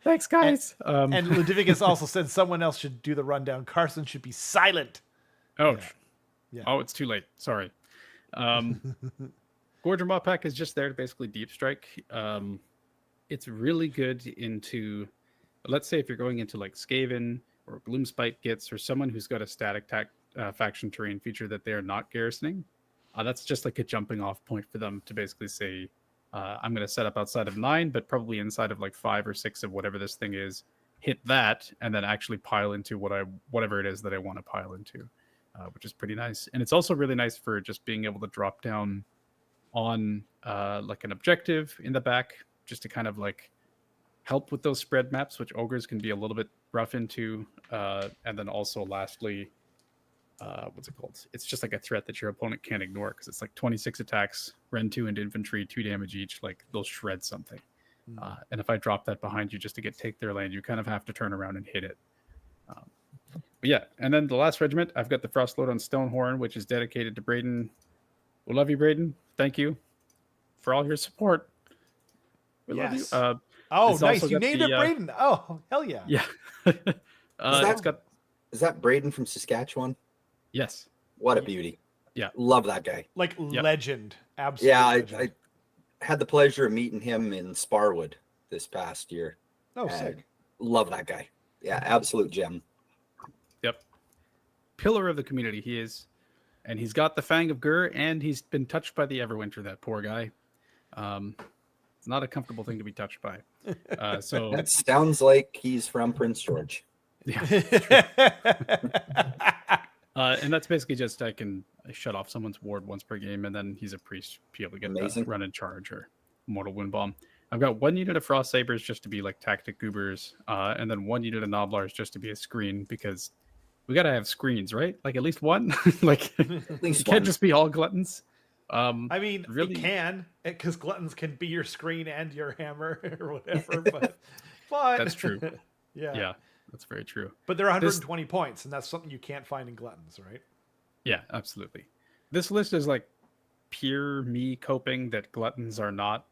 Thanks, guys. And Ludivicus also said someone else should do the rundown. Carson should be silent. Oh, Yeah. Oh, it's too late. Sorry. Gorger Maw Pack is just there to basically deep strike. It's really good into, let's say if you're going into like Skaven or Gloomspite Gits or someone who's got a static faction terrain feature that they're not garrisoning. That's just like a jumping off point for them to basically say, I'm going to set up outside of 9, but probably inside of like 5 or 6 of whatever this thing is, hit that, and then actually pile into whatever it is that I want to pile into, which is pretty nice. And it's also really nice for just being able to drop down on like an objective in the back, just to kind of like help with those spread maps, which ogres can be a little bit rough into. And then also lastly, what's it called? It's just like a threat that your opponent can't ignore, because it's like 26 attacks, Ren 2 and infantry, 2 damage each. Like they'll shred something. And if I drop that behind you just to take their land, you kind of have to turn around and hit it. But yeah, and then the last regiment, I've got the Frostlord on Stonehorn, which is dedicated to Braden. We love you, Braden. Thank you for all your support. We love you. Oh, nice. You named it Braden. Oh, hell yeah. Yeah. Is that Braden from Saskatchewan? Yes. What a beauty. Yeah. Love that guy. Like legend. Absolutely. Yeah, legend. I had the pleasure of meeting him in Sparwood this past year. Oh, sick. Love that guy. Yeah, absolute gem. Yep. Pillar of the community he is. And he's got the Fang of Gur, and he's been touched by the Everwinter, that poor guy. It's not a comfortable thing to be touched by. So that sounds like he's from Prince George. Yeah. And that's basically just I shut off someone's ward once per game, and then he's a priest, be able to get the run and charge or mortal wind bomb. I've got 1 unit of Frost Sabers just to be like tactic goobers, and then 1 unit of Noblars just to be a screen, because we gotta have screens, right? Like at least one. Like at least can't just be all gluttons. I mean, really it can, because gluttons can be your screen and your hammer or whatever. But that's true. Yeah, that's very true. But they're 120 points, and that's something you can't find in gluttons, right? Yeah, absolutely. This list is like pure me coping that gluttons are not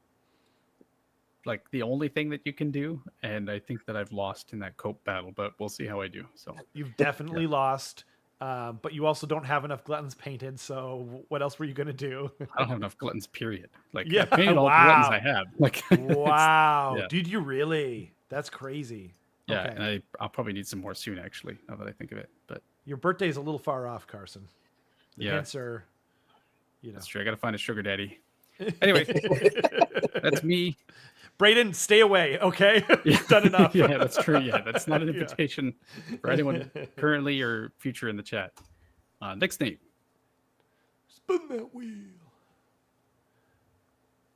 like the only thing that you can do, and I think that I've lost in that cope battle, but we'll see how I do. So you've definitely lost. But you also don't have enough gluttons painted, so what else were you going to do? I don't have enough gluttons, period. Like, I painted all the gluttons I have. Like, wow. Dude, you really? That's crazy. Yeah, okay. And I'll probably need some more soon, actually, now that I think of it. But your birthday's a little far off, Carson. The answer, That's true. I got to find a sugar daddy. Anyway, that's me. Braden, stay away, okay? You've done enough. Yeah, that's true. Yeah, that's not an invitation for anyone currently or future in the chat. Next name. Spin that wheel.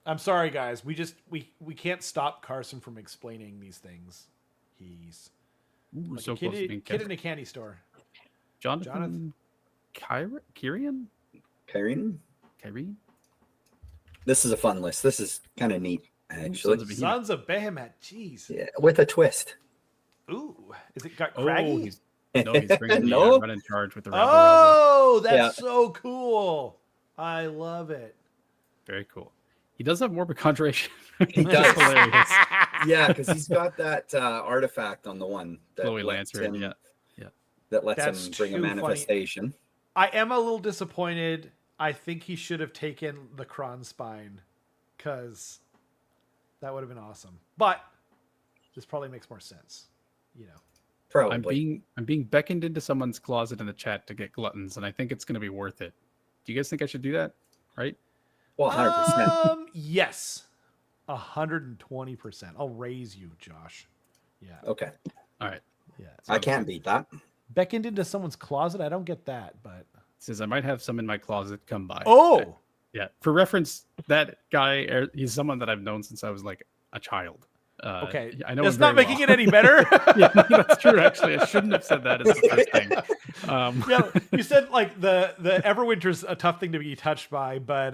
I'm sorry, guys. We can't stop Carson from explaining these things. He's like so a kid in a candy store. Jonathan Kyrian? This is a fun list. This is kind of neat, actually. Sons of Behemoth. Jeez. Yeah, with a twist. Ooh. Is it got craggy? He's bringing the run in charge with the Rabble Oh, that's so cool. I love it. Very cool. He does have Morbid Conjuration. He does. Hilarious. Yeah, because he's got that artifact on the one. That Chloe Lancer, that lets That's him bring a too funny. manifestation. I am a little disappointed. I think he should have taken the Kron spine, because that would have been awesome. But this probably makes more sense, you know. Probably. I'm being beckoned into someone's closet in the chat to get gluttons, and I think it's going to be worth it. Do you guys think I should do that? Right? Well, 100%. Yes, 120%. I'll raise you, Josh. Yeah. Okay. All right. Yeah. I can't beat that. Beckoned into someone's closet. I don't get that, but It says I might have some in my closet. Come by. oh, Yeah. For reference, that guy, he's someone that I've known since I was like a child. okay. I know That's him not very making well. it any better. Yeah, that's true. Actually, I shouldn't have said that as the first thing. Yeah, you said like the Everwinter's a tough thing to be touched by, but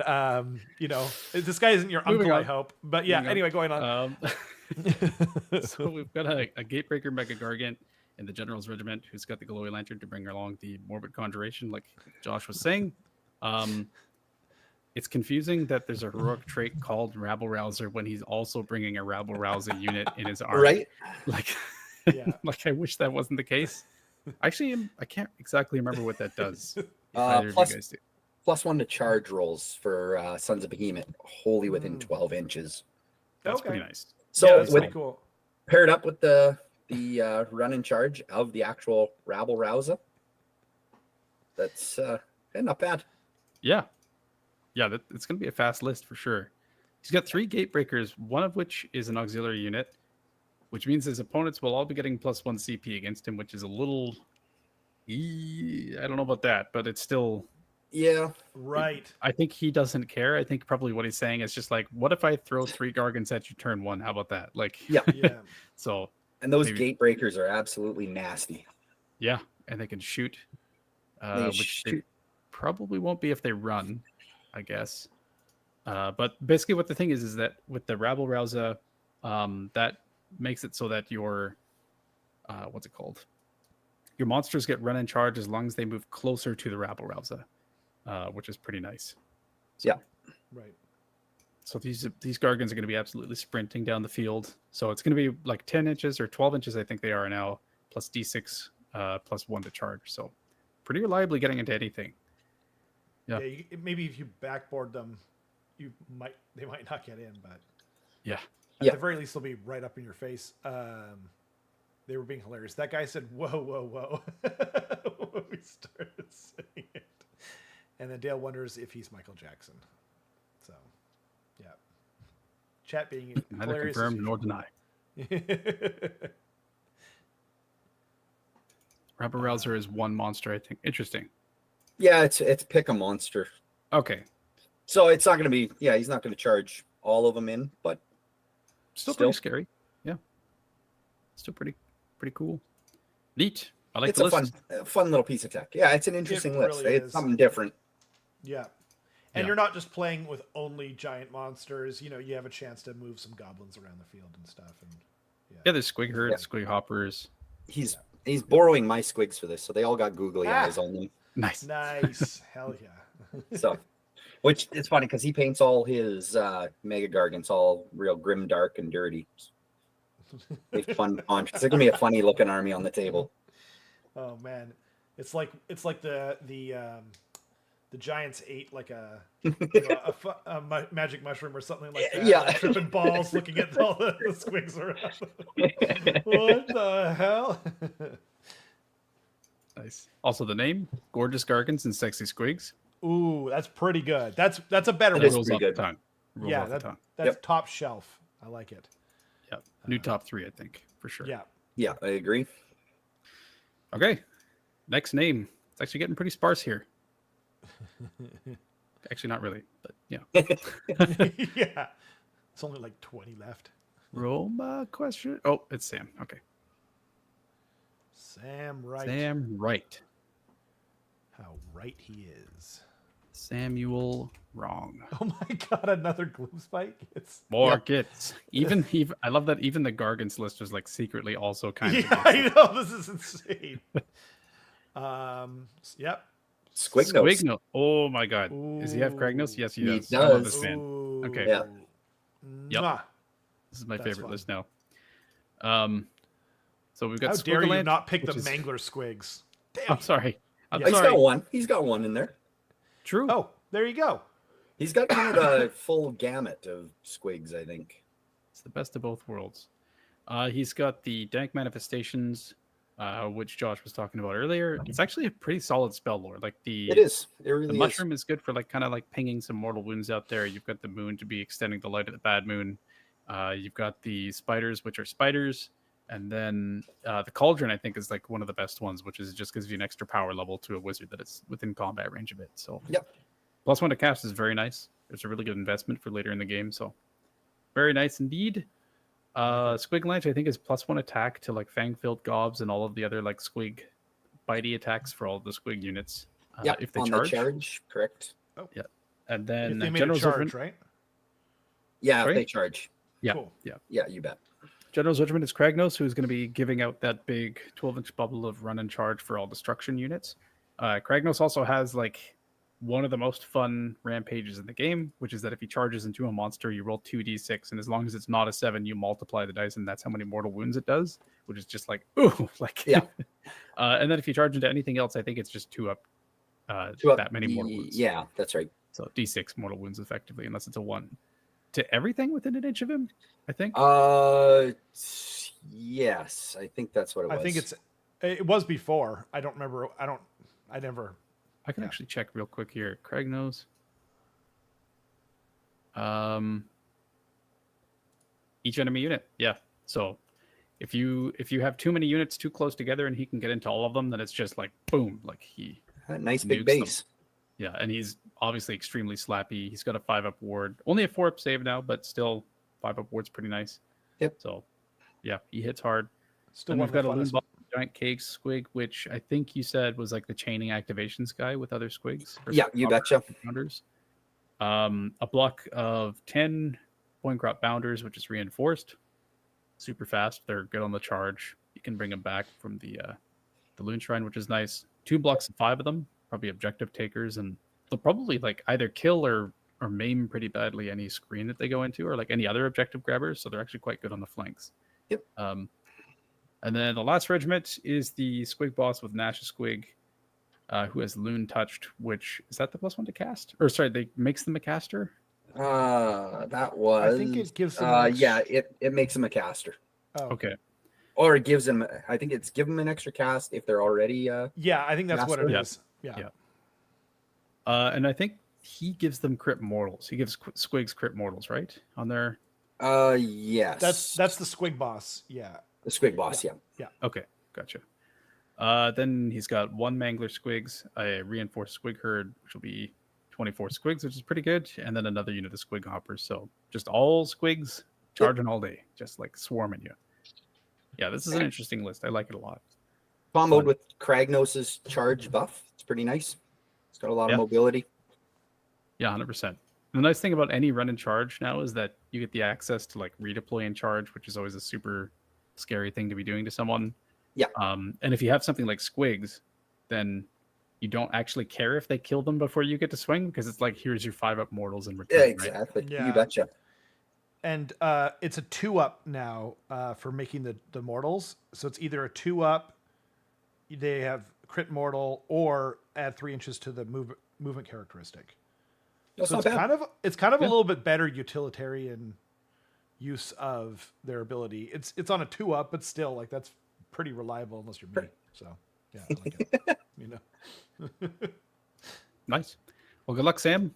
you know, this guy isn't your Moving uncle, I on. hope. But yeah, Moving on. anyway, going on. So we've got a Gatebreaker Mega Gargant in the General's Regiment who's got the Glowy Lantern to bring along the Morbid Conjuration, like Josh was saying. It's confusing that there's a heroic trait called Rabble Rouser when he's also bringing a Rabble Rouser unit in his army. Right? Like, Yeah. like I wish that wasn't the case. Actually, I can't exactly remember what that does. If either of you guys do. +1 to charge rolls for Sons of Behemoth, wholly within 12 inches. That's Okay. pretty nice. So yeah, that's with, pretty cool. paired up with the run in charge of the actual Rabble Rouser, that's not bad. Yeah. Yeah, it's going to be a fast list for sure. He's got 3 Gatebreakers, one of which is an auxiliary unit, which means his opponents will all be getting +1 CP against him, which is a little... I don't know about that, but it's still... Yeah. Right. I think he doesn't care. I think probably what he's saying is just like, what if I throw 3 Gargants at you turn 1? How about that? Like, Yeah. Yeah. So, And those Maybe. gate breakers are absolutely nasty. yeah, and they can shoot, They which they shoot. probably won't be if they run, I guess. But basically what the thing is that with the Rabble Rouser, that makes it so that your, what's it called? Your monsters get run in charge as long as they move closer to the Rabble Rouser, which is pretty nice. Yeah. Right. So these Gargans are going to be absolutely sprinting down the field. So it's going to be like 10 inches or 12 inches, I think they are now, plus D6, +1 to charge. So pretty reliably getting into anything. Yeah. Maybe if you backboard them, they might not get in, but Yeah. at Yeah. the very least they'll be right up in your face. They were being hilarious. That guy said, "Whoa, whoa, whoa," when we started saying it, and then Dale wonders if he's Michael Jackson. So, yeah, chat being Neither hilarious confirm nor deny. Rabble Rouser is one monster, I think. Interesting. Yeah, it's pick a monster. Okay. So it's not going to be, he's not going to charge all of them in, but Still pretty scary. Yeah. Still pretty cool. Neat. I like it's the a list. fun little piece of tech. Yeah, it's an interesting list. really It's is. something different. Yeah. And Yeah. you're not just playing with only giant monsters. You know, you have a chance to move some goblins around the field and stuff. And Yeah, there's Squig Herds, Yeah. Squig Hoppers. He's borrowing my squigs for this, so they all got googly eyes on them. Nice. nice. Hell yeah. So, which it's funny because he paints all his Mega Gargants all real grim, dark, and dirty. It's fun. It's gonna be a funny looking army on the table. Oh man, it's like the giants ate like a, magic mushroom or something like that. Yeah. Like tripping balls, looking at all the squigs around. What the hell? Nice. Also the name, Gorgeous Gargants and Sexy Squigs. Ooh, that's pretty good. That's a better It one. is Rolls pretty off good. the tongue. Rolls Yeah, off the tongue. that's top shelf. I like it. Yep. New top 3, I think, for sure. Yeah. Yeah, I agree. Okay. Next name. It's actually getting pretty sparse here. Actually, not really, but yeah. Yeah. It's only like 20 left. Roma question. Oh, it's Sam. Okay. Sam Wright. Sam Wright. How right he is. Samuel Wrong. Oh my god, another gloom spike. It's More gets. Even I love that even the Gargants list was like secretly also kind of yeah, against I it. know this is insane. Yep. Squignos. Squigno. Oh my god. Does he have Kragnos? Ooh. Yes, he He does. I love does. this man. Ooh. Okay. Yeah. Yep. Mwah. This is my That's favorite fun. list now. So we've got How dare you Squigalant, not pick the which is- Mangler squigs? I'm sorry. I'm He's sorry. got one. He's got one in there. True. Oh, there you go. He's got kind of a full gamut of squigs, I think. It's the best of both worlds. He's got the dank manifestations, which Josh was talking about earlier. It's actually a pretty solid spell lore. Like It is. It really the is. mushroom is good for like kind of like pinging some mortal wounds out there. You've got the moon to be extending the light of the bad moon. You've got the spiders, which are spiders, and then the cauldron I think is like one of the best ones, which is just gives you an extra power level to a wizard that is within combat range of it. So Yep. +1 to cast is very nice. It's a really good investment for later in the game. So very nice indeed. Squig Lance I think is +1 attack to like fang-filled gobs and all of the other like squig bitey attacks for all of the squig units. Yeah, if they on charge. the charge, correct. Yeah, and If then they made a General's charge, Regiment. right? Yeah, Sorry? if they charge. Yeah, Cool. yeah. Yeah, you bet. General's Regiment is Kragnos, who's going to be giving out that big 12-inch bubble of run and charge for all destruction units. Kragnos also has like one of the most fun rampages in the game, which is that if he charges into a monster, you roll 2d6, and as long as it's not a 7, you multiply the dice, and that's how many mortal wounds it does, which is just like, ooh, like, Yeah. And then if you charge into anything else, I think it's just 2 up, Two up, that many mortal wounds. Yeah, that's right. So d6 mortal wounds effectively, unless it's a 1 to everything within an inch of him, I think. Yes, I think that's what it was. I think it was before. I don't remember. I can actually check real quick here. Kragnos. Each enemy unit. Yeah. So if you have too many units too close together and he can get into all of them, then it's just like boom, like he a nice big nukes them. base. Yeah, and he's obviously extremely slappy. He's got a 5-up ward. Only a 4-up save now, but still 5-up ward's pretty nice. Yep. So yeah, he hits hard. Still And one we've of got the a loon funnest. ball, giant cake squig, which I think you said was like the chaining activations guy with other squigs. or Yeah, you betcha. Bounders. A block of 10 point crop bounders, which is reinforced. Super fast. They're good on the charge. You can bring them back from the loon shrine, which is nice. 2 blocks of 5 of them, probably objective takers, and they'll probably like either kill or maim pretty badly any screen that they go into, or like any other objective grabbers. So they're actually quite good on the flanks. Yep. And then the last regiment is the squig boss with Nash's squig, who has loon touched, which is that the +1 to cast? Or sorry, they makes them a caster. That was. I think it gives them. Yeah, it makes him a caster, Oh, Okay. or it gives him. I think it's give him an extra cast if they're already. Yeah, I think that's what it Yeah. is. Yeah. Yeah. And I think he gives them crit mortals. He gives squigs crit mortals, right? On their. Yes. That's the squig boss. Yeah. the squig boss. Yeah. Okay, gotcha. Then he's got 1 mangler squigs, a reinforced squig herd, which will be 24 squigs, which is pretty good, and then another unit of squig hoppers. So just all squigs charging all day, just like swarming you. Yeah, this is an interesting list. I like it a lot. Comboed with Kragnos' charge buff. It's pretty nice. It's got a lot of mobility. Yeah, 100%. The nice thing about any run and charge now is that you get the access to like redeploy and charge, which is always a super scary thing to be doing to someone. Yeah. And if you have something like squigs, then you don't actually care if they kill them before you get to swing, because it's like, here's your 5-up mortals in return. Yeah, Right? exactly. Yeah. You betcha. And it's a 2-up now for making the mortals. So it's either a 2-up, they have crit mortal, or add 3 inches to the movement characteristic. That's So not it's bad. kind of a little bit better utilitarian use of their ability. It's on a 2-up, but still, like, that's pretty reliable unless you're me. So yeah, I like it. You know. Nice. Well, good luck, Sam.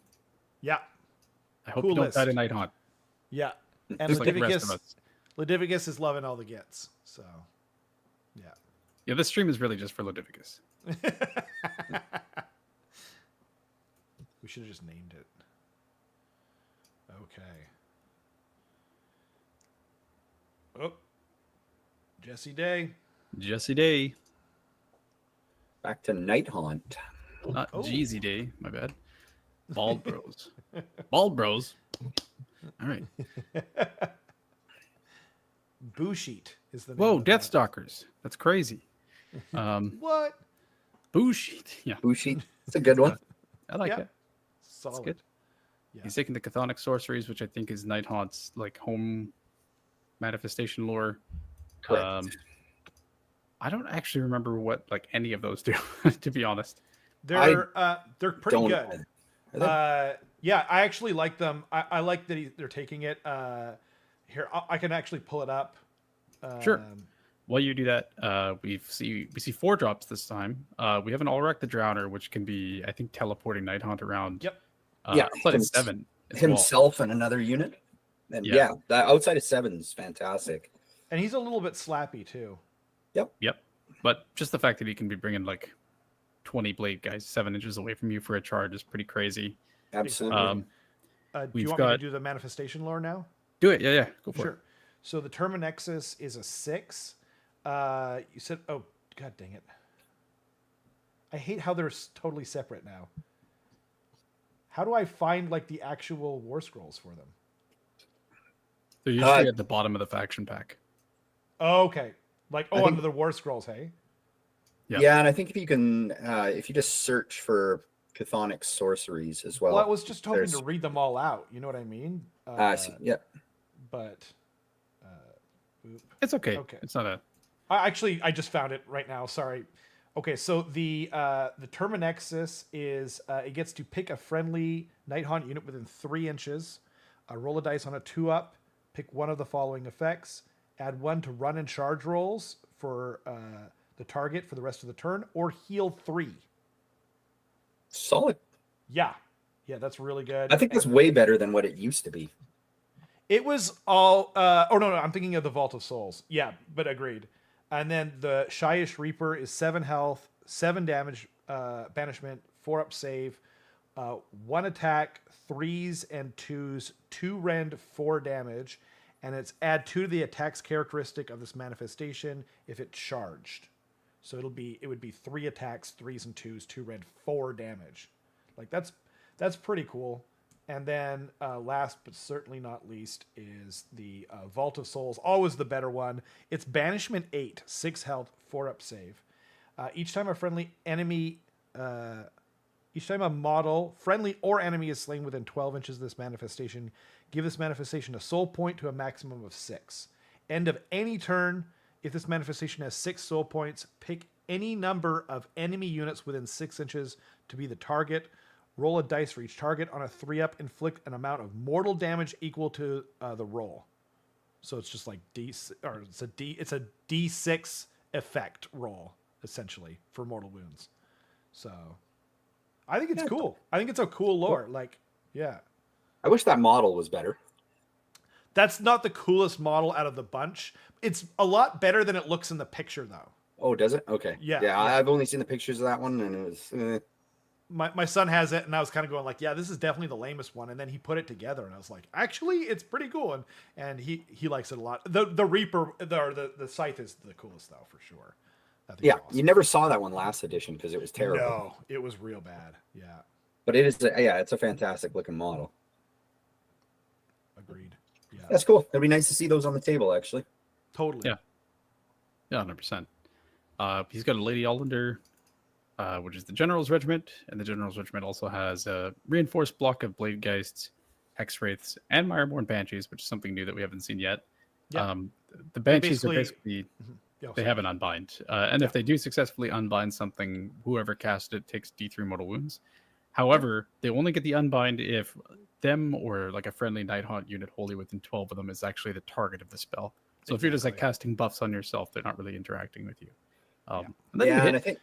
Yeah. I hope Cool you don't list. die tonight, Hunt. Yeah. And Just like the rest of Leviticus, us. Leviticus is loving all the gets. So yeah. Yeah, this stream is really just for Ludivicus. We should have just named it. Okay. Oh. Jesse Day. Jesse Day. Back to Night Haunt. Not Oh. Jeezy Day. My bad. Bald Bros. Bald Bros. All right. Busheet is the name. Whoa, of that. Deathstalkers. That's crazy. What? Busheet. Yeah, Bushi. It's a good one. I like Yeah. it. Solid. It's good. Yeah. He's taking the chthonic sorceries, which I think is Night Haunt's like home manifestation lore. Correct. I don't actually remember what like any of those do, to be honest. They're pretty Don't- good. Are they? Yeah, I actually like them. I like that they're taking it. Here, I can actually pull it up. Sure. While you do that, we see 4 drops this time. We have an Ulrich the Drowner, which can be, I think, teleporting Night Haunt around. Yep. Yeah, outside of 7 as himself and another unit. And Yeah. yeah, that outside of 7 is fantastic. And he's a little bit slappy too. Well. Yep. But just the fact that he can be bringing like 20 blade guys 7 inches away from you for a charge is pretty crazy. Absolutely. Do you We've want me to got- do the manifestation lore now? Do it. Yeah. Go for it. Sure. So the Terminexus is a 6. You said, oh, god dang it. I hate how they're totally separate now. How do I find like the actual war scrolls for them? They're usually at the bottom of the faction pack. Oh, okay. Like, I under the war scrolls, hey? Yep. Yeah, and I think if you can, if you just search for chthonic sorceries as well. Well, I was just hoping there's- to read them all out. You know what I mean? Yeah. But, oop. It's okay. Okay. It's not a. I just found it right now. Sorry. Okay, so the Terminexus is it gets to pick a friendly Night Haunt unit within 3 inches, roll a dice on a 2-up, pick one of the following effects, add 1 to run and charge rolls for the target for the rest of the turn, or heal 3. Solid. Yeah, that's really good. I think that's way better than what it used to be. It was all. No, I'm thinking of the Vault of Souls. Yeah, but agreed. And then the Shyish Reaper is 7 health, 7 damage, banishment, 4-up save, 1 attack, 3s and 2s, 2 rend, 4 damage, and it's add 2 to the attack's characteristic of this manifestation if it charged. So it would be 3 attacks, 3s and 2s, 2 rend, 4 damage. Like that's pretty cool. And then last but certainly not least is the Vault of Souls, always the better one. It's Banishment 8, 6 health, 4-up save. Each time a model, friendly or enemy, is slain within 12 inches of this manifestation, give this manifestation a soul point to a maximum of 6. End of any turn, if this manifestation has 6 soul points, pick any number of enemy units within 6 inches to be the target. Roll a dice for each target. On a 3-up, inflict an amount of mortal damage equal to the roll. So it's just like it's a D6 effect roll essentially for mortal wounds. So I think it's cool. I think it's a cool lore. Like, yeah. I wish that model was better. That's not the coolest model out of the bunch. It's a lot better than it looks in the picture, though. Oh, does it? Okay. Yeah. I've only seen the pictures of that one, and it was. My son has it, and I was kind of going like, yeah, this is definitely the lamest one. And then he put it together, and I was like, actually, it's pretty cool. And he likes it a lot. The Reaper, the Scythe is the coolest though, for sure. Yeah, awesome. You never saw that one last edition because it was terrible. No, it was real bad. Yeah, but it is. It's a fantastic looking model. agreed. Yeah, That's cool. It'd be nice to see those on the table, actually. totally. Yeah, 100%. He's got a Lady Allender, which is the General's Regiment, and the General's Regiment also has a reinforced block of Blade Geists, Hex Wraiths, and Mireborn Banshees, which is something new that we haven't seen yet. Yeah. The Banshees are basically- basically Yeah, they have an unbind, and if they do successfully unbind something, whoever cast it takes D3 mortal wounds. However, they only get the unbind if them or like a friendly Night Haunt unit wholly within 12 of them is actually the target of the spell. So if you're just like Exactly. casting buffs on yourself, they're not really interacting with you. Yeah. And then you Yeah, hit- and I think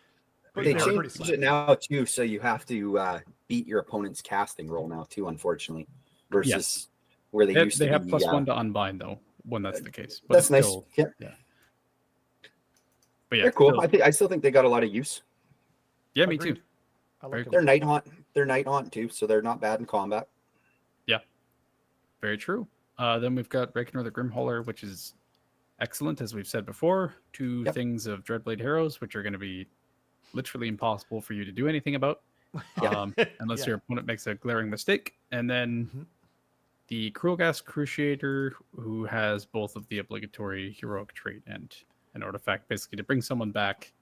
But they they're pretty changed slappy. it now too, so you have to beat your opponent's casting roll now too, unfortunately, versus where they used they to have be. +1 to unbind though when that's the case. But That's it's nice. still- Yeah, But yeah, they're cool. still- I still think they got a lot of use. yeah, me Agreed. too. I Very like They're them. Night Haunt. They're Night Haunt too, so they're not bad in combat. Very true. Then we've got Reckoner the Grimhauler, which is excellent, as we've said before. 2 Yep. things of Dreadblade Heroes, which are going to be literally impossible for you to do anything about, unless Yeah. your opponent makes a glaring mistake. And then Mhm. the Krulgas Cruciator, who has both of the obligatory heroic trait and an artifact, basically to bring someone back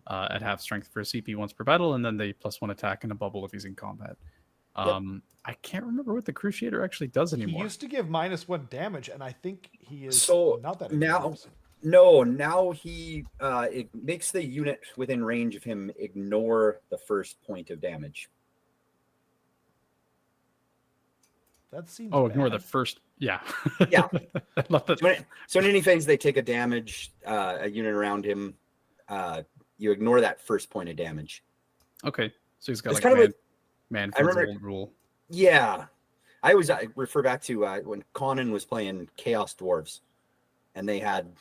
at half strength for a CP once per battle, and then they +1 attack and a bubble if he's in combat. I can't remember what the Cruciator actually does He anymore. used to give -1 damage, and I think he is So not that. now- dangerous. No, now he it makes the unit within range of him ignore the first point of damage. That seems Ignore the bad. first. Yeah. Yeah. I love that. So in any phase they take a damage, a unit around him, you ignore that first point of damage. Okay. So he's got It's like kind of man I for remember- old rule. Yeah. I always refer back to when Conan was playing Chaos Dwarves, and they had,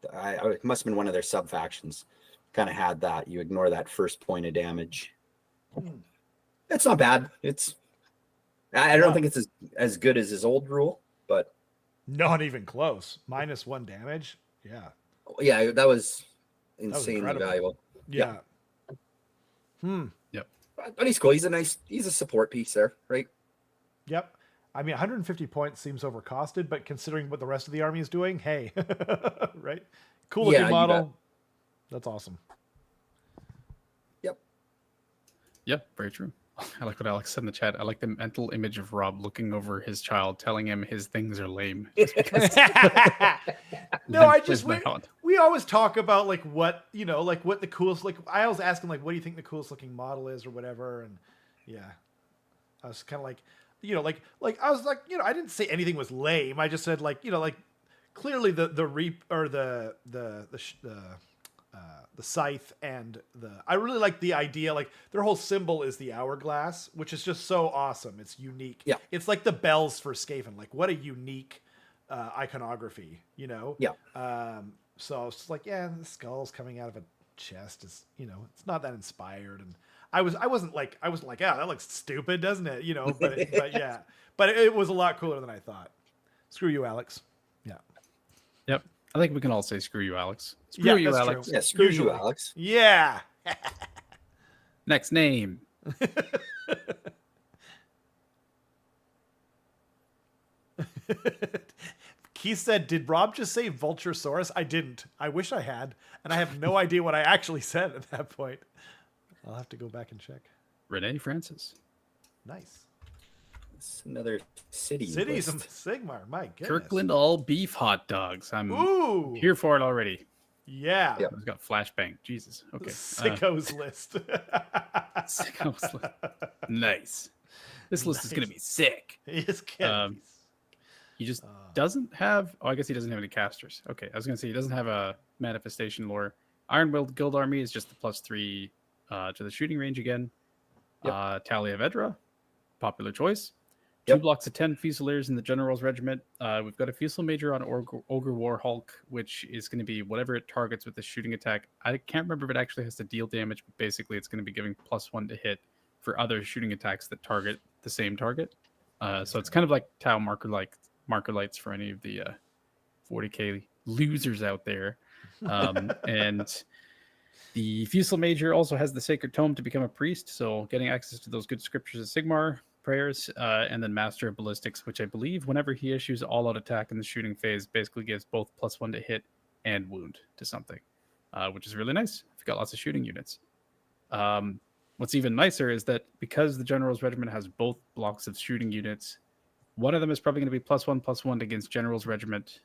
it must have been one of their sub factions, kind of had that. You ignore that first point of damage. It's not bad. I don't think it's as good as his old rule, but Not even close. -1 damage. Yeah. yeah, that was insanely incredible. valuable. Yeah. Yep. But he's cool. He's a support piece there, right? Yep. I mean, 150 points seems overcosted, but considering what the rest of the army is doing, hey, right? Cool looking Yeah, you model. That's awesome. Yep. Yeah, very true. I like what Alex said in the chat. I like the mental image of Rob looking over his child, telling him his things are lame. No, I just Plays my we always talk about like what what the coolest, like I always ask him like, what do you think the coolest looking model is or whatever, and yeah, I was kind of like, I was like, I didn't say anything was lame. I just said like, like clearly the reap or the scythe and I really like the idea, like their whole symbol is the hourglass, which is just so awesome. It's unique. Yeah. It's like the bells for Skaven. Like what a unique iconography, Yeah. So it's just like, yeah, the skull's coming out of a chest is, it's not that inspired. And I wasn't like, yeah, that looks stupid, doesn't it? But yeah, but it was a lot cooler than I thought. Screw you, Alex. Yeah. Yep. I think we can all say screw you, Alex. Screw Yeah, you, that's Alex. true. Yeah, screw Usually. you, Alex. Yeah. Next name. Keith said, did Rob just say Vulturesaurus? I didn't. I wish I had. And I have no idea what I actually said at that point. I'll have to go back and check. Renee Francis. Nice. It's another Cities list. of Sigmar. My goodness. Kirkland all beef hot dogs. I'm Ooh. here for it already. Yeah. Yep. I've got flashbang. Jesus. Okay. Sickos list. Sickos list. Nice. This list is going to be sick. It's gonna be- He just doesn't have. Oh, I guess he doesn't have any casters. Okay, I was gonna say he doesn't have a manifestation lore. Iron Guild Army is just the +3 to the shooting range again. Yep. Talia of Edra, popular choice. Yep. 2 blocks of 10 Fusiliers in the General's Regiment. We've got a Fusilier Major on Ogre Warhulk, which is going to be whatever it targets with the shooting attack. I can't remember if it actually has to deal damage, but basically it's going to be giving +1 to hit for other shooting attacks that target the same target. So it's kind of like Tau marker lights for any of the 40k losers out there. And the Fusilier Major also has the Sacred Tome to become a priest, so getting access to those good scriptures of Sigmar prayers, and then Master of Ballistics, which I believe whenever he issues all-out attack in the shooting phase, basically gives both +1 to hit and wound to something, which is really nice if you've got lots of shooting units. What's even nicer is that because the General's Regiment has both blocks of shooting units, one of them is probably going to be +1/+1 against General's Regiment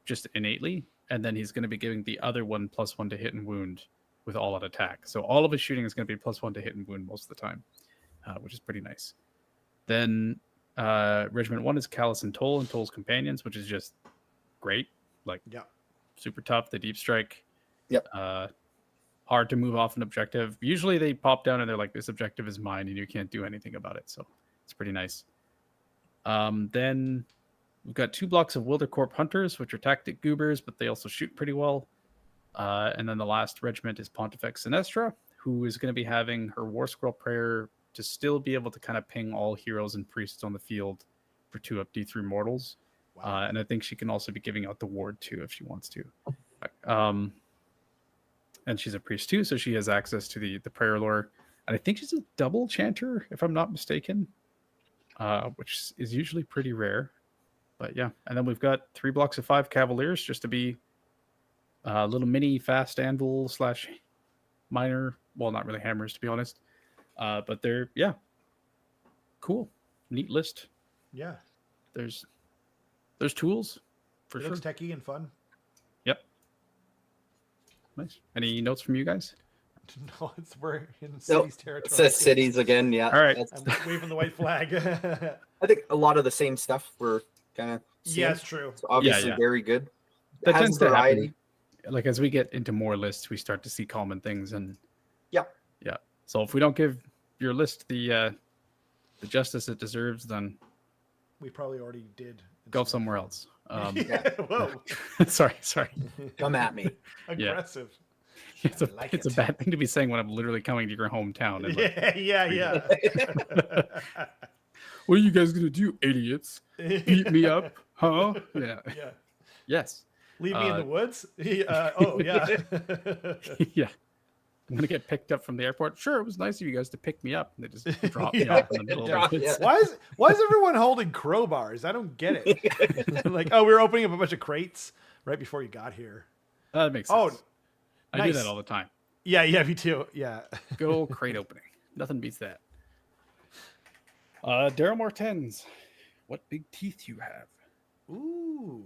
just innately, and then he's going to be giving the other one +1 to hit and wound with all-out attack. So all of his shooting is going to be +1 to hit and wound most of the time, which is pretty nice. Then Regiment 1 is Callus and Toll's Companions, which is just great. Like, super tough, the deep strike. Yep. Hard to move off an objective. Usually they pop down and they're like, this objective is mine and you can't do anything about it. So it's pretty nice. Then we've got 2 blocks of Wildercorp Hunters, which are tactic goobers, but they also shoot pretty well. And then the last regiment is Pontifex Sinestra, who is going to be having her War Scroll Prayer to still be able to kind of ping all heroes and priests on the field for 2 up D3 mortals. Wow. And I think she can also be giving out the ward too if she wants to. And she's a priest too, so she has access to the prayer lore. And I think she's a double chanter, if I'm not mistaken, which is usually pretty rare. But yeah, and then we've got 3 blocks of 5 Cavaliers just to be a little mini fast anvil / minor, well, not really hammers to be honest. But they're, cool. Neat list. Yeah. There's tools for sure. Looks techie and fun. Yep. Nice. Any notes from you guys? No, we're in Nope. cities It territory. says cities again. Yeah. All right. I'm waving the white flag. I think a lot of the same stuff we're kind of Yeah, it's true. So obviously yeah. very good. It That has tends to variety. happen. Like as we get into more lists, we start to see common things, and Yeah. So if we don't give your list the justice it deserves, then We probably already did. go somewhere else. Whoa. Sorry. Come at me. Aggressive. It's I like a it. bad thing to be saying when I'm literally coming to your hometown. And like, Yeah. what are you guys gonna do, idiots? Beat me up, huh? Yeah. Yeah. Yes. Leave me in the woods? Oh, yeah. Yeah. I'm gonna get picked up from the airport. Sure, it was nice of you guys to pick me up. And they just drop me Yeah. off in the middle Drop- of the woods. yeah. Why is everyone holding crowbars? I don't get it. Like, oh, we were opening up a bunch of crates right before you got here. That makes Oh, sense. I do nice. that all the time. Yeah, me too. Yeah. Good old crate opening. Nothing beats that. Daryl Mortens, what big teeth you have? Ooh.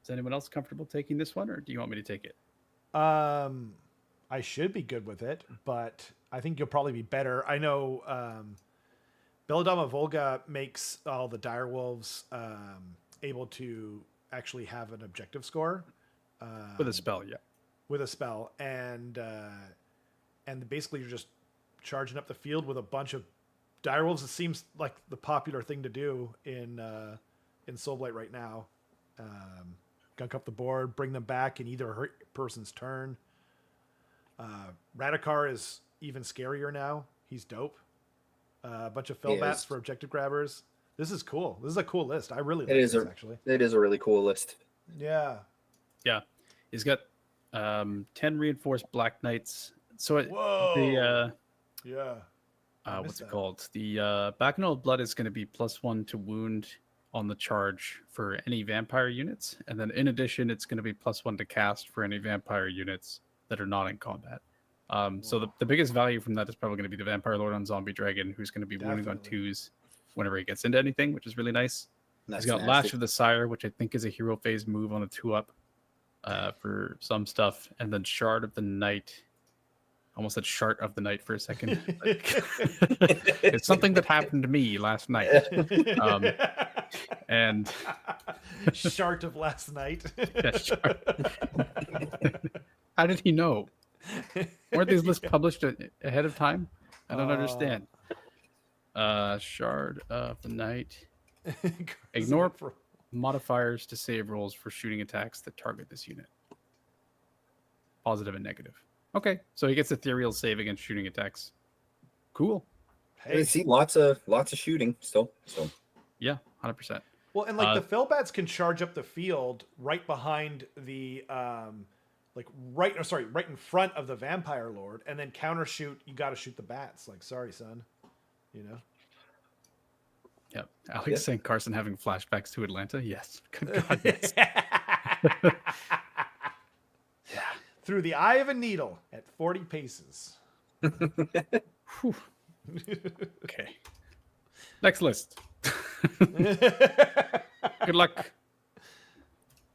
Is anyone else comfortable taking this one, or do you want me to take it? I should be good with it, but I think you'll probably be better. I know Belladama Volga makes all the direwolves able to actually have an objective score With a spell, yeah. with a spell, and basically you're just charging up the field with a bunch of direwolves. It seems like the popular thing to do in Soulblight right now. Gunk up the board, bring them back in either a person's turn. Radikar is even scarier now. He's dope. A bunch of He Fellbats is. for objective grabbers. This is cool. This is a cool list. I really like It is this, actually. It is a really cool list. Yeah. Yeah. He's got 10 reinforced Black Knights. So Whoa. Yeah. I what's missed it that. called? The Bacchanal Blood is going to be +1 to wound on the charge for any vampire units. And then in addition, it's going to be +1 to cast for any vampire units that are not in combat. So the biggest value from that is probably going to be the Vampire Lord on Zombie Dragon, who's going to be wounding on Definitely. 2s whenever he gets into anything, which is really nice. That's He's got nasty. Lash of the Sire, which I think is a hero phase move on a 2-up for some stuff. And then Shard of the Night. Almost said Shart of the Night for a second. It's something that happened to me last night. And Shart of last night. yeah, how did he know? Weren't these lists published ahead of time? I don't understand. Shard of the Night. Ignore modifiers to save rolls for shooting attacks that target this unit. Positive and negative. Okay, so he gets ethereal save against shooting attacks. Cool. I Hey. see lots of shooting still. So Yeah, 100%. Well, and like the Fellbats can charge up the field right behind the right in front of the Vampire Lord, and then counter shoot. You got to shoot the bats. Like, sorry, son. You know. Yep. Alex saying Carson having flashbacks to Atlanta. Yes. Good God, yes. Through the eye of a needle at 40 paces. Whew. Okay. Next list. Good luck.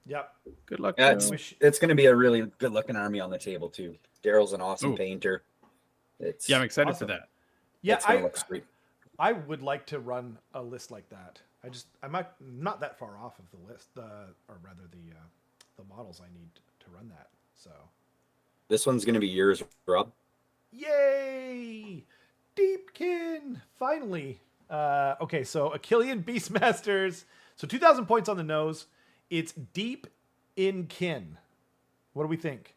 Yep. Good luck. yeah, Joe. it's going to be a really good looking army on the table too. Daryl's an awesome Ooh. painter. It's Yeah, I'm excited Awesome. for that. Yeah, it's gonna look sweet. I would like to run a list like that. I'm not that far off of the list, or rather the models I need to run that. So, This one's going to be yours, Rob. yay! Deepkin finally. Okay, so Achillean Beastmasters. So 2,000 points on the nose. It's deep in kin. What do we think?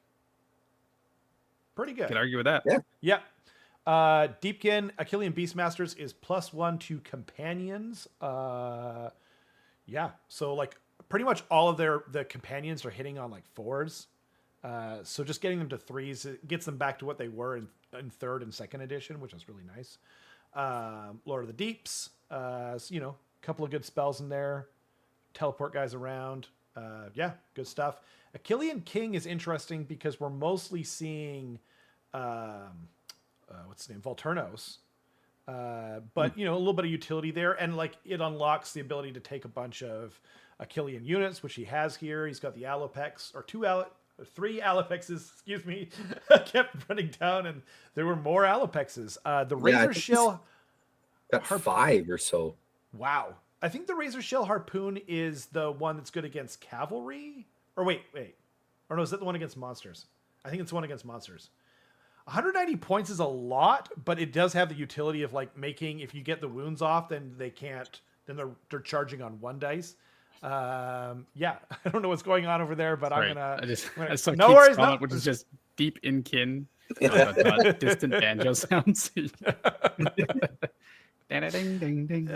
Pretty good. Could argue with that. Yeah. Yep. Deepkin, Achillean Beastmasters is +1 to companions. Yeah. So like pretty much all of the companions are hitting on like 4s. So just getting them to 3s, it gets them back to what they were in 3rd and 2nd edition, which is really nice. Lord of the Deeps, so, you know, a couple of good spells in there. Teleport guys around. Yeah, good stuff. Achillean King is interesting because we're mostly seeing what's his name? Volturnos. But you know, a little bit of utility there, and like it unlocks the ability to take a bunch of Achillean units, which he has here. He's got the Alopex or two 3 Alapexes, excuse me, kept running down, and there were more Alapexes. The Yeah, I Razor think Shell. got 5 or so. Wow. I think the Razor Shell Harpoon is the one that's good against cavalry. Or wait. Or no, is that the one against monsters? I think it's the one against monsters. 190 points is a lot, but it does have the utility of like making, if you get the wounds off, then they can't, then they're charging on 1 dice. Yeah, I don't know what's going on over there, but Right. I saw no Keith's worries, comment, no. which is just deep in kin. Distant banjo sounds. Ding, ding, ding, ding,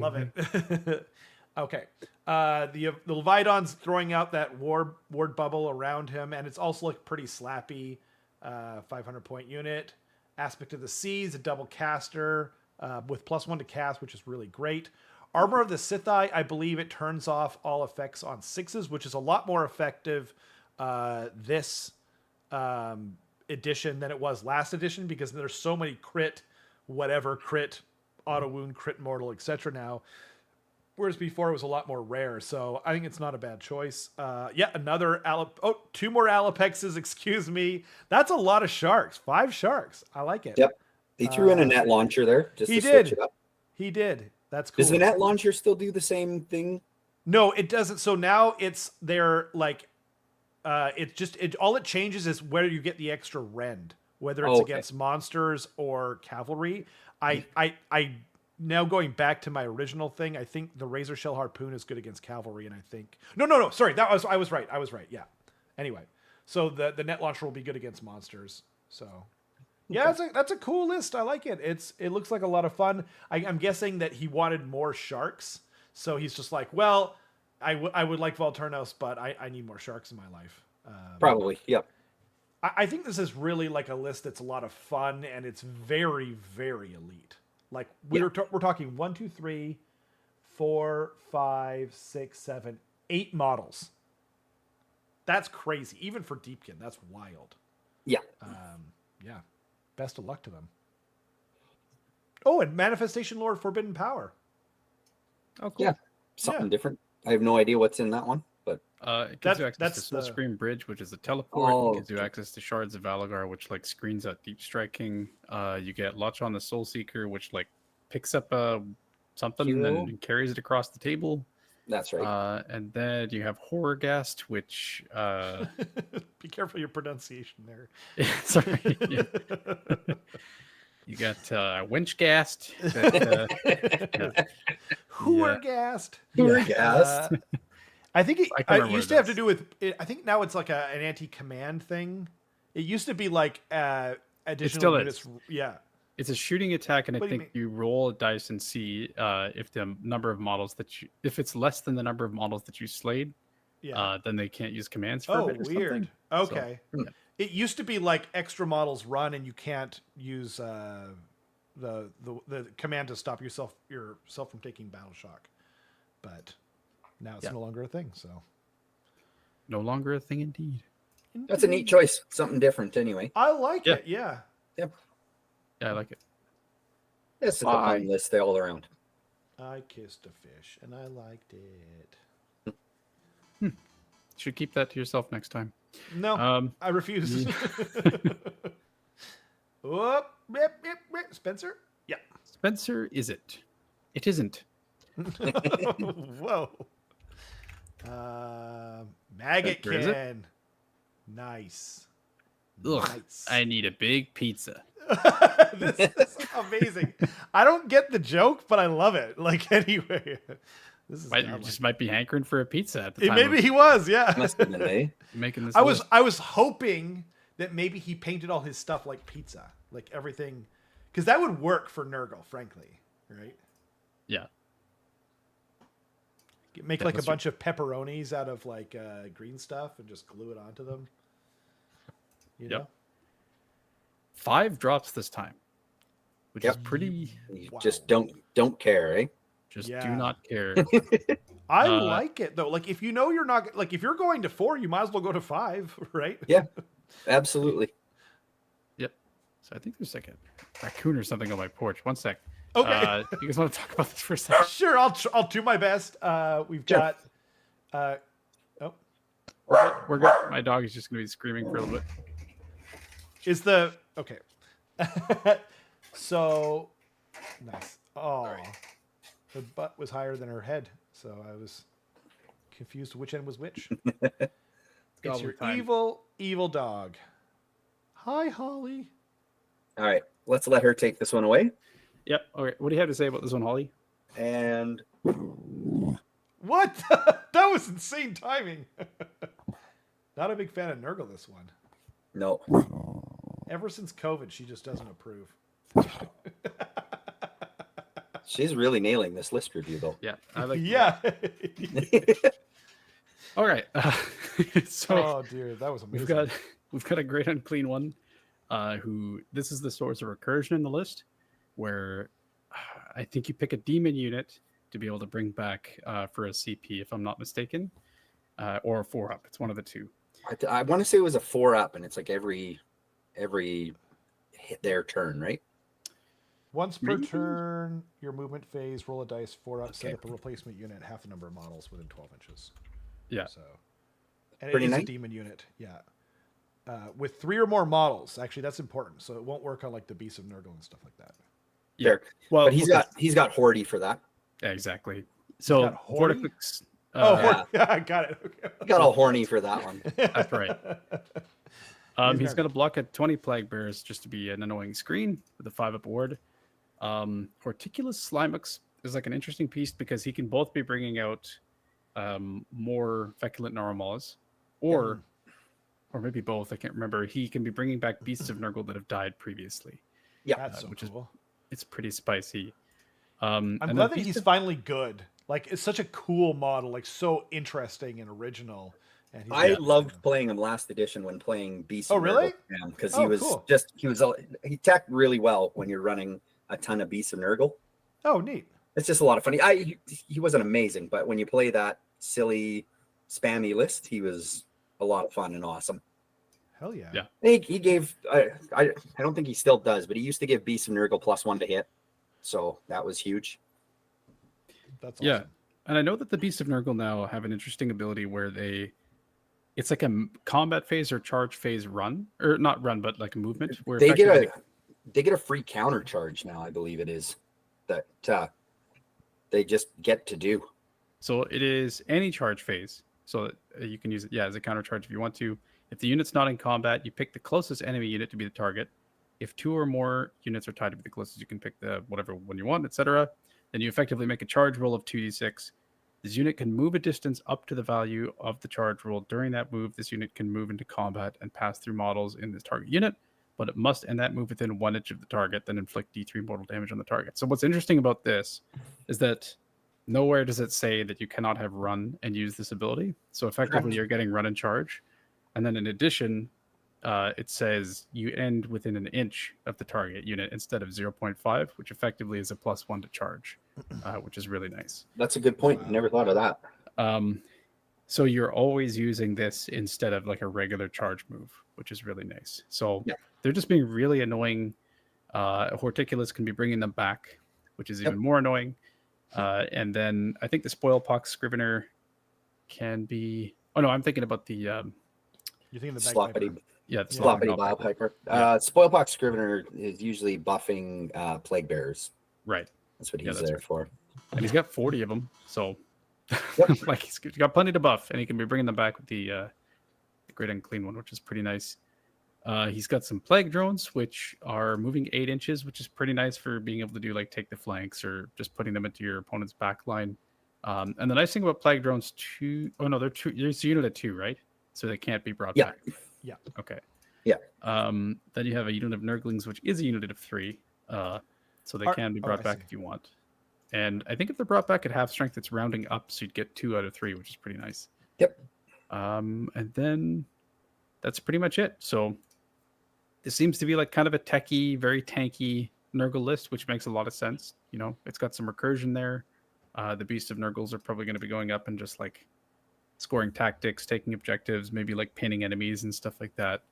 Love it. Okay. The Leviathan's throwing out that ward bubble around him, and it's also like pretty slappy. 500 point unit. Aspect of the Seas, a double caster with +1 to cast, which is really great. Armor of the Sithai, I believe it turns off all effects on 6s, which is a lot more effective this edition than it was last edition, because there's so many crit, auto wound, crit mortal, etc. now. Whereas before it was a lot more rare, so I think it's not a bad choice. Yeah, another 2 more Alapexes, excuse me. That's a lot of sharks. 5 sharks. I like it. Yep. He threw in a net launcher there just to switch it up. He did. That's cool. Does the net launcher still do the same thing? No, it doesn't. So now they're like, all it changes is where you get the extra rend, whether it's against monsters or cavalry. I now going back to my original thing, I think the Razor Shell Harpoon is good against cavalry, and I think no, sorry, I was right. Yeah. Anyway, so the net launcher will be good against monsters. So yeah, that's a cool list. I like it. It looks like a lot of fun. I'm guessing that he wanted more sharks, so he's just like, well, I would like Volturnos, but I need more sharks in my life. Probably, yep. I think this is really like a list that's a lot of fun, and it's very, very elite. Like we're talking 1, 2, 3, 4, 5, 6, 7, 8 models. That's crazy, even for Deepkin. That's wild. Yeah. Yeah. Best of luck to them. Oh, and Manifestation Lord Forbidden Power. Oh, cool. Yeah. Something different. I have no idea what's in that one, but it gives you access to Soul Scream Bridge, which is a teleport. It gives you access to Shards of Valagar, which like screens out deep striking. You get Lodge on the Soul Seeker, which like picks up something and then carries it across the table. That's right. And then you have Horrorghast, which be careful your pronunciation there. Sorry. Yeah. You got Winchghast. Horrorghast. Horrorghast. I think it used to have to do with. I think now it's like an anti-command thing. It used to be like additional units. Yeah. It's a shooting attack, and I think you roll a dice and see if the number of models if it's less than the number of models that you slayed, then they can't use commands for a bit or weird. Something. Okay. So, yeah. It used to be like extra models run, and you can't use the command to stop yourself from taking battle shock. But now it's no longer a thing. So no longer a thing, indeed. That's a neat choice. Something different, anyway. I like it. Yeah. Yep. Yeah, I like it. It's a fun list all around. I kissed a fish and I liked it. Should keep that to yourself next time. No, I refuse. Whoop, Spencer? Yeah. Spencer, is it? It isn't. Whoa. Maggotkin. Nice. Ugh, Nice. I need a big pizza. This is amazing. I don't get the joke, but I love it. Like, anyway. This is just might be hankering for a pizza at the time. Maybe he was, yeah. Must have been, eh? Making this I was hoping that maybe he painted all his stuff like pizza. Like everything. Because that would work for Nurgle, frankly. Right? Yeah. Make like a bunch of pepperonis out of like green stuff and just glue it onto them. You know? 5 drops this time, which is pretty. Wow. Just don't care, eh? Just do not care. I like it though. Like if you know you're not like if you're going to 4, you might as well go to 5, right? Yeah, absolutely. Yep. So I think there's like a raccoon or something on my porch. One sec. Okay. You guys want to talk about this for a second? Sure, I'll do my best. We've got We're good. My dog is just going to be screaming for a little bit. Is the okay? So nice. Oh, her butt was higher than her head, so I was confused which end was which. It's Gobbler your time. evil dog. Hi, Holly. All right, let's let her take this one away. Yep. Okay. What do you have to say about this one, Holly? And What? That was insane timing. Not a big fan of Nurgle this one. no, Ever since COVID, she just doesn't approve. she's really nailing this list review though. Yeah. I like. Yeah. All right. So Oh dear, that was amazing. we've got a great unclean one. Who this is the source of recursion in the list, where I think you pick a demon unit to be able to bring back for a CP, if I'm not mistaken, or a 4-up. It's one of the two. I want to say it was a 4-up, and it's like every hit their turn, right? Once per Maybe. turn, your movement phase, roll a dice, 4-up, set Okay. up a replacement unit, half the number of models within 12 inches. Yeah. So, and Pretty it is nice. a demon unit. Yeah. With 3 or more models, actually, that's important. So it won't work on like the Beasts of Nurgle and stuff like that. Yeah. Fair. Well, But he's got Hordy for that. yeah, exactly. So got Hori? Vortex. Yeah, I got it. Okay. He got all horny for that one. That's right. He's He's got to block at 20 plague bears just to be an annoying screen with a 5-up ward. Horticulous Slimux is like an interesting piece because he can both be bringing out more feculent normals, or maybe both. I can't remember. He can be bringing back beasts of Nurgle that have died previously. Yeah, That's so which is cool. It's pretty spicy. I'm and glad then that he's finally good. Like, it's such a cool model, like so interesting and original. And he's I loved playing him last edition when playing Beast. Oh, really? Because Oh, he was cool. he teched really well when you're running a ton of Beasts of Nurgle. Oh, neat. It's just a lot of fun. He wasn't amazing, but when you play that silly, spammy list, he was a lot of fun and awesome. Hell yeah. Yeah. He gave I don't think he still does, but he used to give Beast of Nurgle +1 to hit, so that was huge. That's awesome. Yeah. And I know that the Beasts of Nurgle now have an interesting ability where it's like a combat phase or charge phase run, or not run, but like a movement where They effectively- get a free counter charge now, I believe it is, that they just get to do. So it is any charge phase. So you can use it, as a counter charge if you want to. If the unit's not in combat, you pick the closest enemy unit to be the target. If 2 or more units are tied to be the closest, you can pick the whatever one you want, etc. Then you effectively make a charge roll of 2d6. This unit can move a distance up to the value of the charge roll. During that move, this unit can move into combat and pass through models in this target unit, but it must end that move within 1 inch of the target, then inflict D3 mortal damage on the target. So what's interesting about this is that nowhere does it say that you cannot have run and use this ability. So effectively, you're getting run and charge. And then in addition, it says you end within 1 inch of the target unit instead of 0.5, which effectively is a +1 to charge, which is really nice. That's a good point. Never thought of that. So you're always using this instead of like a regular charge move, which is really nice. So they're just being really annoying. Horticulus can be bringing them back, which is even more annoying. And then I think the Spoilpox Scrivener can be... Oh, no, I'm thinking about the... You think the Sloppity, the Sloppity Bile Bilepiper. Spoilpox Scrivener is usually buffing Plague Bearers. Right. That's what he's that's there right. for. And he's got 40 of them, so like he's got plenty to buff, and he can be bringing them back with the Great Unclean one, which is pretty nice. He's got some Plague Drones, which are moving 8 inches, which is pretty nice for being able to do like take the flanks or just putting them into your opponent's back line. And the nice thing about Plague Drones, they're two. There's a unit of 2, right? So they can't be brought back. Yeah. Okay. Yeah. Then you have a unit of Nurglings, which is a unit of 3. So they can be brought back if you want. And I think if they're brought back at half strength, it's rounding up, so you'd get 2 out of 3, which is pretty nice. Yep. And then that's pretty much it. So this seems to be like kind of a techie, very tanky Nurgle list, which makes a lot of sense. You know, it's got some recursion there. The Beast of Nurgles are probably going to be going up and just like scoring tactics, taking objectives, maybe like pinning enemies and stuff like that.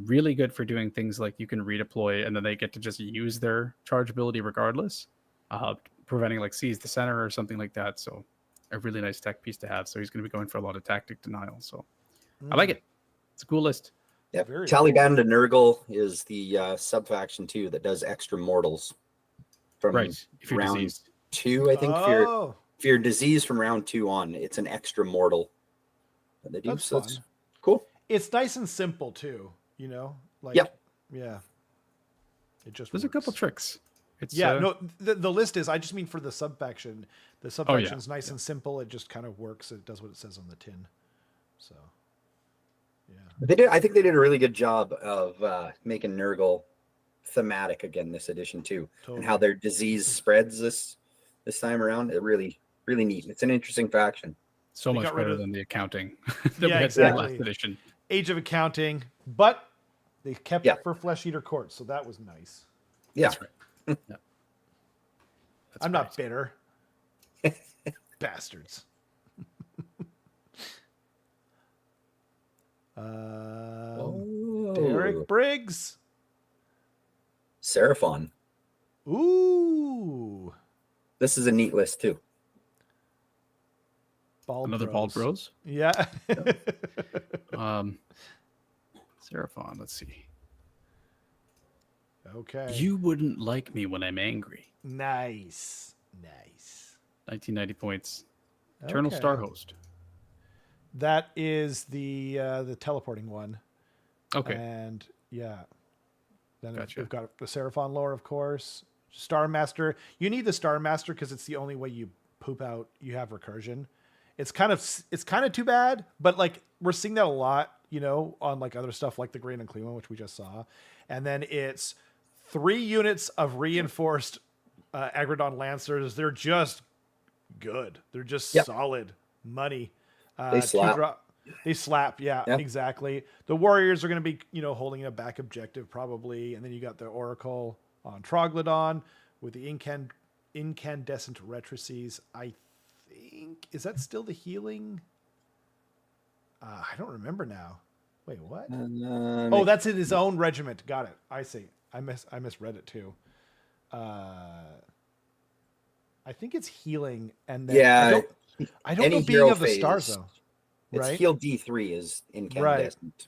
Really good for doing things like you can redeploy and then they get to just use their charge ability regardless, preventing like seize the center or something like that. So a really nice tech piece to have. So he's going to be going for a lot of tactic denial. So I like it. It's a cool list. Yep. Very Taliban to Nurgle is the sub faction too that does extra mortals from Right. If you're round diseased. 2. I think Oh, if you're diseased from round 2 on, it's an extra mortal that they do. That's So fun. it's cool. it's nice and simple too. You know, like Yep. yeah. It just There's a couple works. tricks. It's Yeah, no, the list is. I just mean for the sub faction. The sub Oh, yeah. faction's nice and simple. It just kind of works. It does what it says on the tin. So, yeah. They did. I think they did a really good job of making Nurgle thematic again this edition too, and how their disease spreads this time around. It really neat. It's an interesting faction. so They much got rid better of- than the accounting that Yeah, we had in exactly. the last edition. Age of Accounting, but they kept Yeah. it for Flesh Eater Court, so that was nice. Yeah. That's right. Yeah. That's I'm right. not bitter. Bastards. Derek Briggs. Seraphon. Ooh. This is a neat list too. Bald Another Bros. Bald Bros. Yeah. Seraphon, let's see. Okay. You wouldn't like me when I'm angry. Nice. 1990 points. Eternal Okay. Star Host. That is the teleporting one. Okay. And yeah. Then Gotcha. we've got the Seraphon lore, of course. Star Master. You need the Star Master because it's the only way you poop out. You have recursion. It's kind of too bad, but like we're seeing that a lot, you know, on like other stuff like the Great Unclean one, which we just saw. And then it's 3 units of reinforced Agrodon Lancers. They're just good. They're just solid money. They slap. 2-drop. They slap, yeah, exactly. The Warriors are going to be, you know, holding a back objective probably, and then you got the Oracle on Troglodyte with the incandescent Retrices. I think is that still the healing? I don't remember now. Wait, what? Oh, that's in his own regiment. Got it. I see. I misread it too. I think it's healing, and then I don't know being of the stars though. It's Right? heal D3 is incandescent.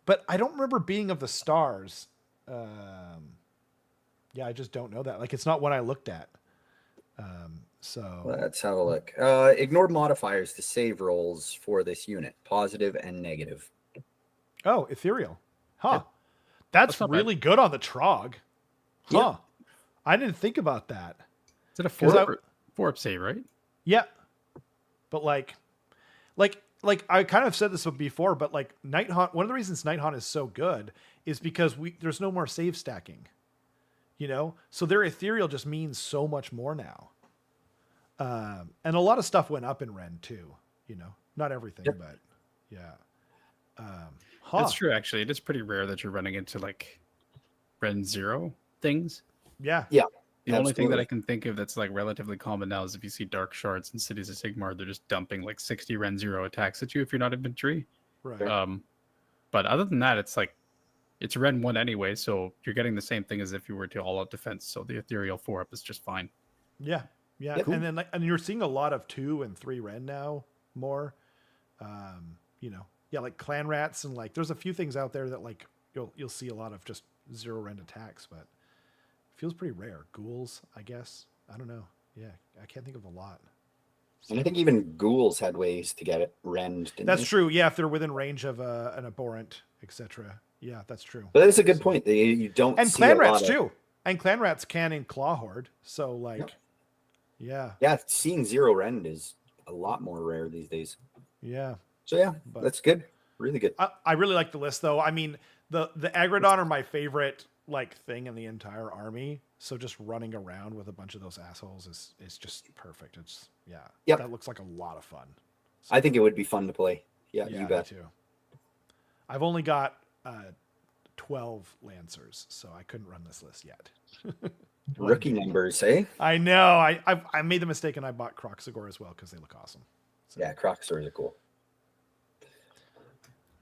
But I don't remember being of the stars. Yeah, I just don't know that. Like, it's not what I looked at. So Let's have a look. Ignore modifiers to save rolls for this unit, positive and negative. oh, ethereal, huh? Yeah. That's not bad. really good on the Trog, huh? Yeah. I didn't think about that. Is it a 'Cause 4 up save, right? Yeah, but like I kind of said this before, but like Night Haunt. One of the reasons Night Haunt is so good is because there's no more save stacking, you know. So their ethereal just means so much more now. And a lot of stuff went up in Ren too, you know. Not everything, but yeah. That's true. Actually, it is pretty rare that you're running into like Ren 0 things. Yeah. Yeah. The only thing that Absolutely. I can think of that's like relatively common now is if you see Dark Shards in Cities of Sigmar, they're just dumping like 60 Ren 0 attacks at you if you're not infantry. Right. But other than that, it's like it's Ren 1 anyway, so you're getting the same thing as if you were to all out defense. So the ethereal 4 up is just fine. Yeah. Yeah. Yeah, cool. And then and you're seeing a lot of 2 and 3 Ren now more. You know, yeah, like clan rats and like there's a few things out there that like you'll see a lot of just 0 Ren attacks, but it feels pretty rare. Ghouls, I guess. I don't know. Yeah, I can't think of a lot. And I think even ghouls had ways to get it rend. That's true. Yeah, if they're within range of an abhorrent, etc. Yeah, that's true. But that's a good point. You don't And see clan a rats lot of- too. And clan rats can in claw horde. So like, yeah, Yeah, seeing 0 rend is a lot more rare these days. yeah. So yeah, But- that's good. Really good. I really like the list though. I mean, the Agrodon are my favorite like thing in the entire army. So just running around with a bunch of those assholes is just perfect. It's Yep. that looks like a lot of fun. I think it would be fun to play. Yeah, Yeah, you me bet. too. I've only got 12 Lancers, so I couldn't run this list yet. Rookie numbers, eh? I know. I made the mistake and I bought Croxagore as well because they look awesome. So, Yeah, Croc stores are cool.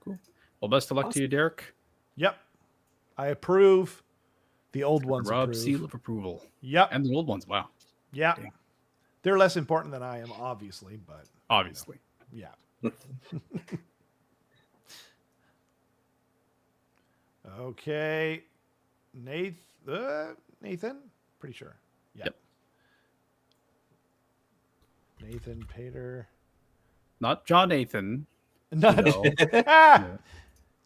Cool. Well, best of luck to you, Derek. Yep. I approve. The old ones Rob approve. seal of approval. Yep. And the old ones, wow. Yeah. Dang. They're less important than I am, obviously, but Obviously. yeah. Okay. Nathan? Pretty sure. Yeah. Yep. Nathan Pater. Not John Nathan. Not No. ah!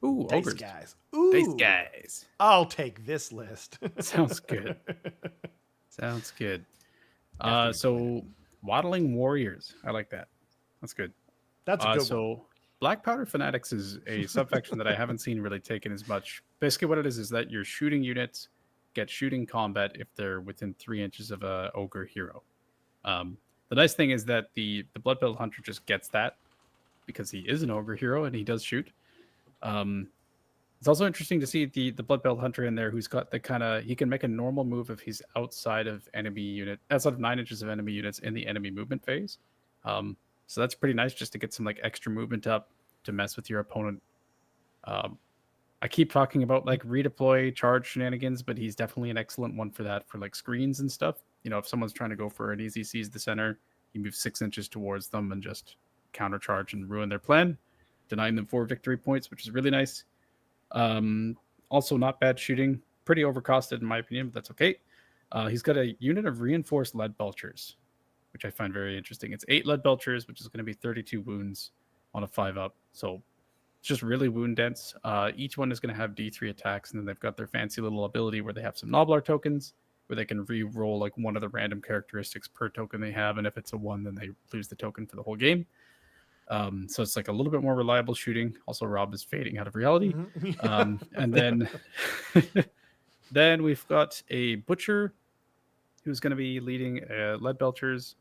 No. Ooh, Dice ogres. guys. Ooh. Dice guys. I'll take this list. Sounds good. Sounds good. Definitely So waddling warriors. I like that. That's good. That's a good one. So Black Powder Fanatics is a subfaction that I haven't seen really taken as much. Basically, what it is that your shooting units get shooting combat if they're within 3 inches of a ogre hero. The nice thing is that the Blood Belt Hunter just gets that because he is an ogre hero and he does shoot. It's also interesting to see the Blood Belt Hunter in there who's got the kind of, he can make a normal move if he's outside of 9 inches of enemy units in the enemy movement phase. So that's pretty nice just to get some like extra movement up to mess with your opponent. I keep talking about like redeploy charge shenanigans, but he's definitely an excellent one for that, for like screens and stuff. You know, if someone's trying to go for an easy seize the center, you move 6 inches towards them and just countercharge and ruin their plan, denying them 4 victory points, which is really nice. Also not bad shooting, pretty overcosted in my opinion, but that's okay. He's got a unit of reinforced lead belchers, which I find very interesting. It's 8 lead belchers, which is going to be 32 wounds on a 5-up. So it's just really wound dense. Each one is going to have D3 attacks, and then they've got their fancy little ability where they have some Noblar tokens, where they can re-roll like one of the random characteristics per token they have, and if it's a 1, then they lose the token for the whole game. So it's like a little bit more reliable shooting. Also, Rob is fading out of reality. And then then we've got a butcher who's going to be leading lead belchers,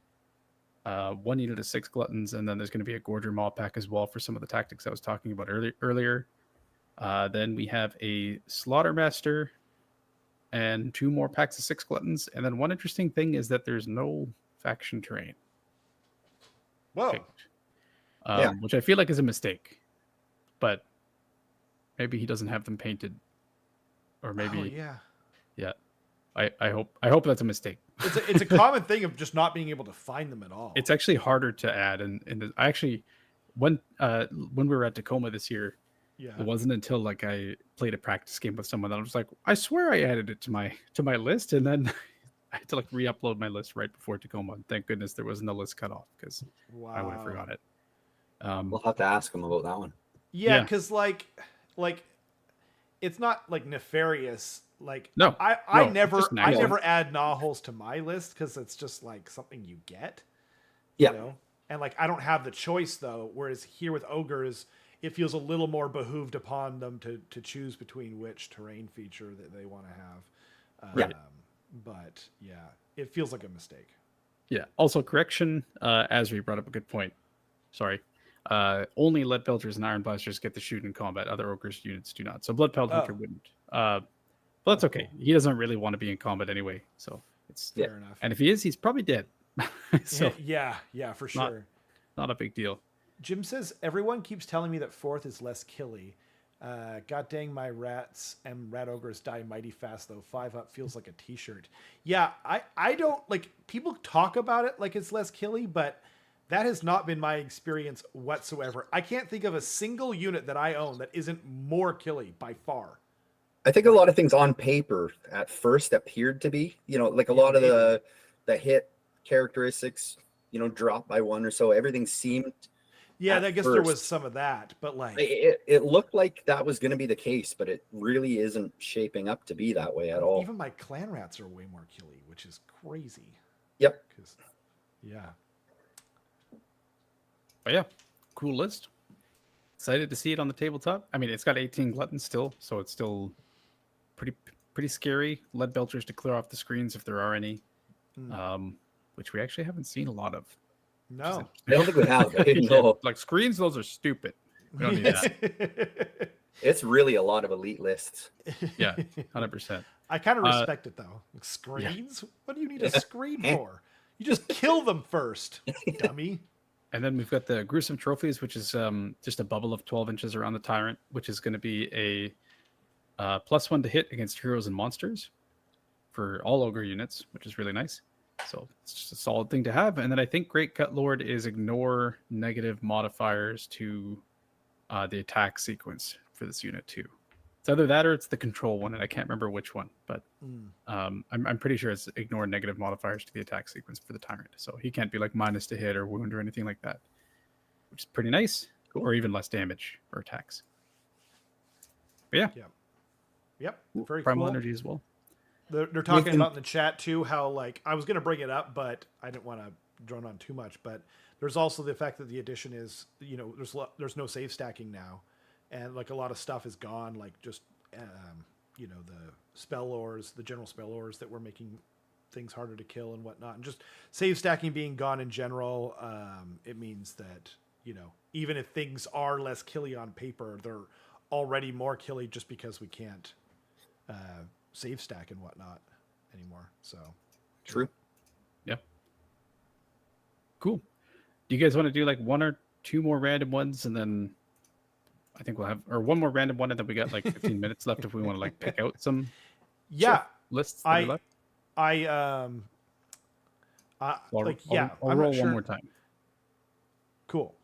1 unit of 6 gluttons, and then there's going to be a gorger maw pack as well for some of the tactics I was talking about earlier. Then we have a slaughtermaster and 2 more packs of 6 gluttons. And then one interesting thing is that there's no faction terrain. Whoa. Picked, which I feel like is a mistake, but maybe he doesn't have them painted, or maybe I hope that's a mistake. It's a common thing of just not being able to find them at all. It's actually harder to add, and I actually when we were at Tacoma this year, it wasn't until like I played a practice game with someone that I was like, I swear I added it to my list, and then I had to like re-upload my list right before Tacoma. And thank goodness there wasn't a list cut off, because I would have forgot it. We'll have to ask him about that one. Yeah, because like it's not like nefarious. Like I never add gnawholes to my list because it's just like something you get. Yeah. You know? And like I don't have the choice though. Whereas here with ogres, it feels a little more behooved upon them to choose between which terrain feature that they want to have. But yeah, it feels like a mistake. Yeah. Also, correction. Azri brought up a good point. Sorry. Only lead belchers and iron blasters get the shoot in combat. Other ogres units do not. So blood pelt hunter wouldn't. But that's okay. He doesn't really want to be in combat anyway. So it's fair enough. And if he is, he's probably dead. So yeah, for sure. Not a big deal. Jim says everyone keeps telling me that 4th is less killy. God dang, my rats and rat ogres die mighty fast though. 5-up feels like a t-shirt. Yeah, I don't like, people talk about it like it's less killy, but that has not been my experience whatsoever. I can't think of a single unit that I own that isn't more killy by far. I think a lot of things on paper at first appeared to be, like a lot of the hit characteristics, drop by 1 or so. Everything seemed. Yeah, I guess there was some of that, but like it looked like that was going to be the case, but it really isn't shaping up to be that way at all. Even my clan rats are way more killy, which is crazy. Yep. Yeah. But yeah, cool list. Excited to see it on the tabletop. I mean, it's got 18 gluttons still, so it's still pretty scary. Lead belchers to clear off the screens if there are any, which we actually haven't seen a lot of. No, I don't think we have. No. Like screens, those are stupid. We don't need that. It's really a lot of elite lists. Yeah, 100%. I kind of respect it though. Like, screens? Yeah. What do you need a screen for? You just kill them first, dummy. And then we've got the gruesome trophies, which is just a bubble of 12 inches around the tyrant, which is going to be a +1 to hit against heroes and monsters for all ogre units, which is really nice. So it's just a solid thing to have. And then I think Great Cut Lord is ignore negative modifiers to the attack sequence for this unit too. It's either that or it's the control one, and I can't remember which one. But Mm. I'm pretty sure it's ignore negative modifiers to the attack sequence for the tyrant. So he can't be like minus to hit or wound or anything like that, which is pretty nice. Cool. Or even less damage for attacks. But yeah, Yep. Very primal cool. energy as well. They're talking about in the chat too how like I was going to bring it up, but I didn't want to drone on too much. But there's also the fact that the addition is, you know, there's no save stacking now, and like a lot of stuff is gone. Like just you know, the spell ores, the general spell ores that were making things harder to kill and whatnot, and just save stacking being gone in general. It means that, you know, even if things are less killy on paper, they're already more killy just because we can't save stack and whatnot anymore. So True. Yeah. Cool. Do you guys want to do like one or two more random ones, and then I think we'll have, or one more random one, and then we got like 15 minutes left if we want to like pick out some yeah, lists that are left. I'll like, yeah, I'll I'm roll not sure. one more time. Cool.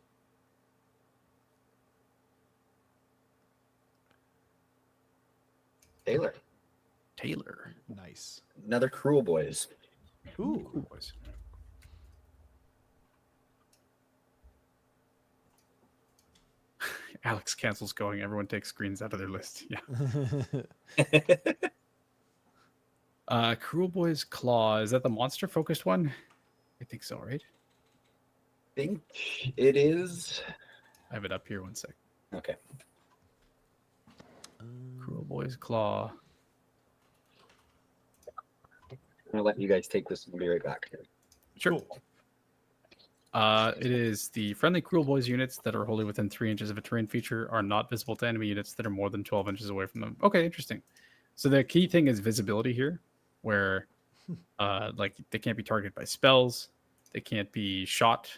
Taylor. Nice. Another Cruel Boys. Ooh. Cool boys. Alex cancels going. Everyone takes screens out of their list. Yeah. Cruel Boys Claw. Is that the monster focused one? I think so, right? Think it is. I have it up here. One sec. Okay. Cruel Boys Claw. I'm gonna let you guys take this and be right back. Sure. Cool. It is the friendly Cruel Boys units that are wholly within 3 inches of a terrain feature are not visible to enemy units that are more than 12 inches away from them. Okay, interesting. So the key thing is visibility here, where like they can't be targeted by spells, they can't be shot,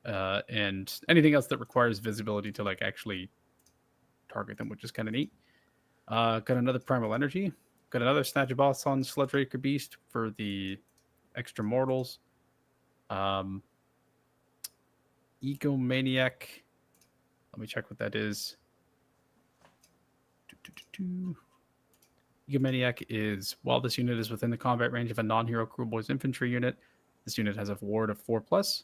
and anything else that requires visibility to like actually target them, which is kind of neat. Got another Primal Energy. Got another Snatch a Boss on Sludge Raker Beast for the extra mortals. Egomaniac. Let me check what that is. Egomaniac is, while this unit is within the combat range of a non-hero Cruel Boys infantry unit, this unit has a ward of 4+.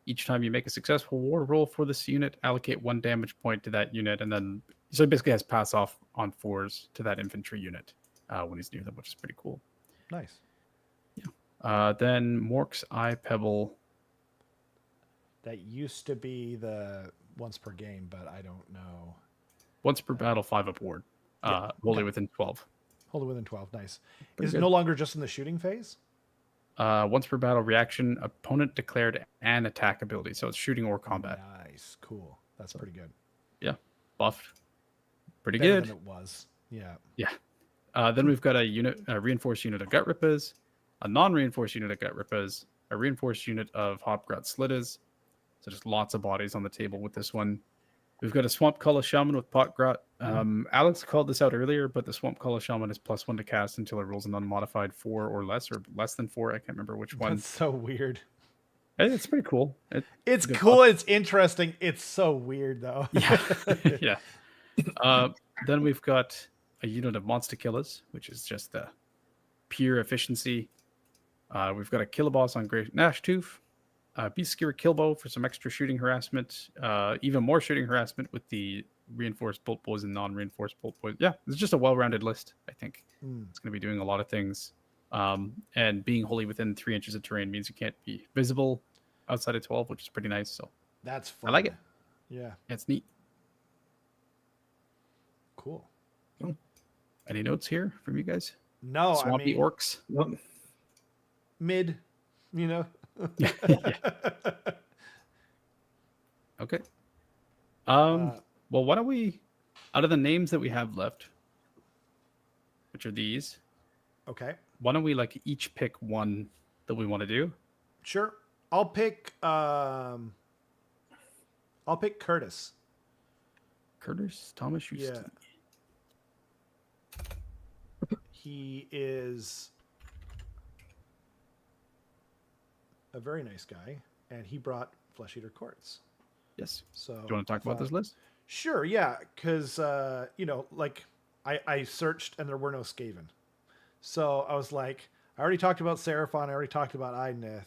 Each time you make a successful ward roll for this unit, allocate 1 damage point to that unit, and then so it basically has pass off on 4s to that infantry unit when he's near them, which is pretty cool. Nice. Then Mork's Eye Pebble. That used to be the once per game, but I don't know. Once per battle, 5-up ward. Yeah, Wholly okay. within 12. Wholly within 12. Nice. Pretty Is good. it no longer just in the shooting phase? Once per battle reaction, opponent declared an attack ability. So it's shooting or combat. Nice. Cool. That's pretty good. Yeah. Buffed. Pretty Better good. than it was. Yeah. Yeah. Then we've got a reinforced unit of Gut Rippers, a non-reinforced unit of Gut Rippers, a reinforced unit of Hopgrot Slitters. So just lots of bodies on the table with this one. We've got a Swamp Collar Shaman with Potgrot. Alex called this out earlier, but the Swamp Collar Shaman is +1 to cast until it rolls an unmodified 4 or less, or less than 4. I can't remember which one. That's so weird. It's pretty cool. It's good cool. buff. It's interesting. It's so weird, though. Yeah. Yeah. Then we've got a unit of Monster Killers, which is just the pure efficiency. We've got a Killaboss on Great Gnashtooth. Beast Skewer Killbow for some extra shooting harassment. Even more shooting harassment with the reinforced bolt boys and non-reinforced bolt boys. Yeah, it's just a well-rounded list, I think. It's going to be doing a lot of things. And being wholly within 3 inches of terrain means you can't be visible outside of 12, which is pretty nice. So That's fun. I like it. Yeah. It's neat. Cool. Any notes here from you guys? No, Swampy I mean, orcs. Nope. mid, you know. Yeah. Okay. Well, why don't we, out of the names that we have left, which are these, Okay. why don't we like each pick one that we want to do? Sure. I'll pick Curtis. Curtis Thomas. Yeah. He is a very nice guy, and he brought Flesh Eater Courts. Yes. So Do you want to talk about this list? Sure, yeah, because you know, like I searched and there were no Skaven. So I was like, I already talked about Seraphon. I already talked about Idnith.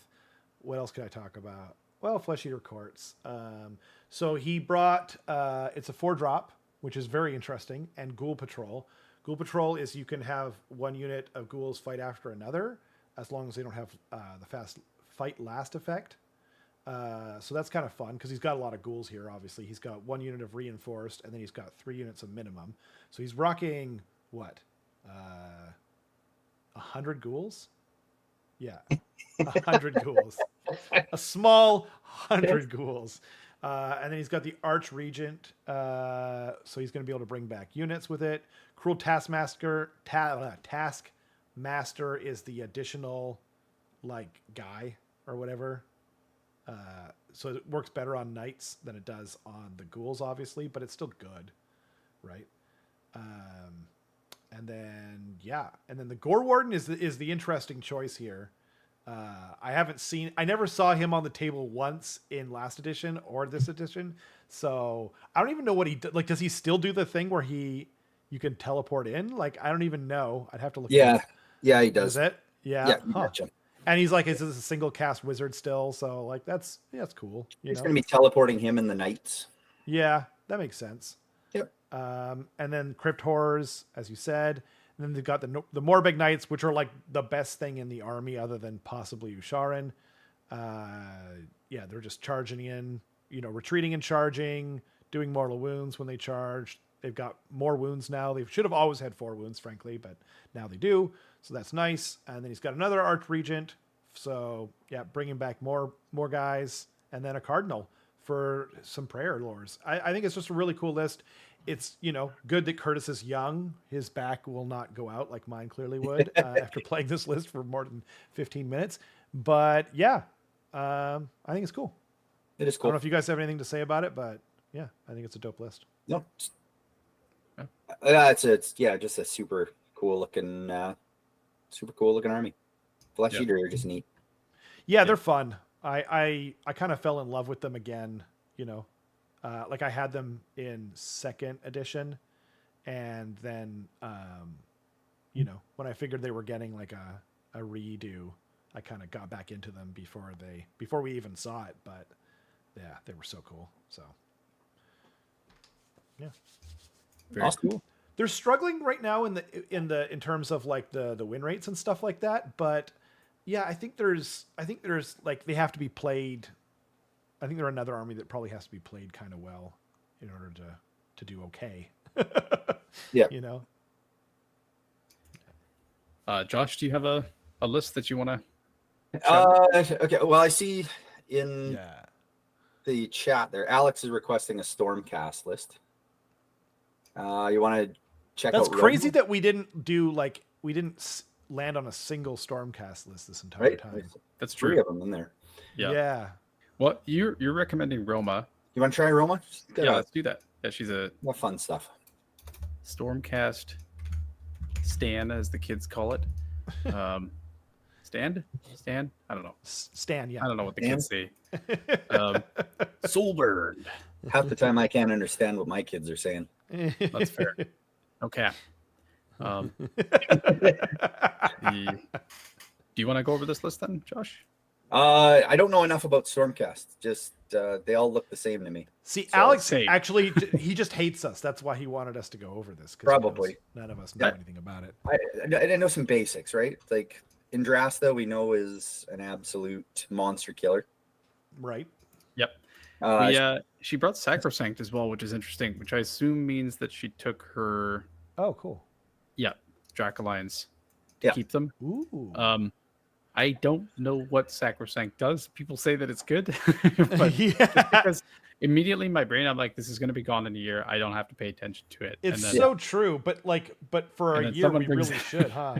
What else could I talk about? Well, Flesh Eater Courts. So he brought, it's a 4-drop, which is very interesting, and Ghoul Patrol. Ghoul Patrol is you can have one unit of ghouls fight after another, as long as they don't have the fast fight last effect. So that's kind of fun because he's got a lot of ghouls here. Obviously, he's got 1 unit of reinforced, and then he's got 3 units of minimum. So he's rocking what? 100 ghouls? Yeah, 100 ghouls. A small 100 ghouls. And then he's got the Arch Regent, so he's going to be able to bring back units with it. Cruel Taskmaster is the additional like guy or whatever. So it works better on knights than it does on the ghouls, obviously, but it's still good, right? And then the Gore Warden is the interesting choice here. I never saw him on the table once in last edition or this edition, so I don't even know what he like. Does he still do the thing where you can teleport in? Like, I don't even know. I'd have to look. Yeah, he does. Is it? Yeah. Yeah, gotcha. And he's like, is this a single cast wizard still? So like, that's cool. He's going to be teleporting him and the knights. Yeah, that makes sense. Yep. And then Crypt Horrors, as you said. And then they've got the Morbeg Knights, which are like the best thing in the army other than possibly Usharan. They're just charging in, retreating and charging, doing mortal wounds when they charge. They've got more wounds now. They should have always had 4 wounds, frankly, but now they do. So that's nice. And then he's got another Arch Regent. So yeah, bringing back more guys, and then a Cardinal for some prayer lores. I think it's just a really cool list. It's, good that Curtis is young. His back will not go out like mine clearly would after playing this list for more than 15 minutes. But yeah, I think it's cool. It is I cool. don't know if you guys have anything to say about it, but yeah, I think it's a dope list. No. It's just a super cool looking army. Flesh Eater are just neat. Yeah, they're fun. I kind of fell in love with them again, like I had them in 2nd edition, and then when I figured they were getting like a redo, I kind of got back into them before we even saw it. But yeah, they were so cool. So yeah, Very cool. They're struggling right now in terms of like the win rates and stuff like that. But yeah, I think there's like they have to be played. I think they're another army that probably has to be played kind of well in order to do okay. Yeah. Josh, do you have a list that you want to? Okay. Well, I see in the chat there, Alex is requesting a Stormcast list. You want to check That's out? That's crazy Rome? that we didn't land on a single Stormcast list this entire time. That's true. 3 of them in there. Yeah. Well, you're recommending Roma. You want to try Roma? Yeah, let's do that. Yeah, she's a more fun stuff. Stormcast Stan, as the kids call it. Stan? I don't know. Stan, yeah. I don't know what the kids say. Soulburn. Half the time I can't understand what my kids are saying. That's fair. Okay. Do you want to go over this list then, Josh? I don't know enough about Stormcast. Just they all look the same to me. See, so, Alex actually he just hates us. That's why he wanted us to go over this. Probably. None of us know anything about it. I know some basics, right? Like Indrasta, we know is an absolute monster killer. Right. Yep. She brought Sacrosanct as well, which is interesting, which I assume means that she took her. Oh, cool. Yeah, Dracolines to keep them. Ooh. I don't know what Sacrosanct does. People say that it's good, but because immediately in my brain, I'm like, this is going to be gone in a year. I don't have to pay attention to it. It's so true, but for a year, we really should, huh?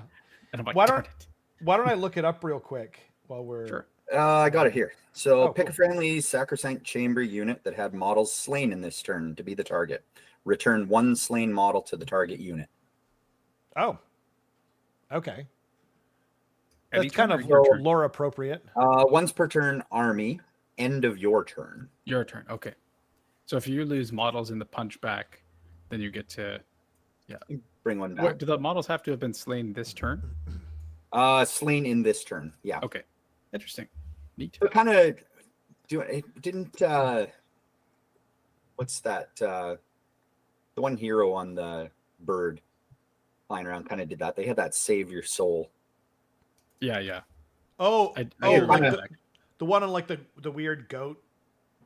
And I'm like, why don't I look it up real quick while we're... Sure. I got it here. So pick a friendly Sacrosanct Chamber unit that had models slain in this turn to be the target. Return 1 slain model to the target unit. Oh. Okay. That's kind of lore appropriate. Once per turn army, end of your turn. Your turn, okay. So if you lose models in the punchback, then you get to bring one back. What, do the models have to have been slain this turn? Slain in this turn. Yeah. Okay, interesting, neat. They're kind of doing it. Didn't what's that? The one hero on the bird flying around kind of did that. They had that save your soul. Yeah. Oh, I like remember the one on like the weird goat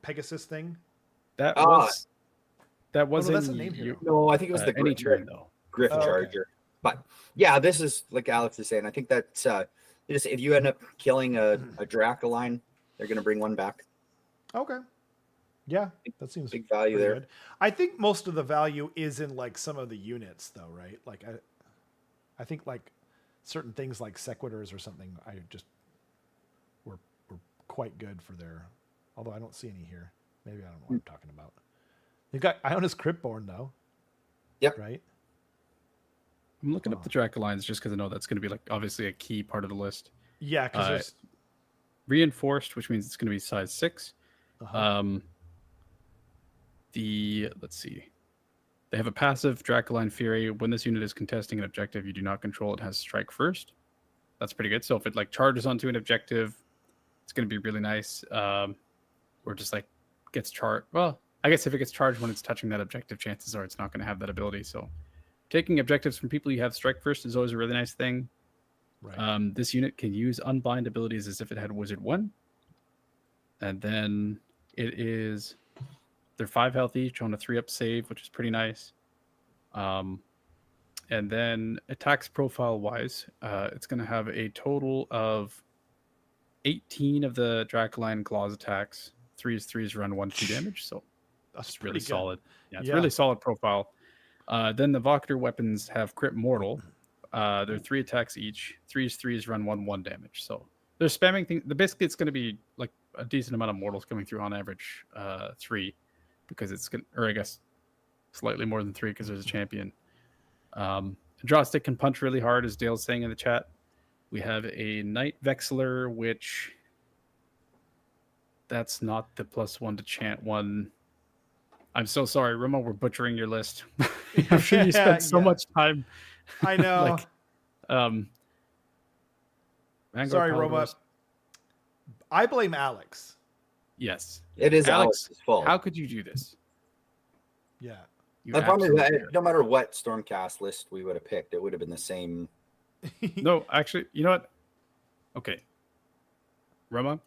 Pegasus thing. that Ah. was that no, was that's in a name hero. No, I think it was the any turn though. Griff Oh, okay. Charger. But yeah, this is like Alex is saying. I think that's just if you end up killing a Dracoline, they're going to bring one back. Okay. Yeah, that seems Big value pretty there. good. I think most of the value is in like some of the units, though, right? Like I think like certain things like sequitors or something. I just were quite good for their. Although I don't see any here. Maybe I don't know what I'm talking about. You got Ionis Cryptborn though. Yep. Right. I'm looking up the Dracolines just because I know that's going to be like obviously a key part of the list. Yeah, because there's Reinforced, which means it's going to be size 6. uh-huh. Let's see. They have a passive Dracoline Fury. When this unit is contesting an objective you do not control, it has strike first. That's pretty good. So if it like charges onto an objective, it's going to be really nice. Or just like gets charged. Well, I guess if it gets charged when it's touching that objective, chances are it's not going to have that ability. So taking objectives from people you have strike first is always a really nice thing. Right. This unit can use unbind abilities as if it had Wizard 1. And then they're 5 health each on a 3-up save, which is pretty nice. And then attacks profile wise, it's going to have a total of 18 of the Dracoline Claws attacks. 3s run 1/2 damage. So That's really pretty good. solid. Yeah, it's Yeah. really solid profile. Then the Vocator weapons have crit mortal. They're 3 attacks each. 3s run 1/1 damage. So they're spamming things. Basically, it's going to be like a decent amount of mortals coming through on average. 3 because it's going, or I guess slightly more than 3 because there's a champion. Draw stick can punch really hard, as Dale's saying in the chat. We have a Knight Vexillor, which that's not the +1 to chant one. I'm so sorry, Roma. We're butchering your list. I'm sure you spent so much time. I know. Vanguard Sorry, Roma. Paladors. I blame Alex. Yes, It is Alex. Alex's fault. How could you do this? Yeah. You The problem is absolutely that no matter what Stormcast list we would have picked, it would have been the same. No, actually, you know what? Okay. Roma,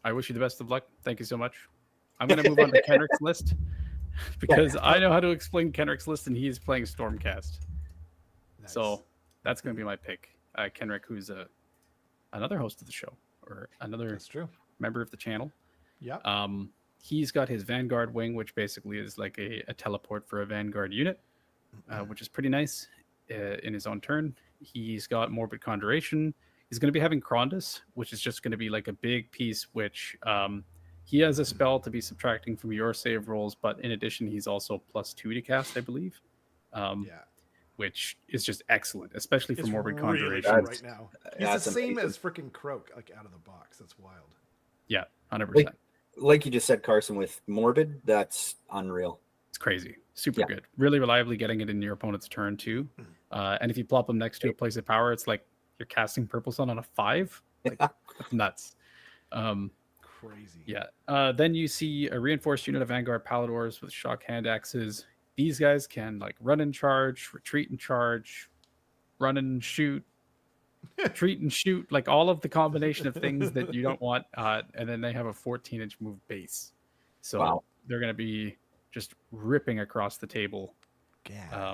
I wish you the best of luck. Thank you so much. I'm going to move on to Kenrick's list because I know how to explain Kenrick's list and he's playing Stormcast. Nice. So that's going to be my pick. Kenrick, who's another host of the show or another That's true. member of the channel. Yeah. He's got his Vanguard wing, which basically is like a teleport for a Vanguard unit, which is pretty nice in his own turn. He's got Morbid Conjuration. He's going to be having Krondus, which is just going to be like a big piece, which he has a spell to be subtracting from your save rolls, but in addition, he's also +2 to cast, I believe. Yeah. Which is just excellent, especially for It's Morbid really Conjuration. good right now. He's That's the same amazing. as freaking Croak, like out of the box. That's wild. Yeah, 100%. Like you just said, Carson, with Morbid, that's unreal. It's crazy. Super Yeah. good. Really reliably getting it in your opponent's turn, too. And if you plop them next to a place of power, it's like you're casting Purple Sun on a 5. Like, that's nuts. Crazy. Yeah. Then you see a reinforced unit of Vanguard Paladors with shock hand axes. These guys can like run and charge, retreat and charge, run and shoot, retreat and shoot, like all of the combination of things that you don't want. And then they have a 14-inch move base. So Wow. they're going to be just ripping across the table. Yeah.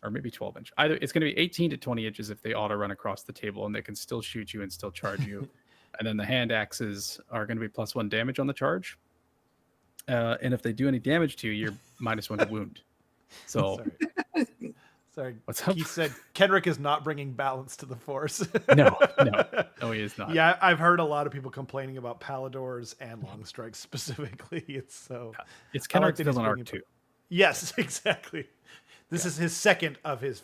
Or maybe 12-inch. Either it's going to be 18 to 20 inches if they auto run across the table and they can still shoot you and still charge you. And then the hand axes are going to be +1 damage on the charge. And if they do any damage to you, you're -1 to wound. So Sorry. what's up? He said Kenrick is not bringing balance to the force. No, he is not. Yeah, I've heard a lot of people complaining about Paladors and Long Strikes specifically. It's so. It's I like Kenrick's that he's villain arc bringing too. Yes, exactly. This is his second of his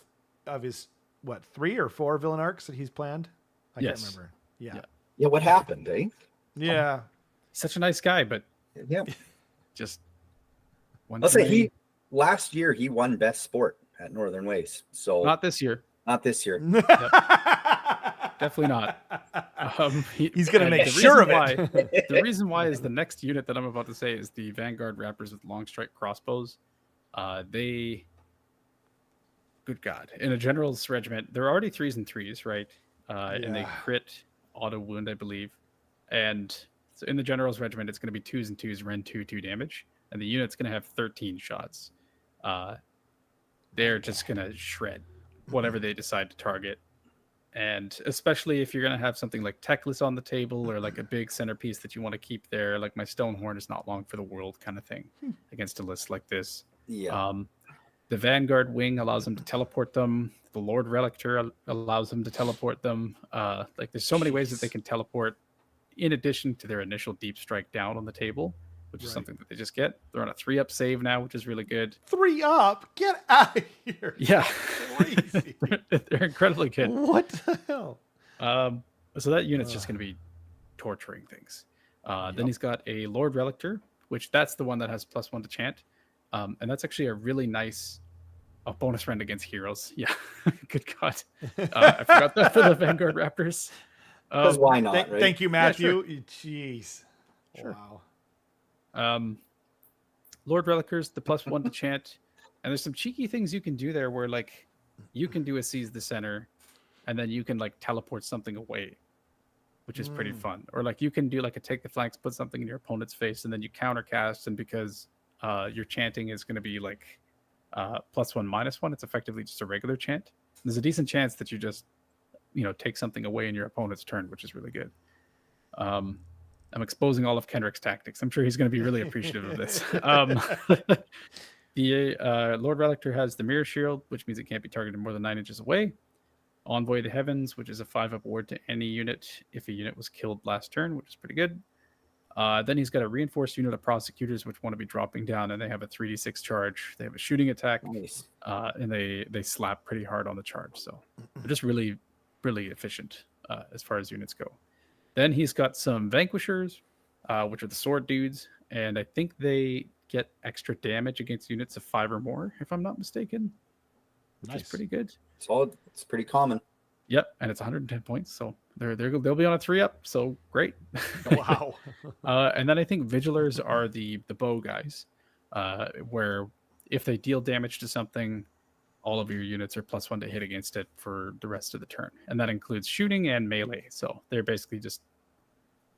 what 3 or 4 villain arcs that he's planned. I Yes. can't remember. Yeah. Yeah, what happened, eh? Yeah. He's such a nice guy, but Yeah. just one. I'll too say many. last year he won best sport at Northern Waste. So Not this year. not this year. Definitely not. He's gonna and make the sure of reason it. The reason why is the next unit that I'm about to say is the Vanguard Raptors with long strike crossbows. They, good God, in a general's regiment, they're already 3s and 3s, right? And they Yeah. crit auto wound, I believe. And so in the general's regiment, it's going to be 2s and 2s, Ren 2 damage, and the unit's going to have 13 shots. They're just going to shred whatever they decide to target. And especially if you're going to have something like Techless on the table or like a big centerpiece that you want to keep there, like my Stonehorn is not long for the world kind of thing against a list like this. Yeah. The Vanguard wing allows them to teleport them. The Lord Relictor allows them to teleport them. Like there's so many ways that they can teleport in addition to their initial deep strike down on the table, which is something that they just get. They're on a 3-up save now, which is really good. 3 up? Get out of here. Yeah. Crazy. They're incredibly good. What the hell? So that unit's just going to be torturing things. Then he's got a Lord Relictor, which that's the one that has +1 to chant. And that's actually a really nice bonus friend against heroes. Yeah. Good God. I forgot that for the Vanguard Raptors. Because why not, right? Thank you, Matthew. Yeah, Jeez. Sure. Wow. Lord Relictors, the +1 to chant. And there's some cheeky things you can do there where like you can do a seize the center and then you can like teleport something away, which is pretty fun. Or like you can do like a take the flanks, put something in your opponent's face, and then you countercast, and because your chanting is going to be like +1 -1, it's effectively just a regular chant. There's a decent chance that you just take something away in your opponent's turn, which is really good. I'm exposing all of Kenrick's tactics. I'm sure he's going to be really appreciative of this. The Lord Relictor has the Mirror Shield, which means it can't be targeted more than 9 inches away. Envoy the Heavens, which is a 5-up ward to any unit if a unit was killed last turn, which is pretty good. Then he's got a reinforced unit of prosecutors, which want to be dropping down, and they have a 3d6 charge. They have a shooting attack, Nice. and they slap pretty hard on the charge. So they're just really, really efficient as far as units go. Then he's got some Vanquishers, which are the sword dudes, and I think they get extra damage against units of 5 or more, if I'm not mistaken, which is pretty good. Solid. It's pretty common. Yep, and it's 110 points, so they'll be on a 3-up, so great. Wow. And then I think Vigilers are the bow guys, where if they deal damage to something, all of your units are +1 to hit against it for the rest of the turn, and that includes shooting and melee. So they're basically just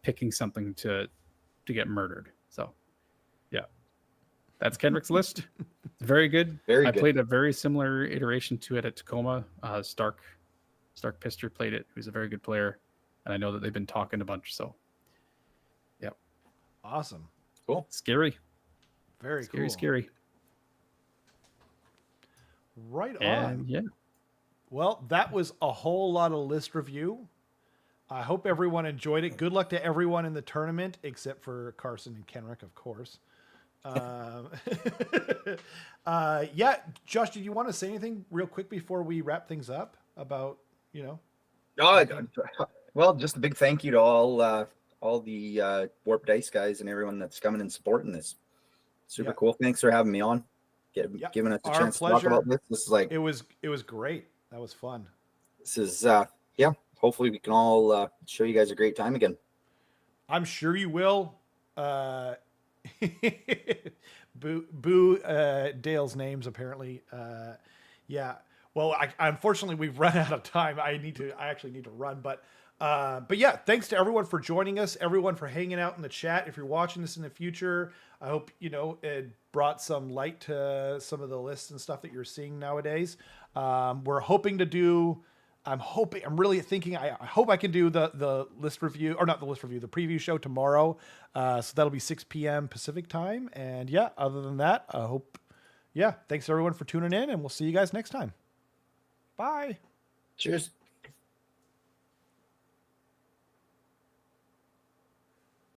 picking something to get murdered. So yeah, that's Kenrick's list. Very good. Very I good. played a very similar iteration to it at Tacoma. Stark Pister played it, who's a very good player, and I know that they've been talking a bunch. So yeah, Awesome. Cool. scary, Very scary, cool. scary. Right on. And yeah, Well, that was a whole lot of list review. I hope everyone enjoyed it. Good luck to everyone in the tournament, except for Carson and Kenrick, of course. Yeah, Josh, did you want to say anything real quick before we wrap things up about, Well, just a big thank you to all the Warp Dice guys and everyone that's coming and supporting this. Super cool. Thanks for having me on. Giving us a Our chance pleasure. to talk about this. This is like it was great. That was fun. this is hopefully we can all show you guys a great time again. I'm sure you will. Boo Dale's names apparently. Yeah. Well, unfortunately we've run out of time. I actually need to run, but yeah, thanks to everyone for joining us, everyone for hanging out in the chat. If you're watching this in the future, I hope it brought some light to some of the lists and stuff that you're seeing nowadays. We're hoping to do. I'm really thinking. I hope I can do the list review, or not the list review, the preview show tomorrow. So that'll be 6 p.m. Pacific time. And yeah, other than that, I hope. Yeah, thanks everyone for tuning in, and we'll see you guys next time. Bye. Cheers.